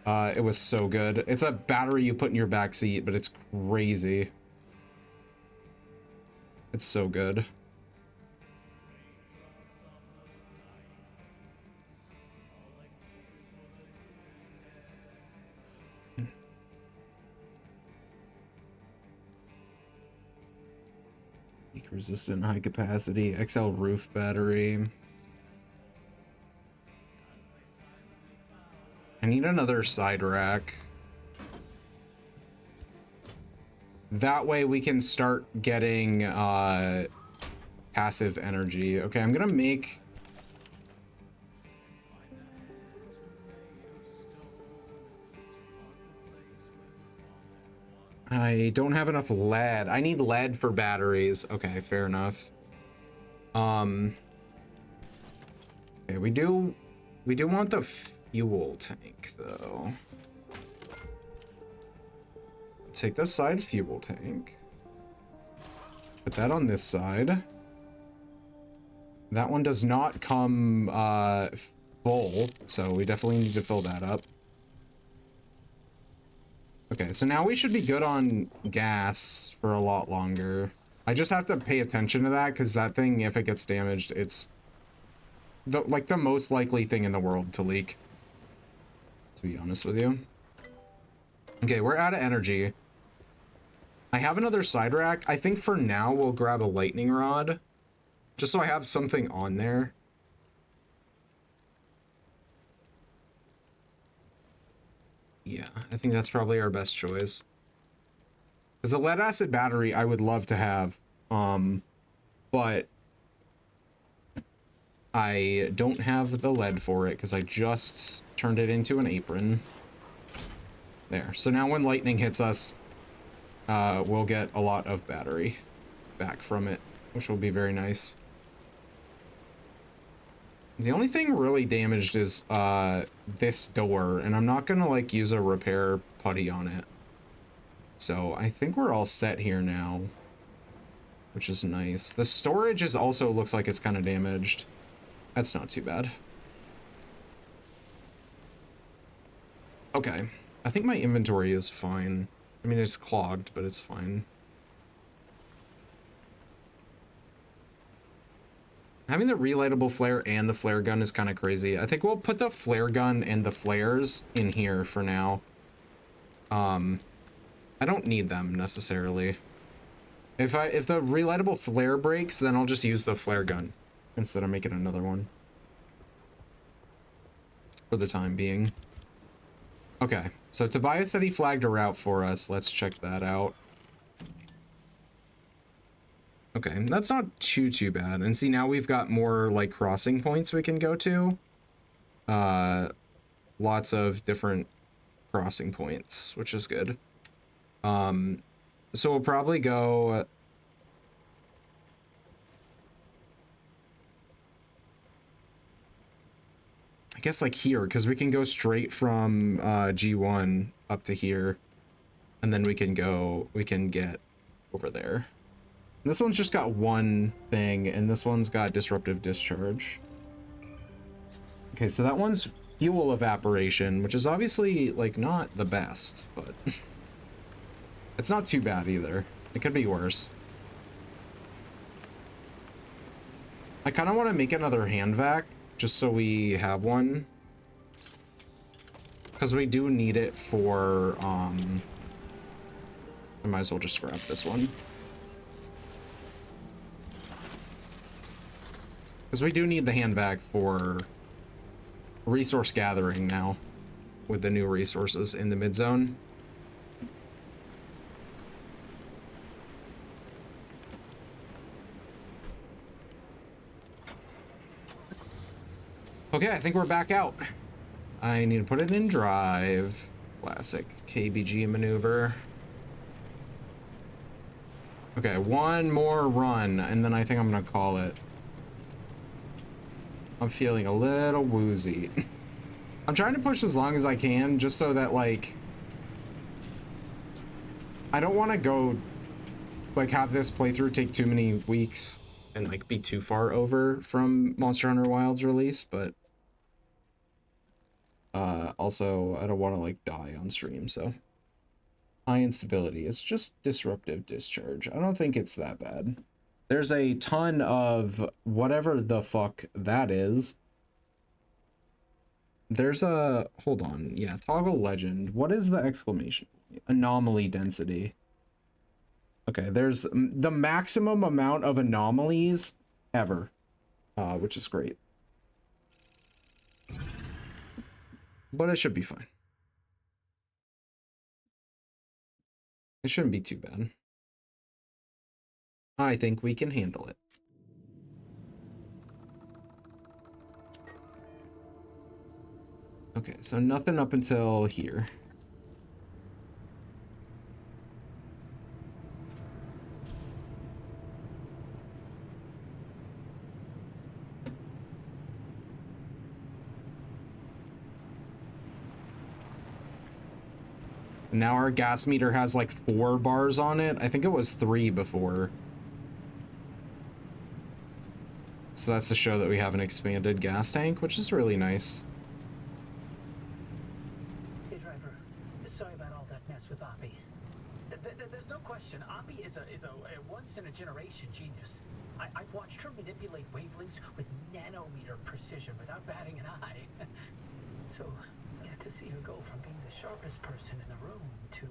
It was so good. It's a battery you put in your back seat, but it's crazy. It's so good. Leak resistant, high capacity, XL roof battery. I need another side rack. That way we can start getting passive energy. Okay, I'm gonna make... I don't have enough lead. I need lead for batteries. Okay, fair enough. Okay, we do want the fuel tank though. Take this side fuel tank. Put that on this side. That one does not come full, so we definitely need to fill that up. Okay, so now we should be good on gas for a lot longer. I just have to pay attention to that because that thing, if it gets damaged, it's the most likely thing in the world to leak, to be honest with you. Okay, we're out of energy. I have another side rack. I think for now we'll grab a lightning rod just so I have something on there. Yeah, I think that's probably our best choice. Because the lead acid battery I would love to have, but I don't have the lead for it because I just turned it into an apron. There. So now when lightning hits us, we'll get a lot of battery back from it, which will be very nice. The only thing really damaged is this door, and I'm not gonna like use a repair putty on it. So I think we're all set here now, which is nice. The storage is also looks like it's kind of damaged. That's not too bad. Okay, I think my inventory is fine. I mean, it's clogged, but it's fine. Having the relightable flare and the flare gun is kind of crazy. I think we'll put the flare gun and the flares in here for now. I don't need them necessarily. If the relightable flare breaks, then I'll just use the flare gun instead of making another one. For the time being. Okay, so Tobias said he flagged a route for us. Let's check that out. Okay, that's not too bad. And see, now we've got more like crossing points we can go to. Lots of different crossing points, which is good. So we'll probably go I guess like here, because we can go straight from G1 up to here, and then we can get over there. This one's just got one thing, and this one's got disruptive discharge. Okay, so that one's fuel evaporation, which is obviously like not the best, but it's not too bad either. It could be worse. I kind of want to make another hand vac just so we have one, because we do need it for I might as well just scrap this one. Because we do need the hand vac for resource gathering now with the new resources in the mid zone. Okay, I think we're back out. I need to put it in drive. Classic KBG maneuver. Okay, one more run, and then I think I'm gonna call it. I'm feeling a little woozy. I'm trying to push as long as I can, just so that, like, I don't want to go, like, have this playthrough take too many weeks and, like, be too far over from Monster Hunter Wilds release, but also I don't want to, like, die on stream, so. High instability. It's just disruptive discharge. I don't think it's that bad. There's a ton of whatever the fuck that is. There's a, hold on, yeah, toggle legend. What is the exclamation point? Anomaly density. Okay, there's the maximum amount of anomalies ever, which is great. But it should be fine. It shouldn't be too bad. I think we can handle it. Okay, so nothing up until here. Now our gas meter has like 4 bars on it. I think it was 3 before. So that's to show that we have an expanded gas tank, which is really nice. Hey, driver. Sorry about all that mess with Oppie. There's no question. Oppie is a once-in-a-generation genius. I've watched her manipulate wavelengths with nanometer precision without batting an eye. So, yeah, to see her go from being the sharpest person in the room to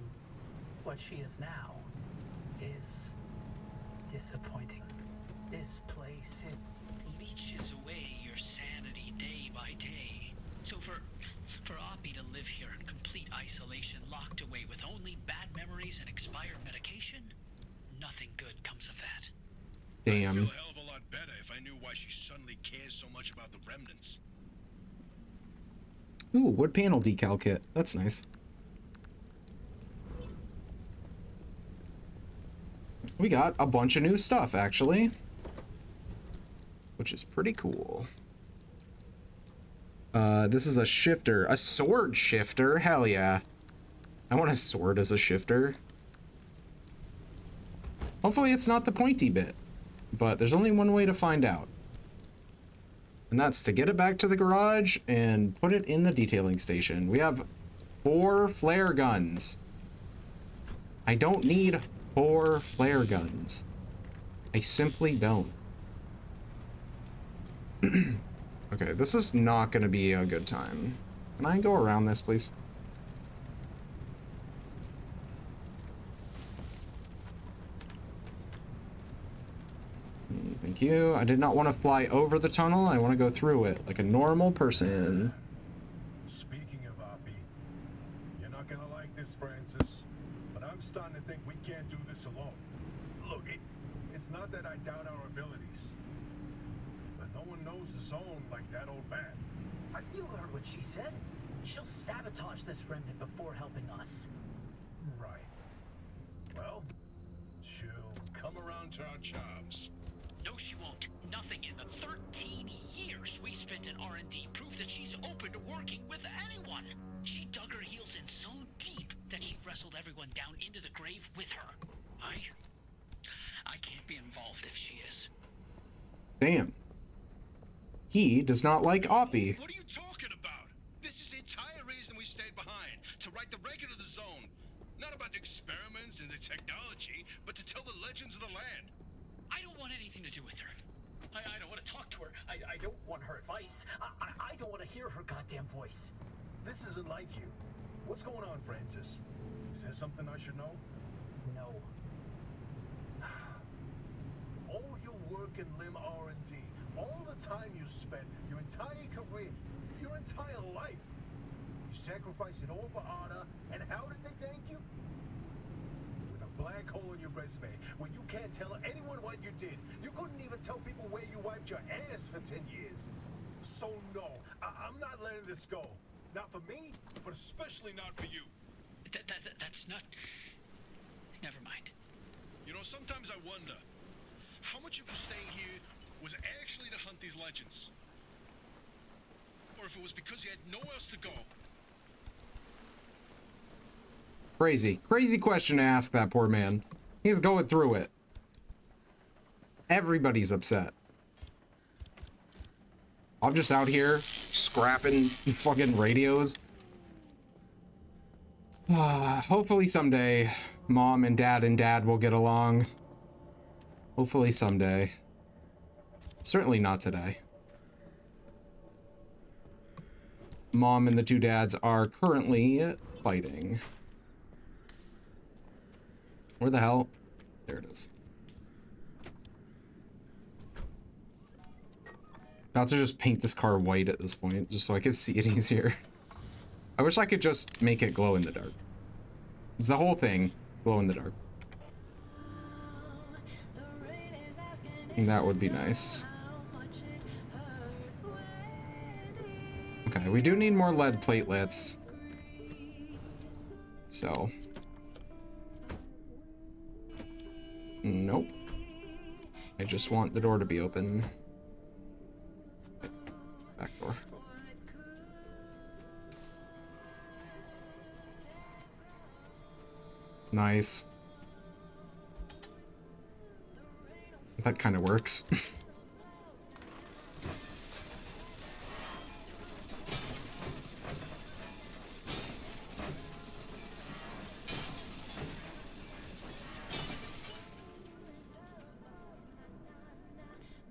what she is now is disappointing. This place, it leeches away your sanity day by day. So for Oppie to live here in complete isolation, locked away with only bad memories and expired medication, nothing good comes of that. Damn. I'd feel a hell of a lot better if I knew why she suddenly cares so much about the remnants. Ooh, wood panel decal kit. That's nice. We got a bunch of new stuff, actually. Which is pretty cool. This is a shifter. A sword shifter? Hell yeah. I want a sword as a shifter. Hopefully it's not the pointy bit. But there's only one way to find out. And that's to get it back to the garage and put it in the detailing station. We have 4 flare guns. I don't need 4 flare guns. I simply don't. Okay, this is not going to be a good time. Can I go around this, please? Thank you. I did not want to fly over the tunnel. I want to go through it like a normal person. Speaking of Oppie, you're not gonna like this, Francis, but I'm starting to think we can't do this alone. Look, it's not that I doubt our abilities, but no one knows the zone like that old man. You heard what she said. She'll sabotage this remnant before helping us. Right. Well, she'll come around to our jobs. No, she won't. Nothing in the 13 years we spent in R&D prove that she's open to working with anyone. She dug her heels in so deep that she wrestled everyone down into the grave with her. I can't be involved if she is. Damn. He does not like Oppie. What are you talking about? This is the entire reason we stayed behind, to write the record of the zone. Not about the experiments and the technology, but to tell the legends of the land. I don't want anything to do with her. I don't want to talk to her. I don't want her advice. I don't want to hear her goddamn voice. This isn't like you. What's going on, Francis? Is there something I should know? No. All your work in limb R&D, all the time you spent, your entire career, your entire life. You sacrificed it all for Ada, and how did they thank you? With a black hole in your resume, where you can't tell anyone what you did. You couldn't even tell people where you wiped your ass for 10 years. So no, I'm not letting this go. Not for me, but especially not for you. That's not... Never mind. You know, sometimes I wonder, how much of you staying here was actually to hunt these legends? Or if it was because you had nowhere else to go? Crazy. Crazy question to ask that poor man. He's going through it. Everybody's upset. I'm just out here scrapping fucking radios. Hopefully someday Mom and Dad will get along. Hopefully someday. Certainly not today. Mom and the 2 dads are currently fighting. Where the hell? There it is. About to just paint this car white at this point, just so I can see it easier. I wish I could just make it glow in the dark. It's the whole thing, glow in the dark. And that would be nice. Okay, we do need more lead platelets. So. Nope. I just want the door to be open. Back door. Nice. That kind of works.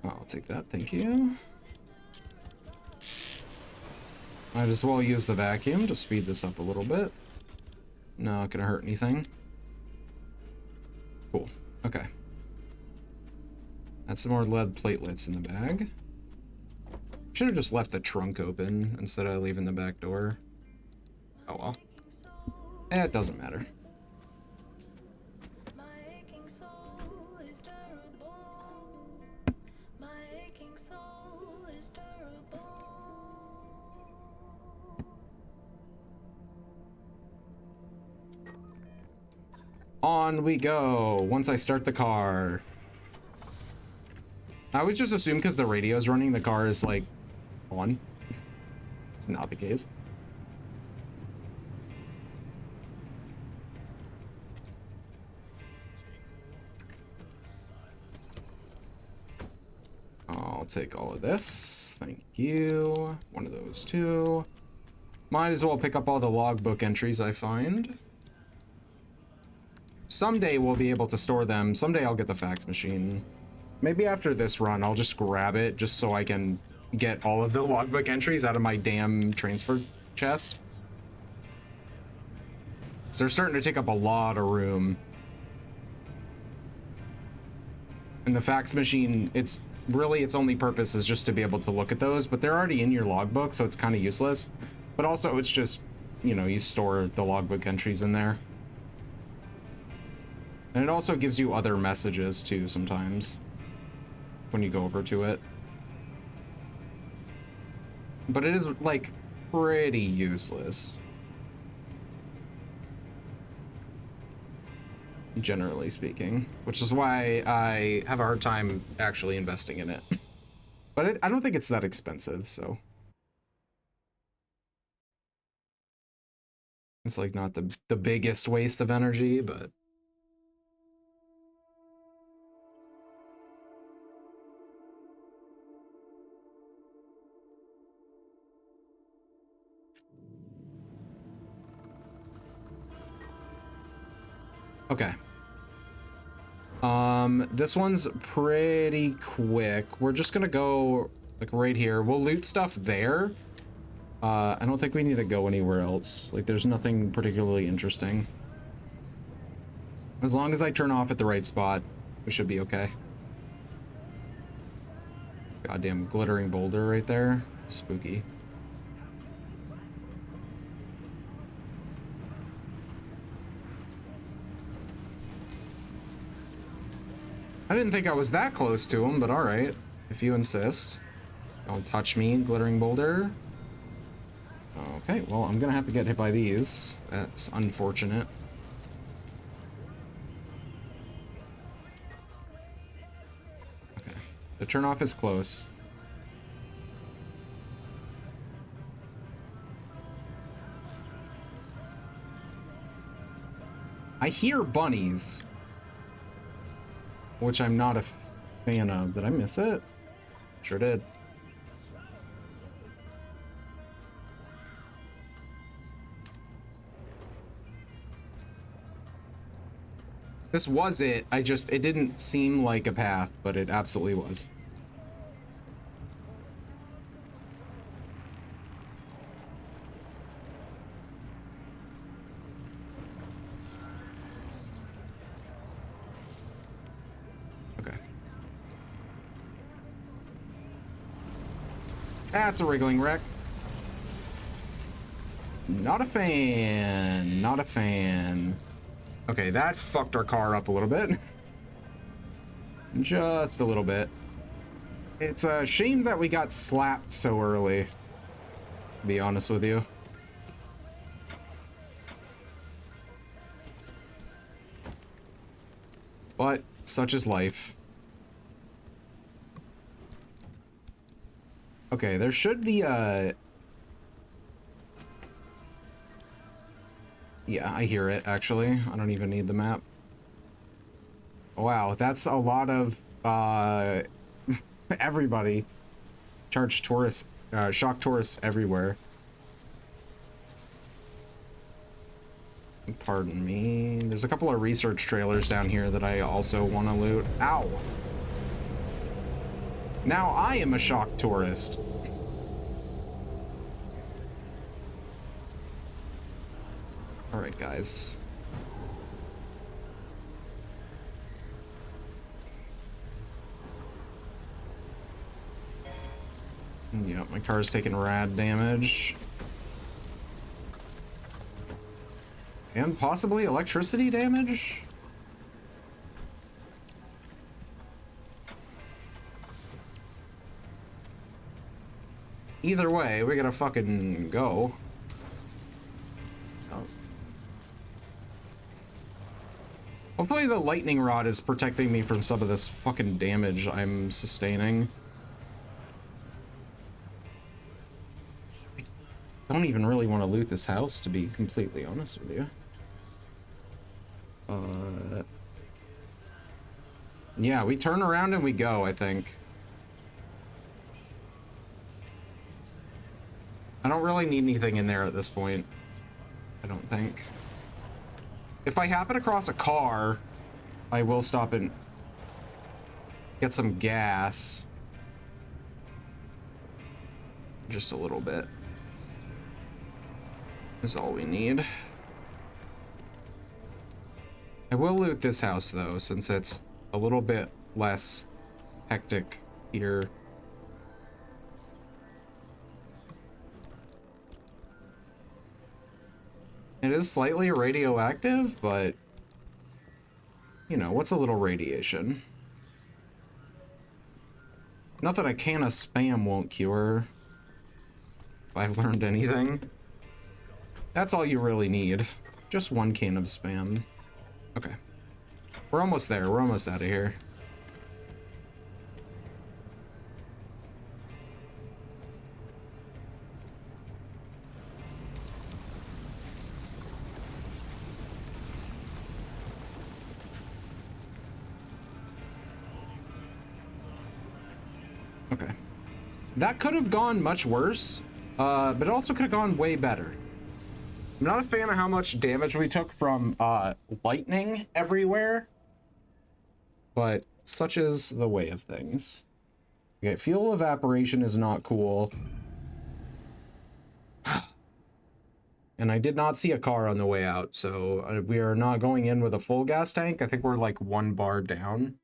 I'll take that, thank you. Might as well use the vacuum to speed this up a little bit. Not gonna hurt anything. Cool, okay. That's some more lead platelets in the bag. Should have just left the trunk open instead of leaving the back door. Oh well. It doesn't matter. On we go, once I start the car. I always just assume because the radio's running, the car is like on. It's not the case. I'll take all of this. Thank you. One of those too. Might as well pick up all the logbook entries I find. Someday we'll be able to store them. Someday I'll get the fax machine. Maybe after this run, I'll just grab it just so I can get all of the logbook entries out of my damn transfer chest. So they're starting to take up a lot of room. And the fax machine, it's really its only purpose is just to be able to look at those, but they're already in your logbook, so it's kind of useless. But also it's just, you know, you store the logbook entries in there. And it also gives you other messages too sometimes when you go over to it. But it is like pretty useless, generally speaking, which is why I have a hard time actually investing in it. But I don't think it's that expensive, so it's like not the biggest waste of energy, but okay. This one's pretty quick. We're just gonna go like right here. We'll loot stuff there. I don't think we need to go anywhere else. Like there's nothing particularly interesting. As long as I turn off at the right spot, we should be okay. Goddamn glittering boulder right there. Spooky. I didn't think I was that close to him, but alright. If you insist. Don't touch me, glittering boulder. Okay, well, I'm gonna have to get hit by these. That's unfortunate. Okay. The turnoff is close. I hear bunnies, which I'm not a fan of. Did I miss it? Sure did. This was it. It didn't seem like a path, but it absolutely was. Okay. That's a wriggling wreck. Not a fan. Not a fan. Okay, that fucked our car up a little bit. Just a little bit. It's a shame that we got slapped so early, to be honest with you. But such is life. Okay, there should be a... Yeah, I hear it, actually. I don't even need the map. Wow, that's a lot of, everybody. Charge tourists, shock tourists everywhere. Pardon me. There's a couple of research trailers down here that I also want to loot. Ow! Now I am a shock tourist. Alright, guys. Yep, my car's taking rad damage. And possibly electricity damage? Either way, we gotta fucking go. Oh. Hopefully the lightning rod is protecting me from some of this fucking damage I'm sustaining. I don't even really want to loot this house, to be completely honest with you. Yeah, we turn around and we go, I think. I don't really need anything in there at this point. I don't think. If I happen across a car, I will stop and get some gas. Just a little bit. Is all we need. I will loot this house though, since it's a little bit less hectic here. It is slightly radioactive, but you know, what's a little radiation? Not that a can of spam won't cure, if I've learned anything. That's all you really need. Just one can of spam. Okay. We're almost there. We're almost out of here. Okay. That could have gone much worse, but it also could have gone way better. I'm not a fan of how much damage we took from lightning everywhere, but such is the way of things. Okay, fuel evaporation is not cool. And I did not see a car on the way out, so we are not going in with a full gas tank. I think we're like 1 bar down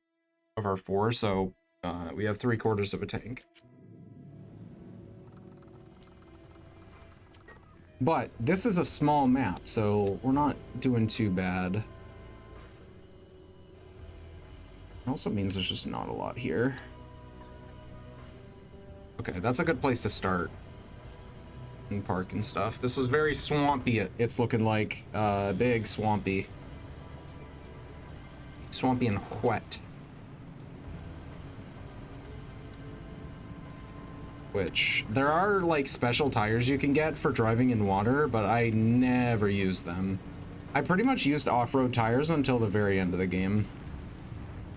of our 4, so we have 3/4 of a tank. But this is a small map, so we're not doing too bad. It also means there's just not a lot here. Okay, that's a good place to start. And park and stuff. This is very swampy, it's looking like. Big swampy. Swampy and wet. Which, there are like special tires you can get for driving in water, but I never use them. I pretty much used off-road tires until the very end of the game.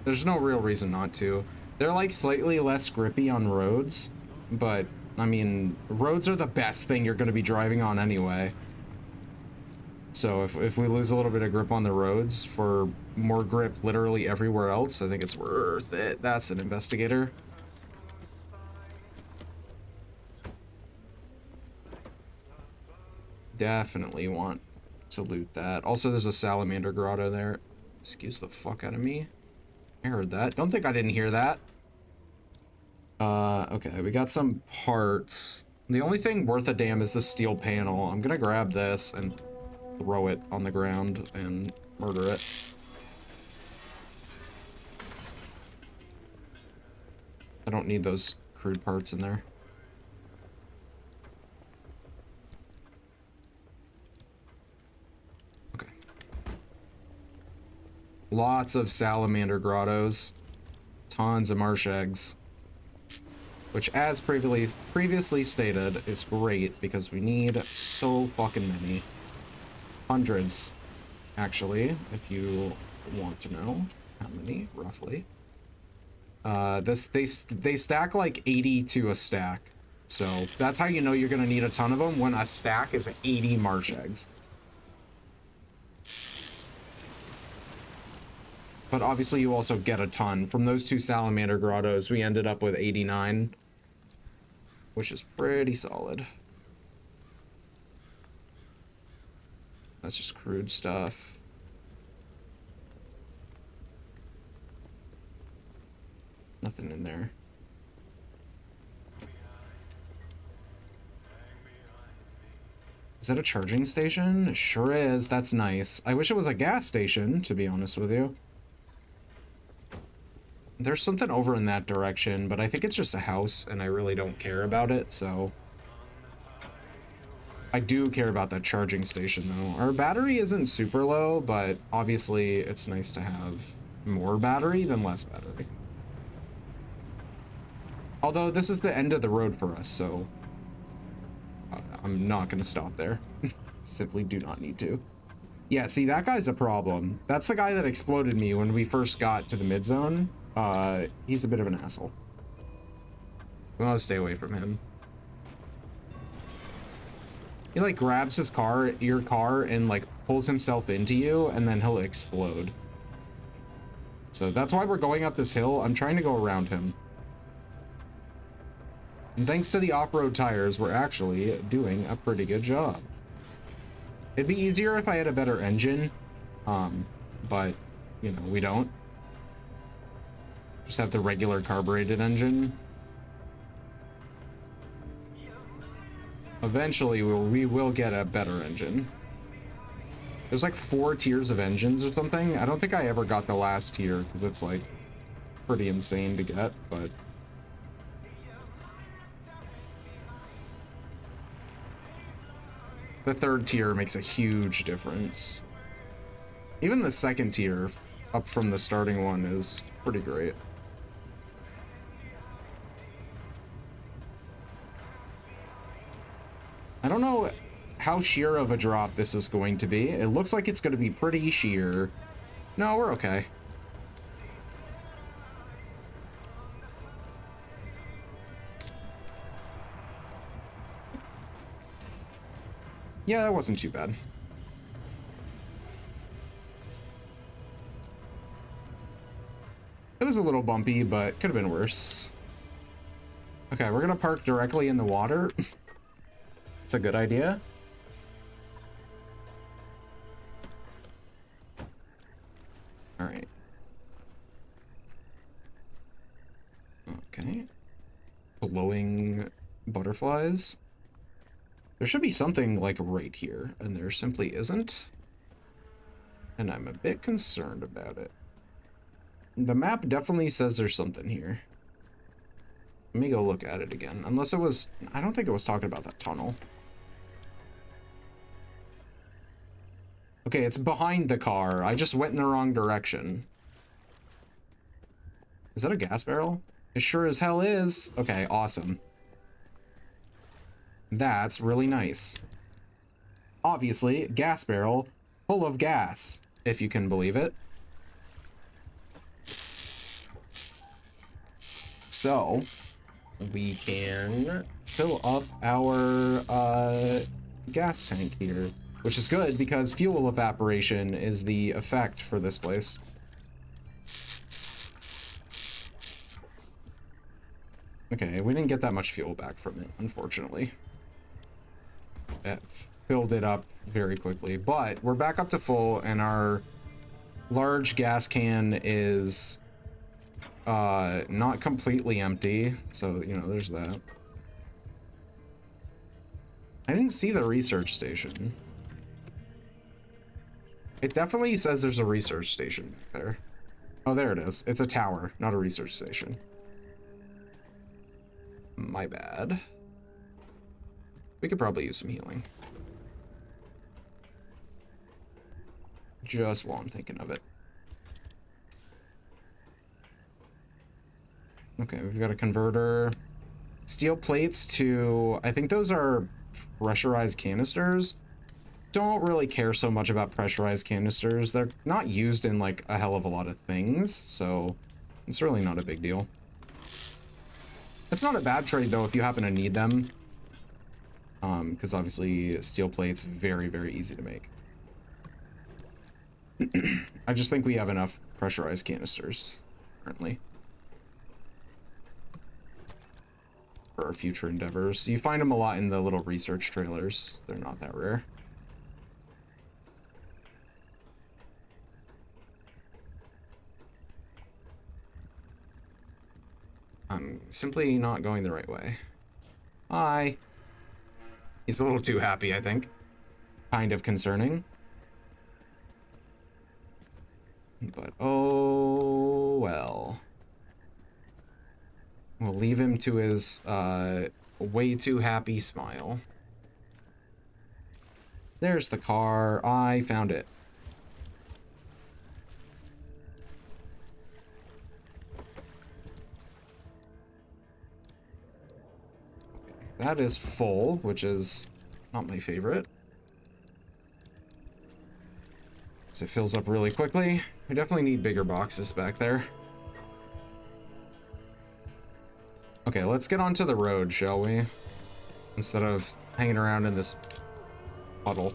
There's no real reason not to. They're like slightly less grippy on roads, but I mean, roads are the best thing you're going to be driving on anyway. So if we lose a little bit of grip on the roads for more grip literally everywhere else, I think it's worth it. That's an investigator. Definitely want to loot that. Also, there's a salamander grotto there. Excuse the fuck out of me. I heard that. Don't think I didn't hear that. Okay, we got some parts. The only thing worth a damn is the steel panel. I'm gonna grab this and throw it on the ground and murder it. I don't need those crude parts in there. Okay. Lots of salamander grottos. Tons of marsh eggs. Which, as previously stated, is great because we need so fucking many. hundreds, actually, if you want to know how many, roughly. They stack like 80 to a stack. So that's how you know you're gonna need a ton of them, when a stack is 80 marsh eggs. But obviously you also get a ton. From those 2 salamander grottos, we ended up with 89, which is pretty solid. That's just crude stuff. Nothing in there. Is that a charging station? It sure is. That's nice. I wish it was a gas station, to be honest with you. There's something over in that direction, but I think it's just a house, and I really don't care about it, so... I do care about that charging station, though. Our battery isn't super low, but obviously it's nice to have more battery than less battery. Although this is the end of the road for us, so... I'm not going to stop there. Simply do not need to. Yeah, see, that guy's a problem. That's the guy that exploded me when we first got to the mid-zone. He's a bit of an asshole. We want to stay away from him. He, like, grabs his car, your car, and, like, pulls himself into you, and then he'll explode. So that's why we're going up this hill. I'm trying to go around him. And thanks to the off-road tires, we're actually doing a pretty good job. It'd be easier if I had a better engine, but, you know, we don't. Just have the regular carbureted engine. Eventually, we will get a better engine. There's like 4 tiers of engines or something. I don't think I ever got the last tier, because it's like pretty insane to get, but... The 3rd tier makes a huge difference. Even the 2nd tier, up from the starting one, is pretty great. I don't know how sheer of a drop this is going to be. It looks like it's going to be pretty sheer. No, we're okay. Yeah, that wasn't too bad. It was a little bumpy, but could have been worse. Okay, we're gonna park directly in the water. It's a good idea. All right. Okay. Glowing butterflies. There should be something like right here, and there simply isn't. And I'm a bit concerned about it. The map definitely says there's something here. Let me go look at it again. Unless it was... I don't think it was talking about that tunnel. Okay, it's behind the car. I just went in the wrong direction. Is that a gas barrel? It sure as hell is. Okay, awesome. That's really nice. Obviously, gas barrel full of gas, if you can believe it. So, we can fill up our gas tank here, which is good because fuel evaporation is the effect for this place. Okay, we didn't get that much fuel back from it, unfortunately. It filled it up very quickly, but we're back up to full, and our large gas can is not completely empty, so you know there's that. I didn't see the research station. It definitely says there's a research station back there. Oh, there it is. It's a tower, not a research station. My bad. We could probably use some healing. Just while I'm thinking of it. Okay, we've got a converter. Steel plates to... I think those are pressurized canisters. don't really care so much about pressurized canisters. They're not used in like a hell of a lot of things, so it's really not a big deal. It's not a bad trade though if you happen to need them. Because obviously steel plate's very, very easy to make. I just think we have enough pressurized canisters currently for our future endeavors. You find them a lot in the little research trailers. They're not that rare. I'm simply not going the right way. Hi. He's a little too happy, I think. Kind of concerning. But oh well. We'll leave him to his way too happy smile. There's the car. I found it. That is full, which is not my favorite. So it fills up really quickly. We definitely need bigger boxes back there. Okay, let's get onto the road, shall we? Instead of hanging around in this puddle.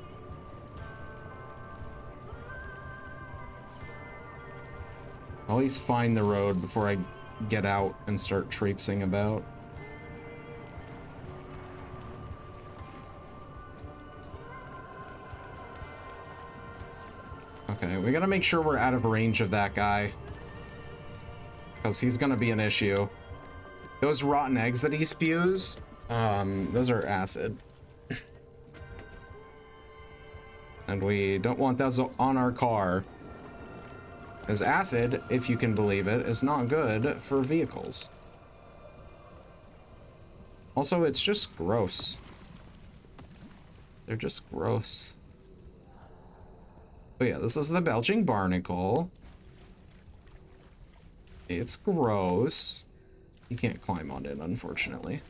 I'll at least find the road before I get out and start traipsing about. Okay, we gotta make sure we're out of range of that guy, because he's gonna be an issue. Those rotten eggs that he spews, those are acid. And we don't want those on our car. As acid, if you can believe it, is not good for vehicles. Also, it's just gross. They're just gross. But yeah, this is the belching barnacle. It's gross. You can't climb on it, unfortunately.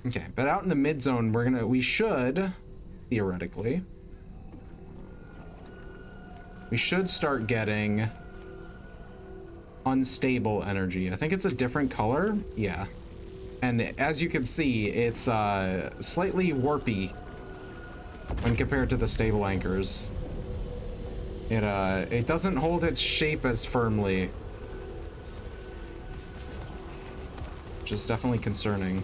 Okay, but out in the mid zone, we should, theoretically, we should start getting unstable energy. I think it's a different color. Yeah. And as you can see, it's slightly warpy when compared to the stable anchors. It doesn't hold its shape as firmly, which is definitely concerning.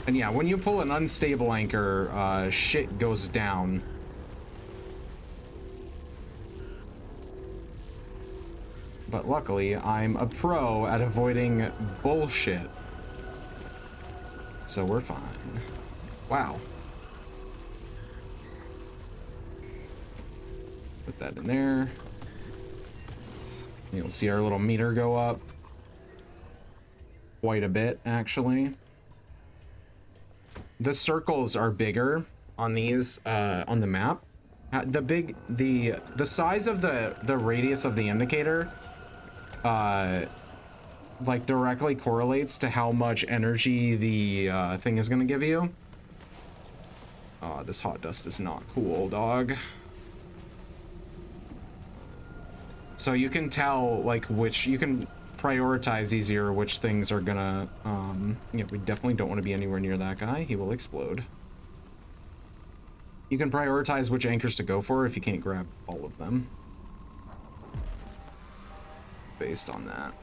And yeah, when you pull an unstable anchor, shit goes down. But luckily, I'm a pro at avoiding bullshit. So we're fine. Wow. Put that in there. You'll see our little meter go up quite a bit, actually. The circles are bigger on these, on the map. The size of the radius of the indicator, like directly correlates to how much energy the thing is gonna give you. This hot dust is not cool, dog. So you can tell like you can prioritize easier which things are gonna, yeah, we definitely don't want to be anywhere near that guy. He will explode. You can prioritize which anchors to go for if you can't grab all of them. Based on that.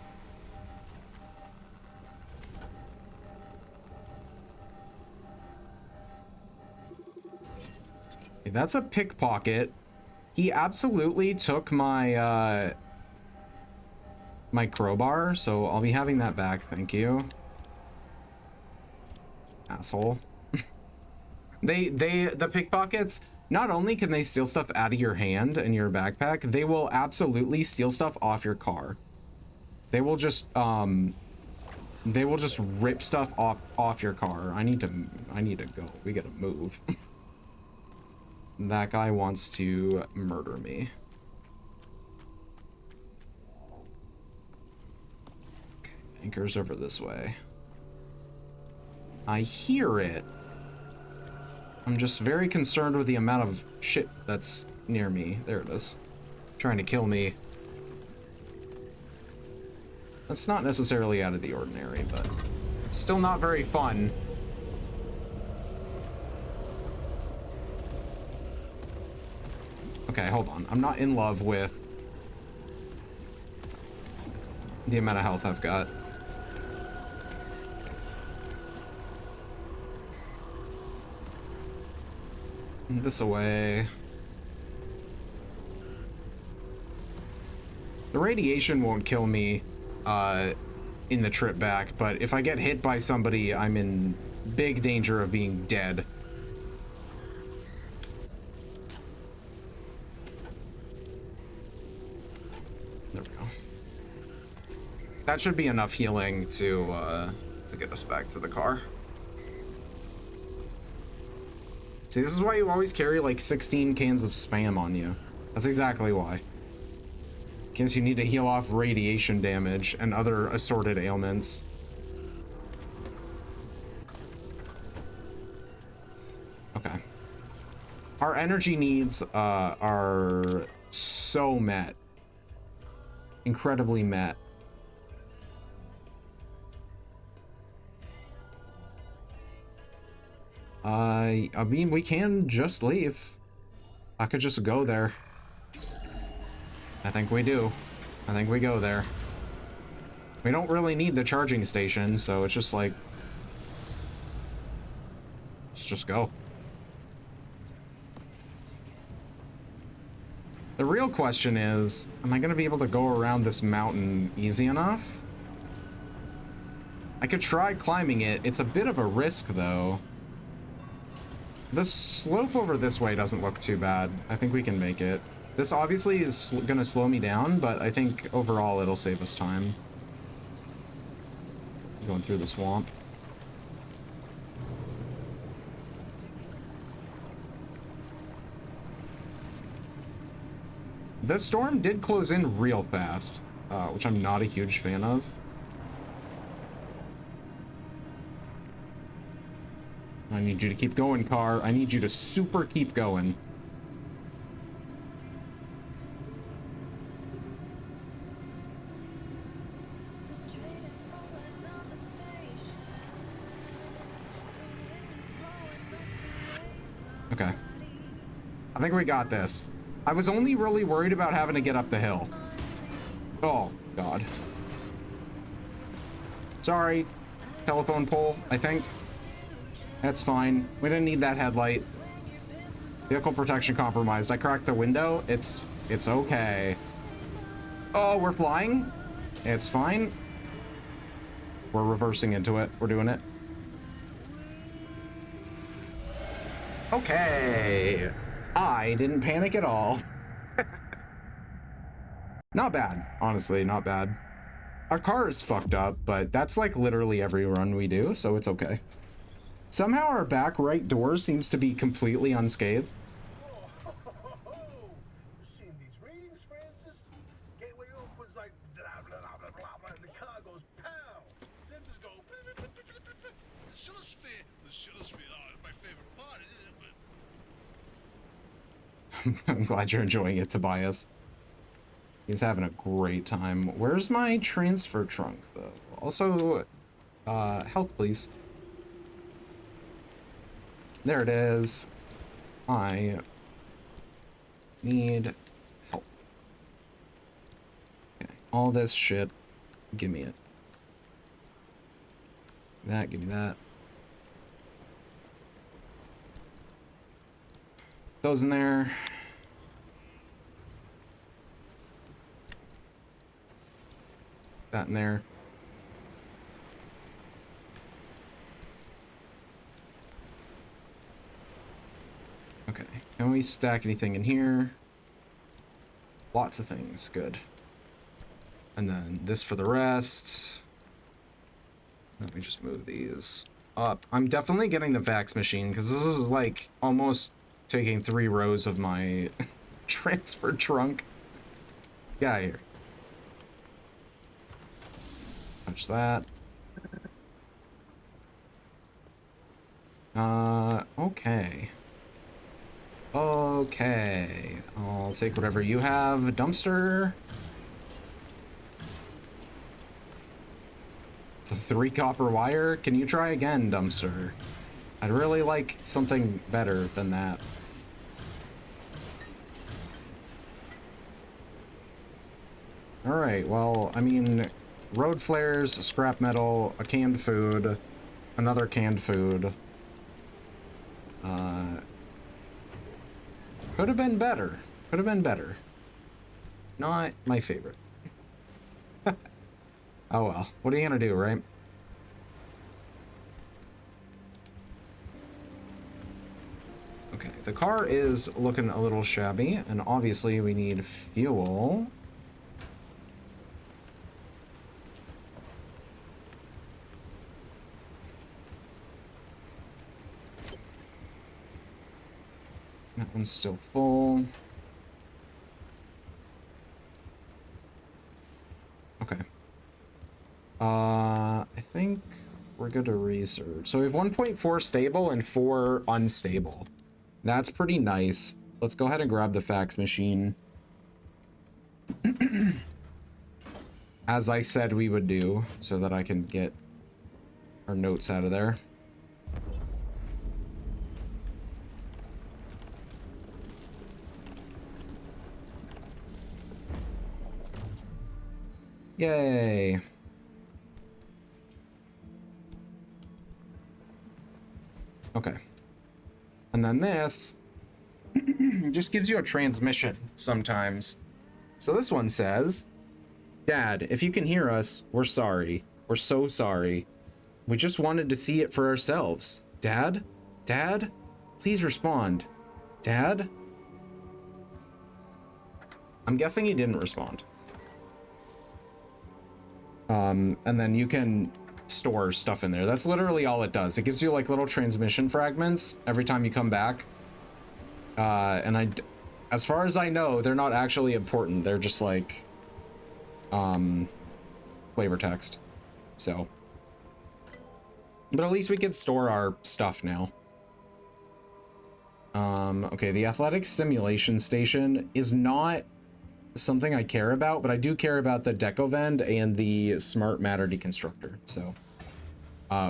Okay, that's a pickpocket. He absolutely took my my crowbar, so I'll be having that back, thank you. Asshole. The pickpockets, not only can they steal stuff out of your hand and your backpack, they will absolutely steal stuff off your car. They will just rip stuff off your car. I need to go. We gotta move. That guy wants to murder me. Okay, Anchor's over this way. I hear it. I'm just very concerned with the amount of shit that's near me. There it is. Trying to kill me. That's not necessarily out of the ordinary, but it's still not very fun. Okay, hold on. I'm not in love with the amount of health I've got. This away. The radiation won't kill me in the trip back, but if I get hit by somebody, I'm in big danger of being dead. There we go. That should be enough healing to get us back to the car. See, this is why you always carry like 16 cans of Spam on you. That's exactly why. In case you need to heal off radiation damage and other assorted ailments. Okay. Our energy needs are so met. Incredibly met. I mean, we can just leave. I could just go there. I think we do. I think we go there. We don't really need the charging station, so it's just like... let's just go. The real question is, am I going to be able to go around this mountain easy enough? I could try climbing it. It's a bit of a risk, though. The slope over this way doesn't look too bad. I think we can make it. This obviously is gonna slow me down, but I think overall it'll save us time. Going through the swamp. The storm did close in real fast, which I'm not a huge fan of. I need you to keep going, car. I need you to super keep going. Okay. I think we got this. I was only really worried about having to get up the hill. Oh, God. Sorry. Telephone pole, I think. That's fine. We didn't need that headlight. Vehicle protection compromised. I cracked the window. It's okay. Oh, we're flying? It's fine. We're reversing into it. We're doing it. Okay. I didn't panic at all. Not bad. Honestly, not bad. Our car is fucked up, but that's like literally every run we do, so it's okay. Somehow our back right door seems to be completely unscathed. Oh, seeing these ratings, Francis? Gateway opens like blah, blah, blah, blah, blah, and the car goes pow. Sensors go. The Shuttlesphere, my favorite part, isn't it? But I'm glad you're enjoying it, Tobias. He's having a great time. Where's my transfer trunk, though? Also, health, please. There it is. I need help. Okay, all this shit. Give me it. That, give me that. Those in there. That in there. Okay, can we stack anything in here? Lots of things, good. And then this for the rest. Let me just move these up. I'm definitely getting the Vax machine because this is like almost taking 3 rows of my transfer trunk. Get out of here. Touch that. Okay. Okay. I'll take whatever you have. Dumpster. The 3 copper wire. Can you try again, dumpster? I'd really like something better than that. Alright, well, I mean, road flares, scrap metal, a canned food, another canned food. Could have been better. Could have been better. Not my favorite. Oh well, what are you gonna do, right? Okay, the car is looking a little shabby, and obviously we need fuel. That one's still full. Okay. I think we're good to research. So we have 1.4 stable and 4 unstable. That's pretty nice. Let's go ahead and grab the fax machine. As I said we would do, so that I can get our notes out of there. Yay. Okay. And then this just gives you a transmission sometimes. So this one says, Dad, if you can hear us, we're sorry. We're so sorry. We just wanted to see it for ourselves. Dad? Dad? Please respond. Dad? I'm guessing he didn't respond. And then you can store stuff in there. That's literally all it does. It gives you like little transmission fragments every time you come back. And as far as I know, they're not actually important. They're just like, flavor text. So, but at least we can store our stuff now. Okay, the athletic stimulation station is not something I care about, but I do care about the Decovend and the smart matter deconstructor. So,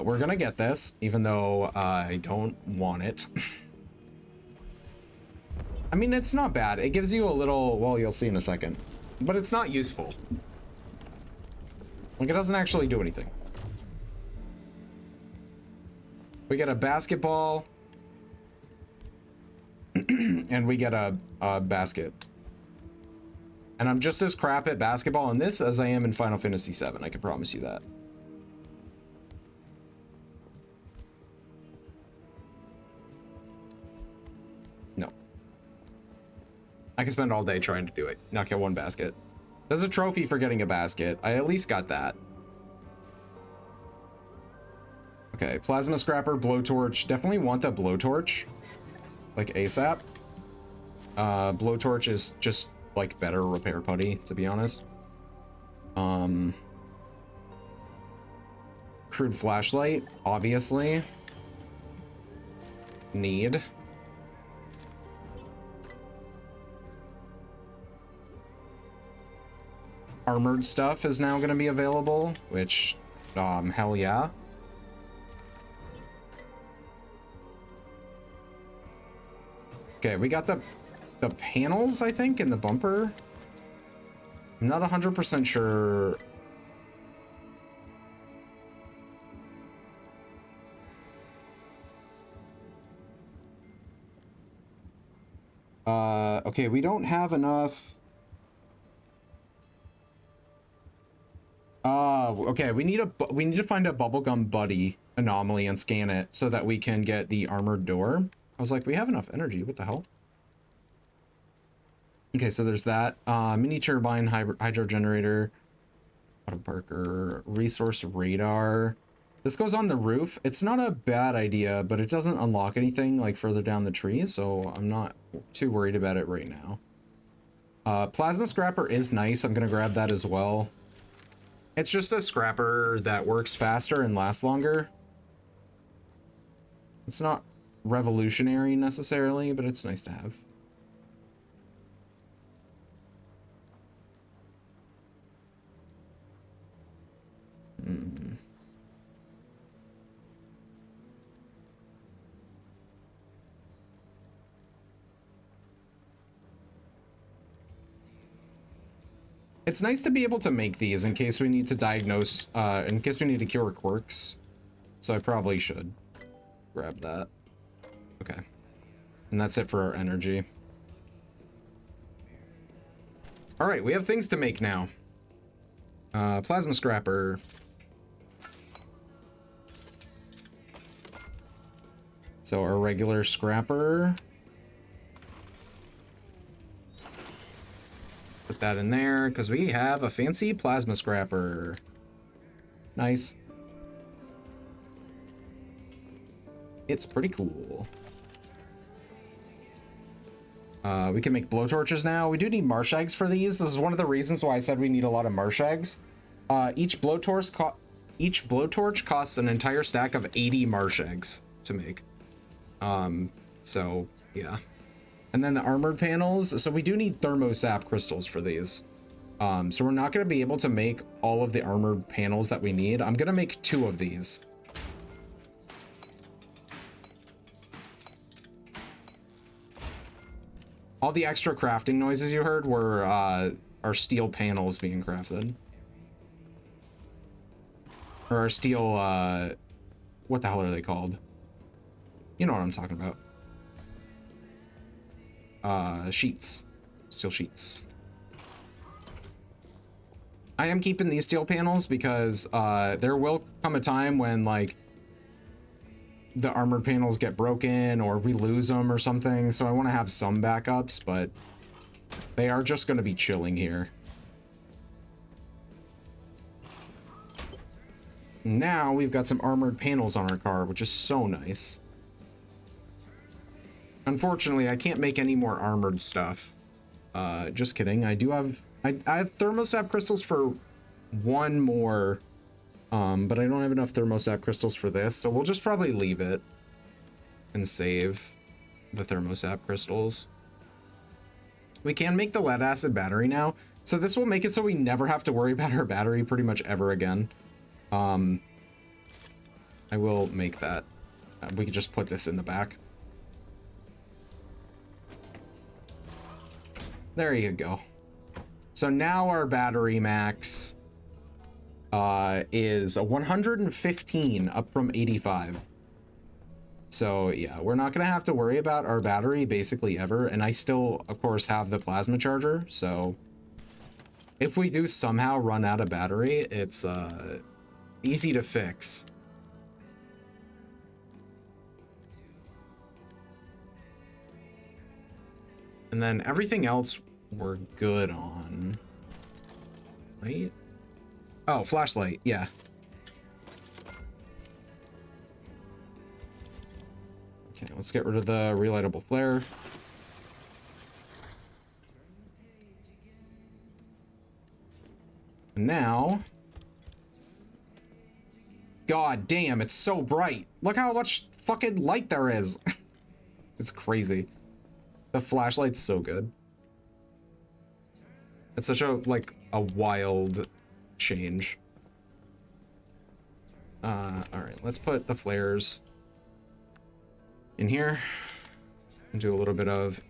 we're gonna get this, even though I don't want it. I mean, it's not bad. It gives you a little, well, you'll see in a second, but it's not useful. Like, it doesn't actually do anything. We get a basketball and we get a basket. And I'm just as crap at basketball in this as I am in Final Fantasy VII. I can promise you that. No. I can spend all day trying to do it. Not get one basket. There's a trophy for getting a basket. I at least got that. Okay, plasma scrapper, blowtorch. Definitely want the blowtorch. Like ASAP. Blowtorch is just like better repair putty, to be honest. Crude flashlight, obviously. Need. Armored stuff is now going to be available, which, hell yeah. Okay, we got the panels, I think, in the bumper. I'm not 100% sure. Okay, we don't have enough. Okay, we need to find a bubblegum buddy anomaly and scan it so that we can get the armored door. I was like, we have enough energy. What the hell? Okay, so there's that. Mini turbine, hydro generator, auto parker, resource radar. This goes on the roof. It's not a bad idea, but it doesn't unlock anything like further down the tree, so I'm not too worried about it right now. Plasma scrapper is nice. I'm gonna grab that as well. It's just a scrapper that works faster and lasts longer. It's not revolutionary necessarily, but it's nice to have. It's nice to be able to make these in case we need to diagnose, in case we need to cure quirks. So I probably should grab that. Okay. And that's it for our energy. All right, we have things to make now. Plasma scrapper. So our regular scrapper. Put that in there because we have a fancy plasma scrapper. Nice. It's pretty cool. We can make blowtorches now. We do need marsh eggs for these. This is one of the reasons why I said we need a lot of marsh eggs. Each blowtorch costs an entire stack of 80 marsh eggs to make. So yeah. And then the armored panels. So we do need thermosap crystals for these. So we're not going to be able to make all of the armored panels that we need. I'm going to make 2 of these. All the extra crafting noises you heard were our steel panels being crafted. Or our steel, what the hell are they called? You know what I'm talking about. Sheets. Steel sheets. I am keeping these steel panels because there will come a time when, like, the armored panels get broken or we lose them or something, so I want to have some backups, but they are just going to be chilling here. Now we've got some armored panels on our car, which is so nice. Unfortunately, I can't make any more armored stuff. Just kidding. I have thermosap crystals for 1 more. But I don't have enough thermosap crystals for this, so we'll just probably leave it and save the thermosap crystals. We can make the lead acid battery now, so this will make it so we never have to worry about our battery pretty much ever again. I will make that. We can just put this in the back. There you go. So now our battery max is a 115 up from 85. So yeah, we're not gonna have to worry about our battery basically ever, and I still of course have the plasma charger, so if we do somehow run out of battery, it's easy to fix. And then everything else we're good on, right? Oh, flashlight, yeah. Okay, let's get rid of the relightable flare. Now, god damn, it's so bright. Look how much fucking light there is. It's crazy. The flashlight's so good. It's such a, like, a wild change. Alright, let's put the flares in here and do a little bit of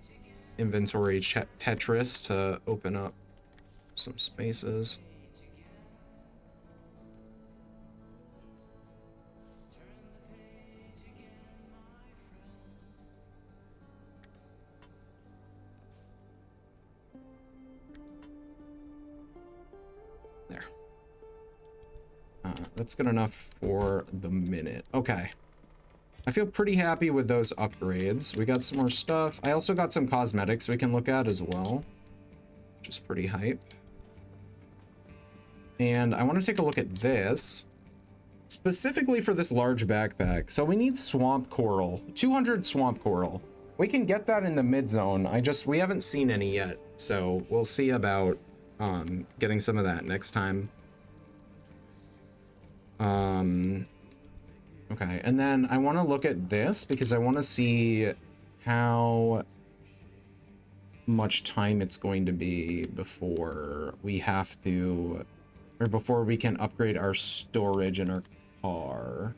inventory Tetris to open up some spaces. There. That's good enough for the minute. Okay. I feel pretty happy with those upgrades. We got some more stuff. I also got some cosmetics we can look at as well, which is pretty hype. And I want to take a look at this, specifically for this large backpack. So we need swamp coral, 200 swamp coral. We can get that in the mid zone. We haven't seen any yet. So we'll see about getting some of that next time. Okay, and then I want to look at this because I want to see how much time it's going to be before we have to, or before we can upgrade our storage in our car.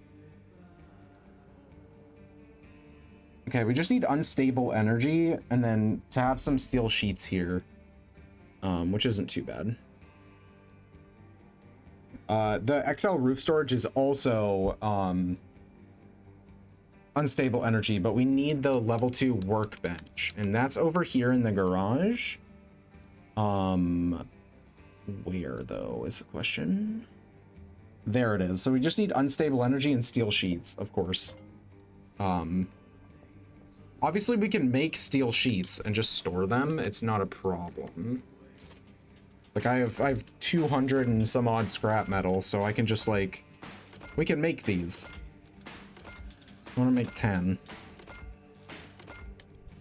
Okay, we just need unstable energy and then to have some steel sheets here, which isn't too bad. The XL roof storage is also unstable energy, but we need the level 2 workbench, and that's over here in the garage. Where though is the question? There it is. So we just need unstable energy and steel sheets, of course. Obviously we can make steel sheets and just store them. It's not a problem. Like I have 200 and some odd scrap metal, so I can just like, we can make these. I want to make 10.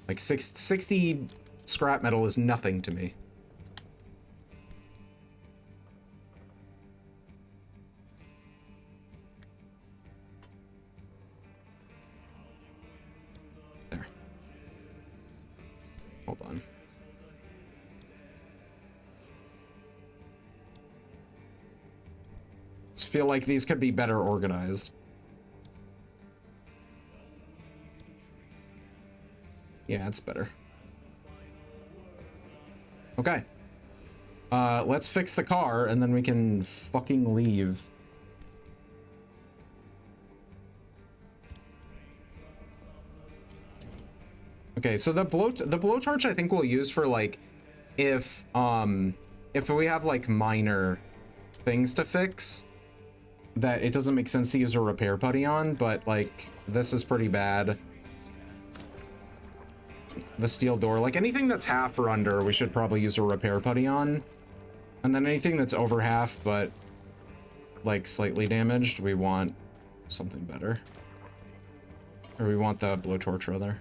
Like 60 scrap metal is nothing to me. There. Hold on. I feel like these could be better organized. Yeah, it's better. Okay. Let's fix the car and then we can fucking leave. Okay, so the blowtorch I think we'll use for like if we have like minor things to fix that it doesn't make sense to use a repair putty on, but like this is pretty bad. The steel door, like anything that's half or under, we should probably use a repair putty on. And then anything that's over half but like slightly damaged, we want something better. Or we want the blowtorch rather.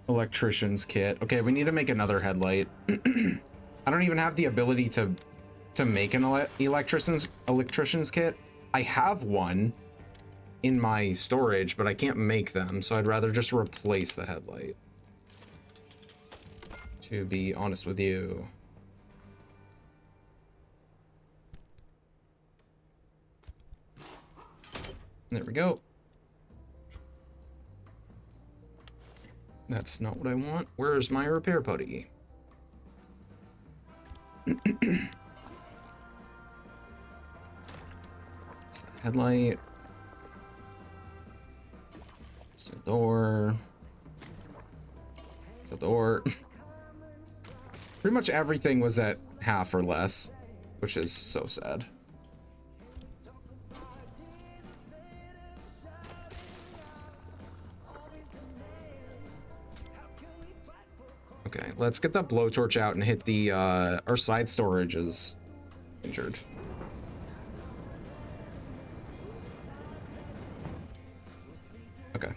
Electrician's kit. Okay, we need to make another headlight. I don't even have the ability to make an electrician's kit. I have one in my storage, but I can't make them, so I'd rather just replace the headlight. To be honest with you. There we go. That's not what I want. Where's my repair putty? It's the headlight. It's the door. The door. Pretty much everything was at half or less, which is so sad. Okay, let's get that blowtorch out and hit the, our side storage is injured. Okay.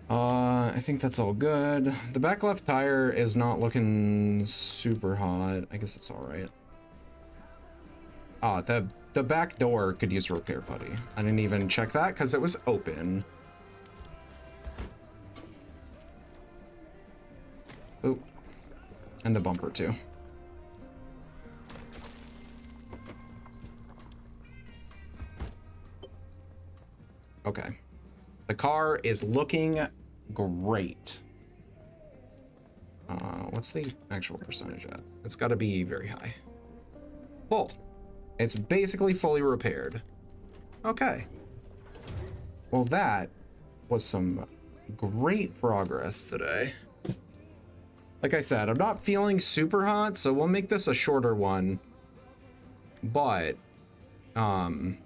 I think that's all good. The back left tire is not looking super hot. I guess it's all right. Oh, the back door could use a repair putty. I didn't even check that because it was open. Oh, and the bumper too. Okay. The car is looking great. What's the actual percentage at? It's got to be very high. Full. It's basically fully repaired. Okay. Well, that was some great progress today. Like I said, I'm not feeling super hot, so we'll make this a shorter one. But, I'm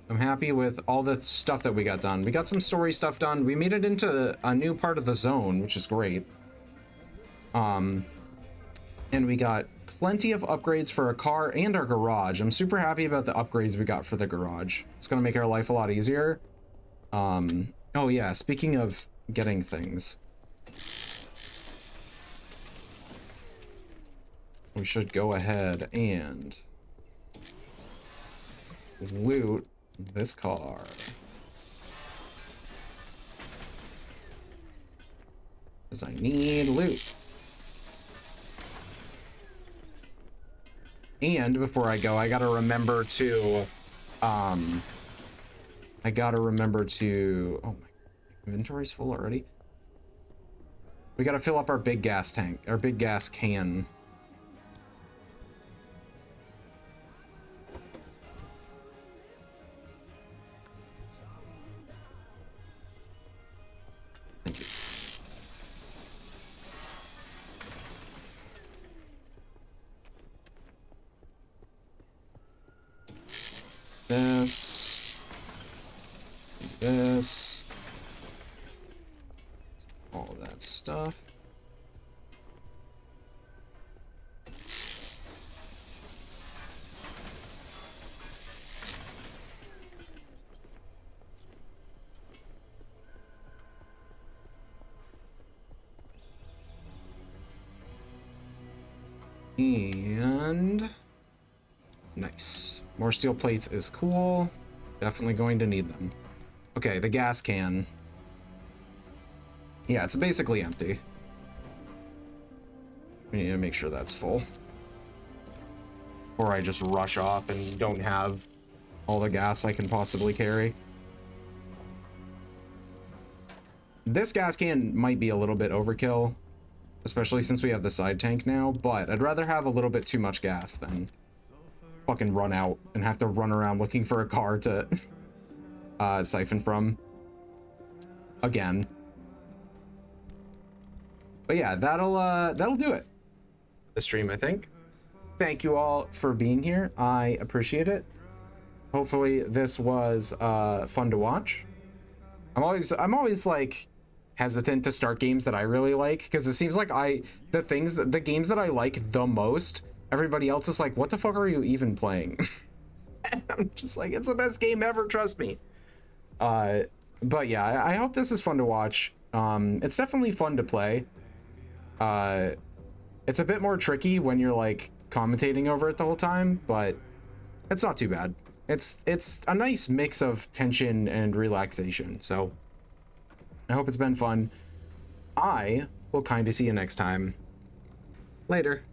happy with all the stuff that we got done. We got some story stuff done. We made it into a new part of the zone, which is great. And we got plenty of upgrades for our car and our garage. I'm super happy about the upgrades we got for the garage. It's gonna make our life a lot easier. Oh yeah, speaking of getting things, we should go ahead and loot this car. Because I need loot. And before I go, I gotta remember to, oh my inventory's full already. We gotta fill up our big gas tank, our big gas can. Thank you. This, all of that stuff. And nice. More steel plates is cool. Definitely going to need them. Okay, the gas can. Yeah, it's basically empty. We need to make sure that's full. Or I just rush off and don't have all the gas I can possibly carry. This gas can might be a little bit overkill, especially since we have the side tank now, but I'd rather have a little bit too much gas than fucking run out and have to run around looking for a car to siphon from again. But yeah, that'll do it. The stream, I think. Thank you all for being here. I appreciate it. Hopefully this was fun to watch. I'm always like hesitant to start games that I really like, because it seems like the games that I like the most, everybody else is like, what the fuck are you even playing? And I'm just like, it's the best game ever, trust me. But yeah, I hope this is fun to watch. It's definitely fun to play. It's a bit more tricky when you're like commentating over it the whole time, but it's not too bad. It's a nice mix of tension and relaxation. So I hope it's been fun. I will kind of see you next time. Later.